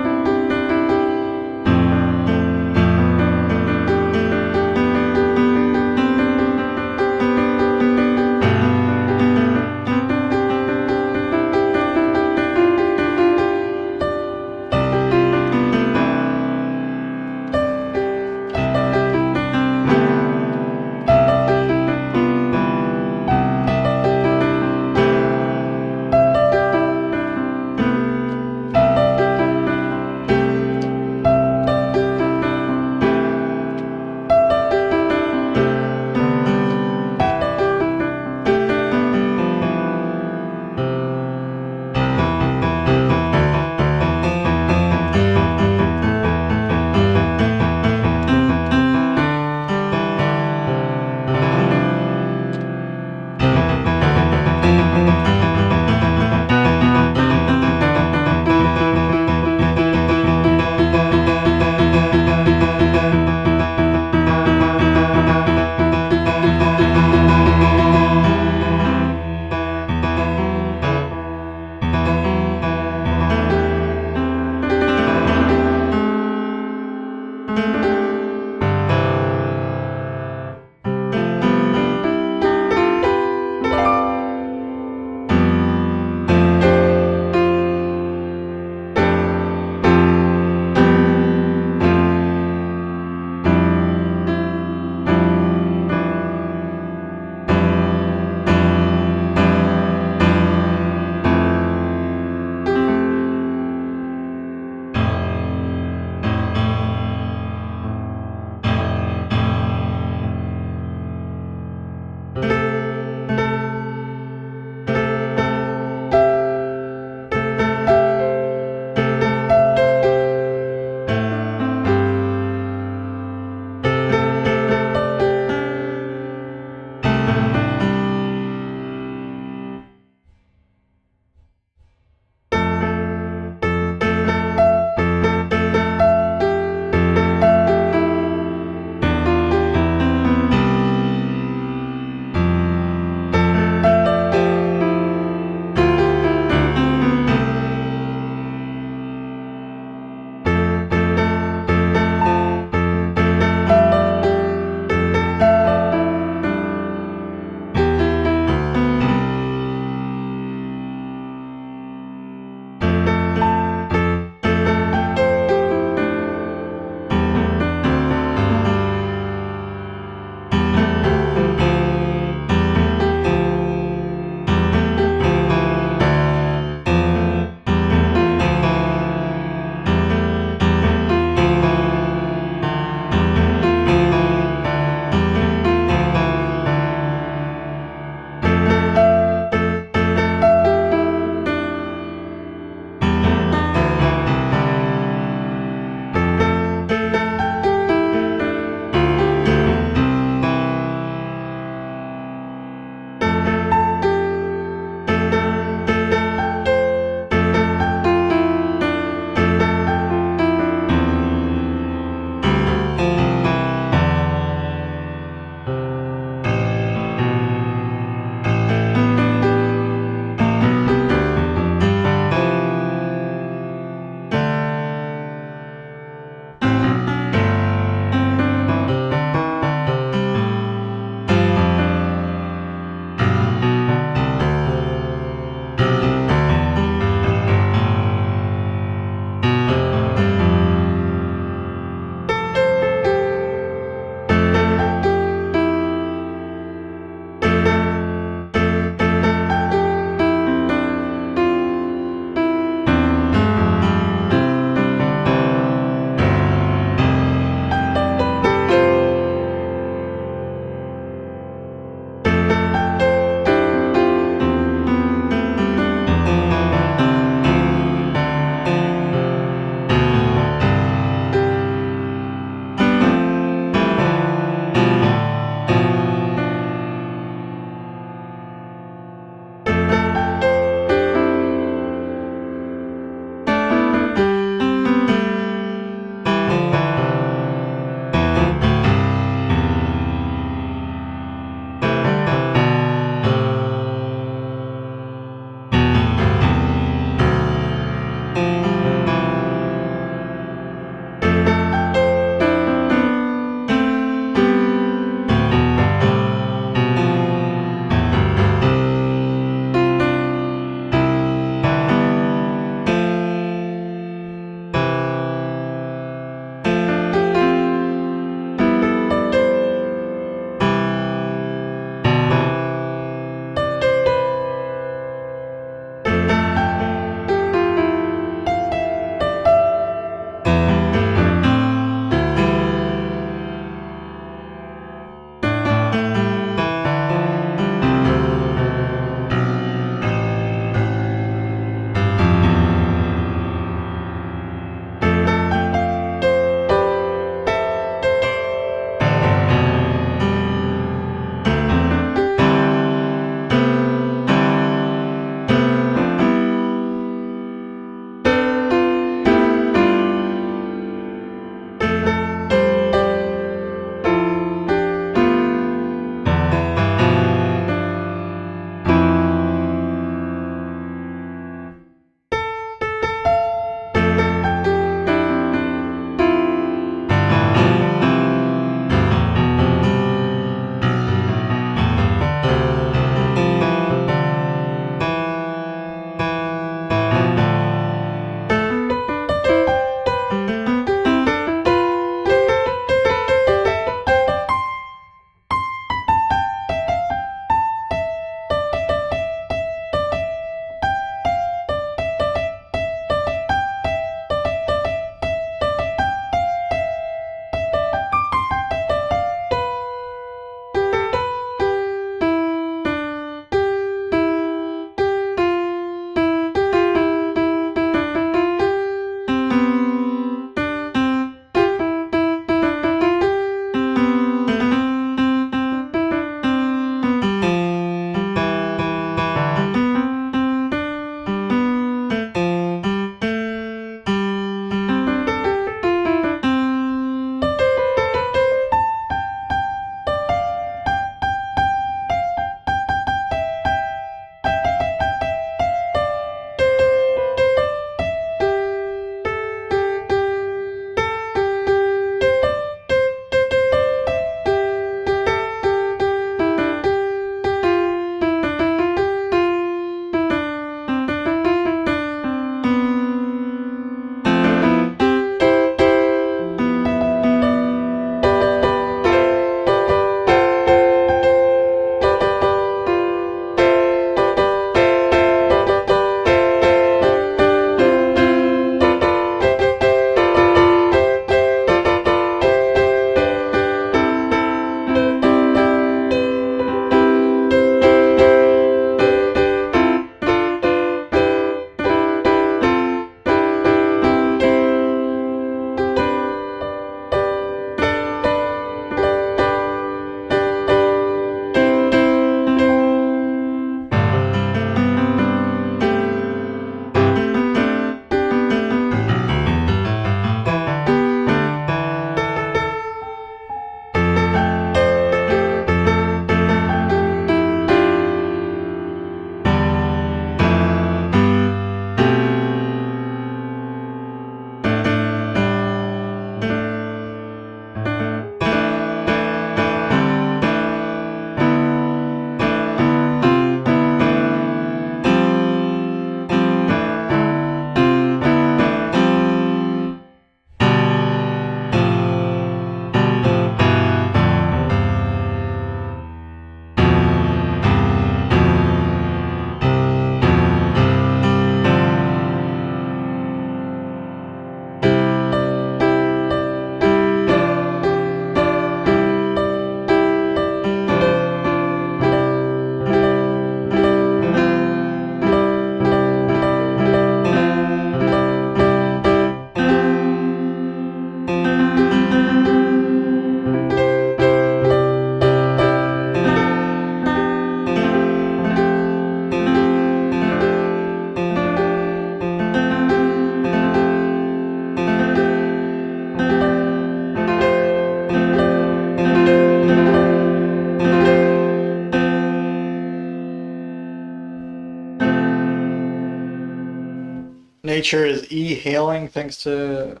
Nature is e-hailing thanks to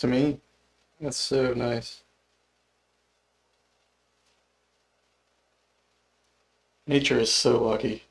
me. That's so nice. Nature is so lucky.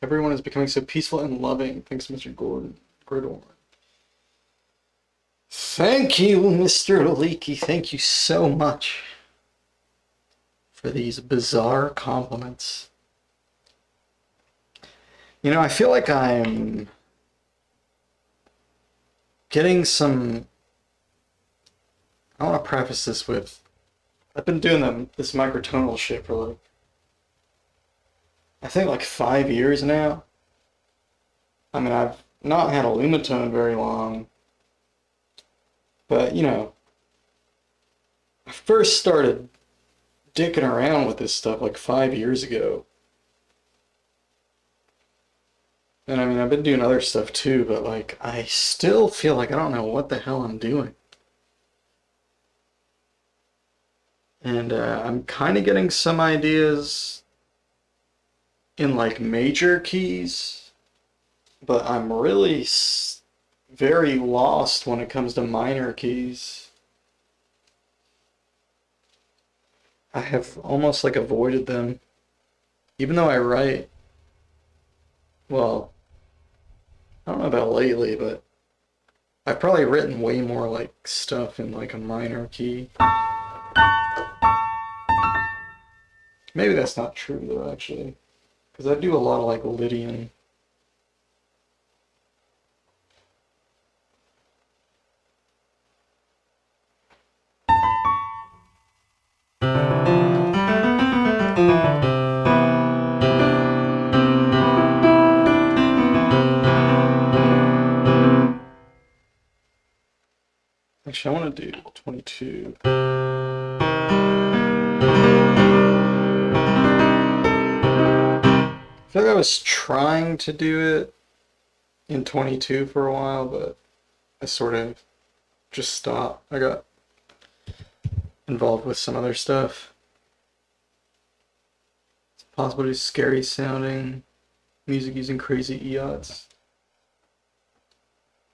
Everyone is becoming so peaceful and loving. Thanks, Mr. Gordon. Thank you, Mr. Leaky. Thank you so much for these bizarre compliments. You know, I feel like I'm getting some I want to preface this with, I've been doing this microtonal shit for like, I think like 5 years now. I mean, I've not had a lumitone very long, but you know, I first started dicking around with this stuff like 5 years ago. And I mean, I've been doing other stuff too, but like, I still feel like I don't know what the hell I'm doing. And I'm kind of getting some ideas in like major keys, but I'm really very lost when it comes to minor keys. I have almost like avoided them, even though I write, well, I don't know about lately, but I've probably written way more like stuff in like a minor key. Maybe that's not true though, actually, because I do a lot of like Lydian. Actually, I want to do 22. I feel like I was trying to do it in 22 for a while, but I sort of just stopped. I got involved with some other stuff. It's possible to do scary sounding music using crazy EOTs.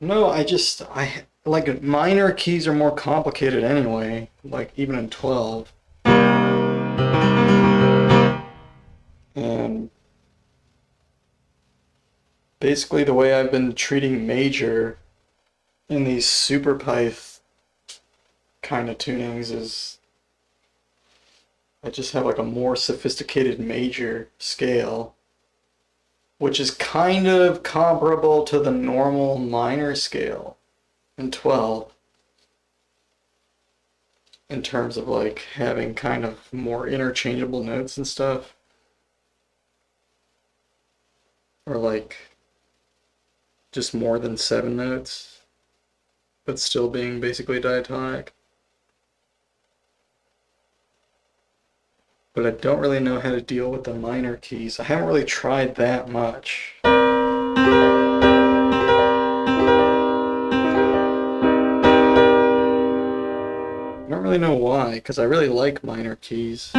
No, I like minor keys are more complicated anyway, like even in 12. And basically the way I've been treating major in these super pyth kind of tunings is I just have like a more sophisticated major scale, which is kind of comparable to the normal minor scale in 12 in terms of like having kind of more interchangeable notes and stuff, or like just more than 7 notes but still being basically diatonic. But I don't really know how to deal with the minor keys. I haven't really tried that much. I don't really know why, because I really like minor keys.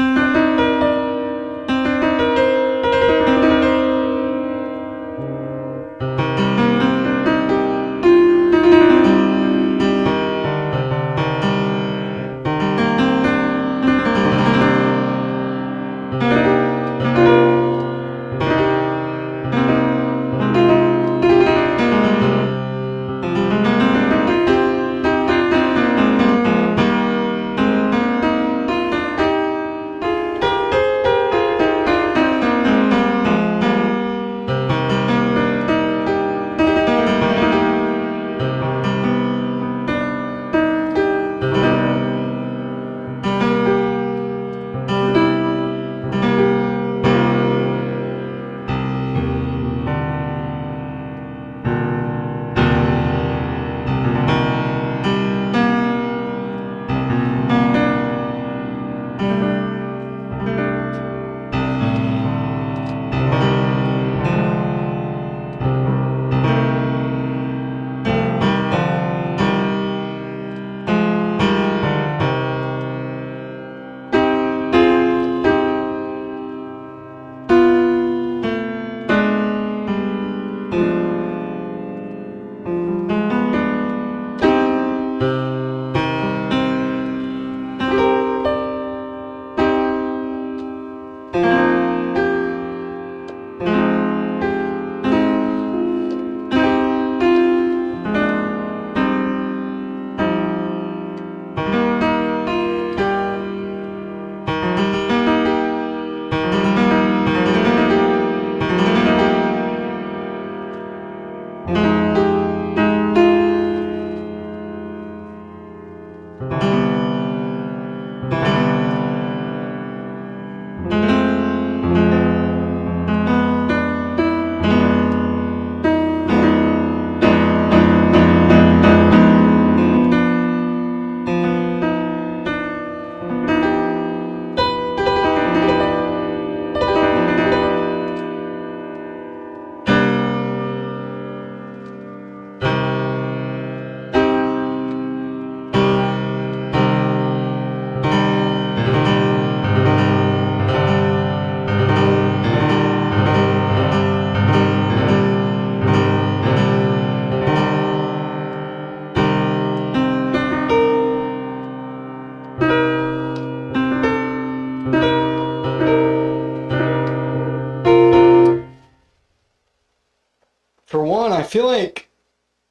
feel like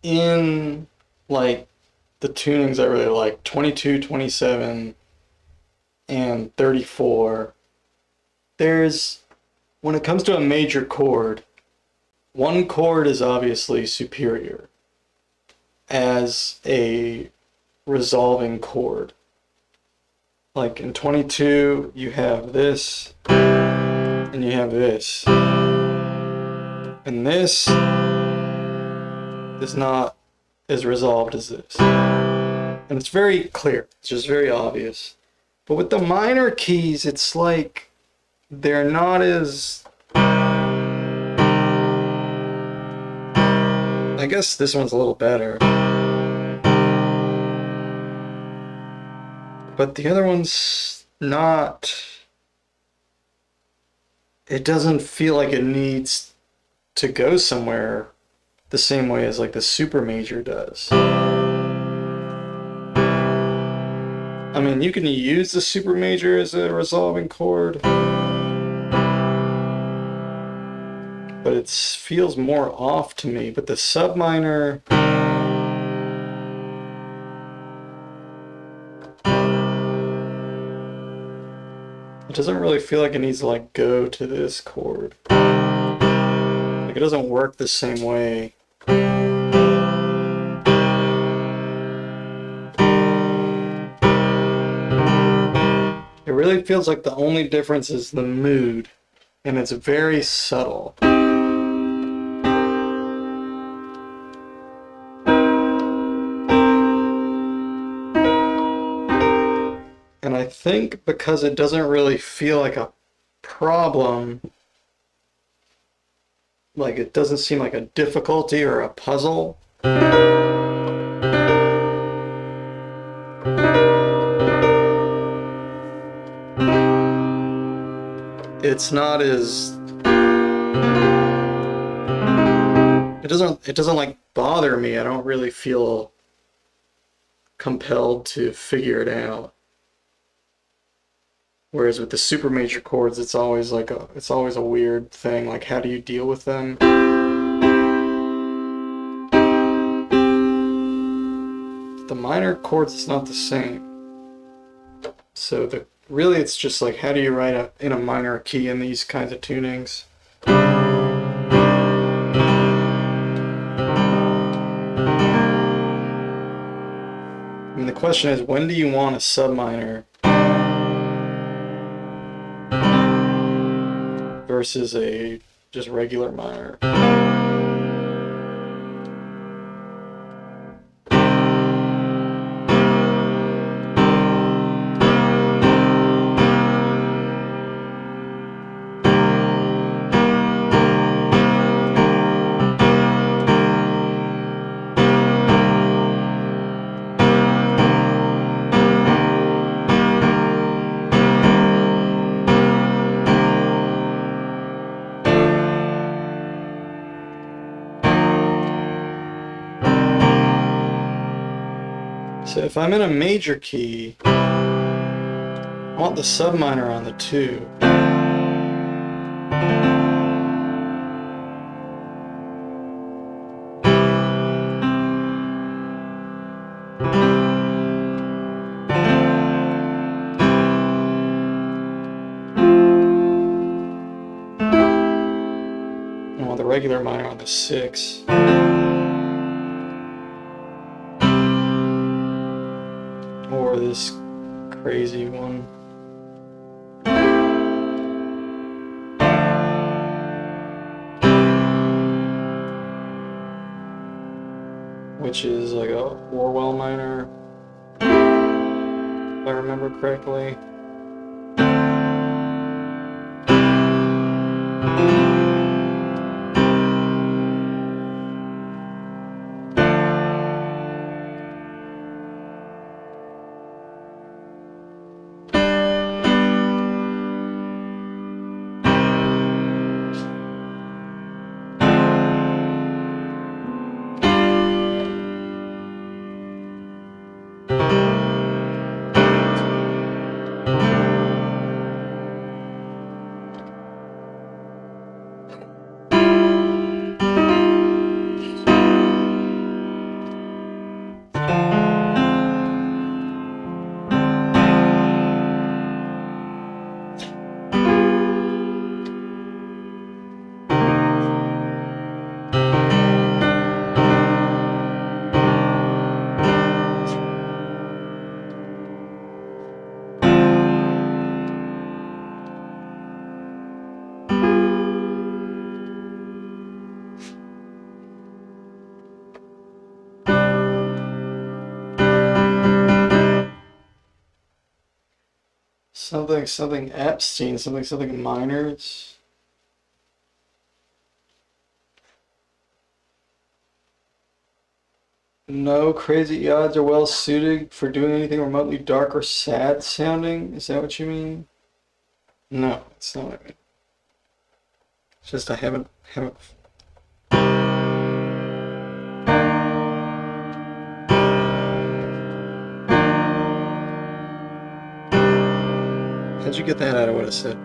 in like the tunings I really like, 22, 27, and 34, when it comes to a major chord, one chord is obviously superior as a resolving chord. Like in 22, you have this, and you have this. And this is not as resolved as this. And it's very clear, it's just very obvious. But with the minor keys, it's like they're not as... I guess this one's a little better. But the other one's not... It doesn't feel like it needs to go somewhere the same way as like the super major does. I mean, you can use the super major as a resolving chord, but it feels more off to me. But the sub minor, it doesn't really feel like it needs to like go to this chord. Like it doesn't work the same way. It really feels like the only difference is the mood, and it's very subtle. And I think because it doesn't really feel like a problem, like it doesn't seem like a difficulty or a puzzle, it's not as... It doesn't like bother me. I don't really feel compelled to figure it out. Whereas with the super major chords, it's always like it's always a weird thing. Like, how do you deal with them? The minor chords, it's not the same. So really, it's just like, how do you write in a minor key in these kinds of tunings? I mean, the question is, when do you want a sub minor versus a just regular minor? So if I'm in a major key, I want the sub minor on the 2. I want the regular minor on the 6. Or this crazy one. Which is like a Orwell minor, if I remember correctly. Something Epstein, something minors. No crazy odds are well suited for doing anything remotely dark or sad sounding. Is that what you mean? No, it's not what I mean. It's just I haven't. How'd you get that out of what I said?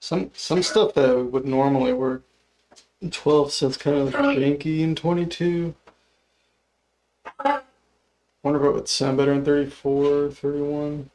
Some stuff that would normally work in 12 sounds kind of janky in 22. Wonder if it would sound better in 34, 31.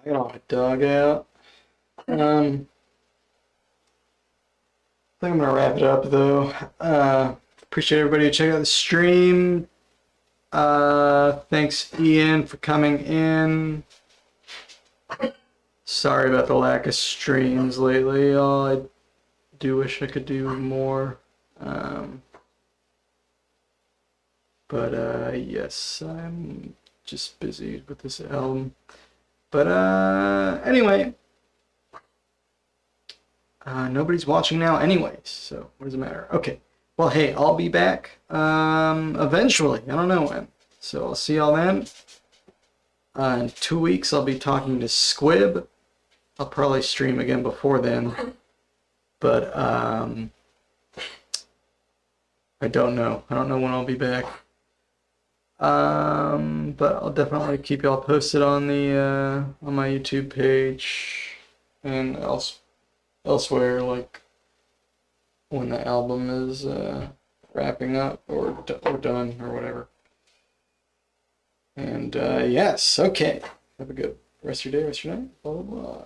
I got my dog out. I think I'm gonna wrap it up though. Appreciate everybody who checked out the stream. Thanks Ian for coming in. Sorry about the lack of streams lately. I do wish I could do more. But yes, I'm just busy with this album. But anyway, nobody's watching now anyways, so what does it matter? Okay, well hey, I'll be back eventually. I don't know when. So I'll see y'all then. In 2 weeks, I'll be talking to Squib. I'll probably stream again before then. But I don't know. I don't know when I'll be back. But I'll definitely keep y'all posted on the on my YouTube page and elsewhere, like when the album is wrapping up or done or whatever. And yes, okay. Have a good rest of your day, rest of your night. Blah blah blah.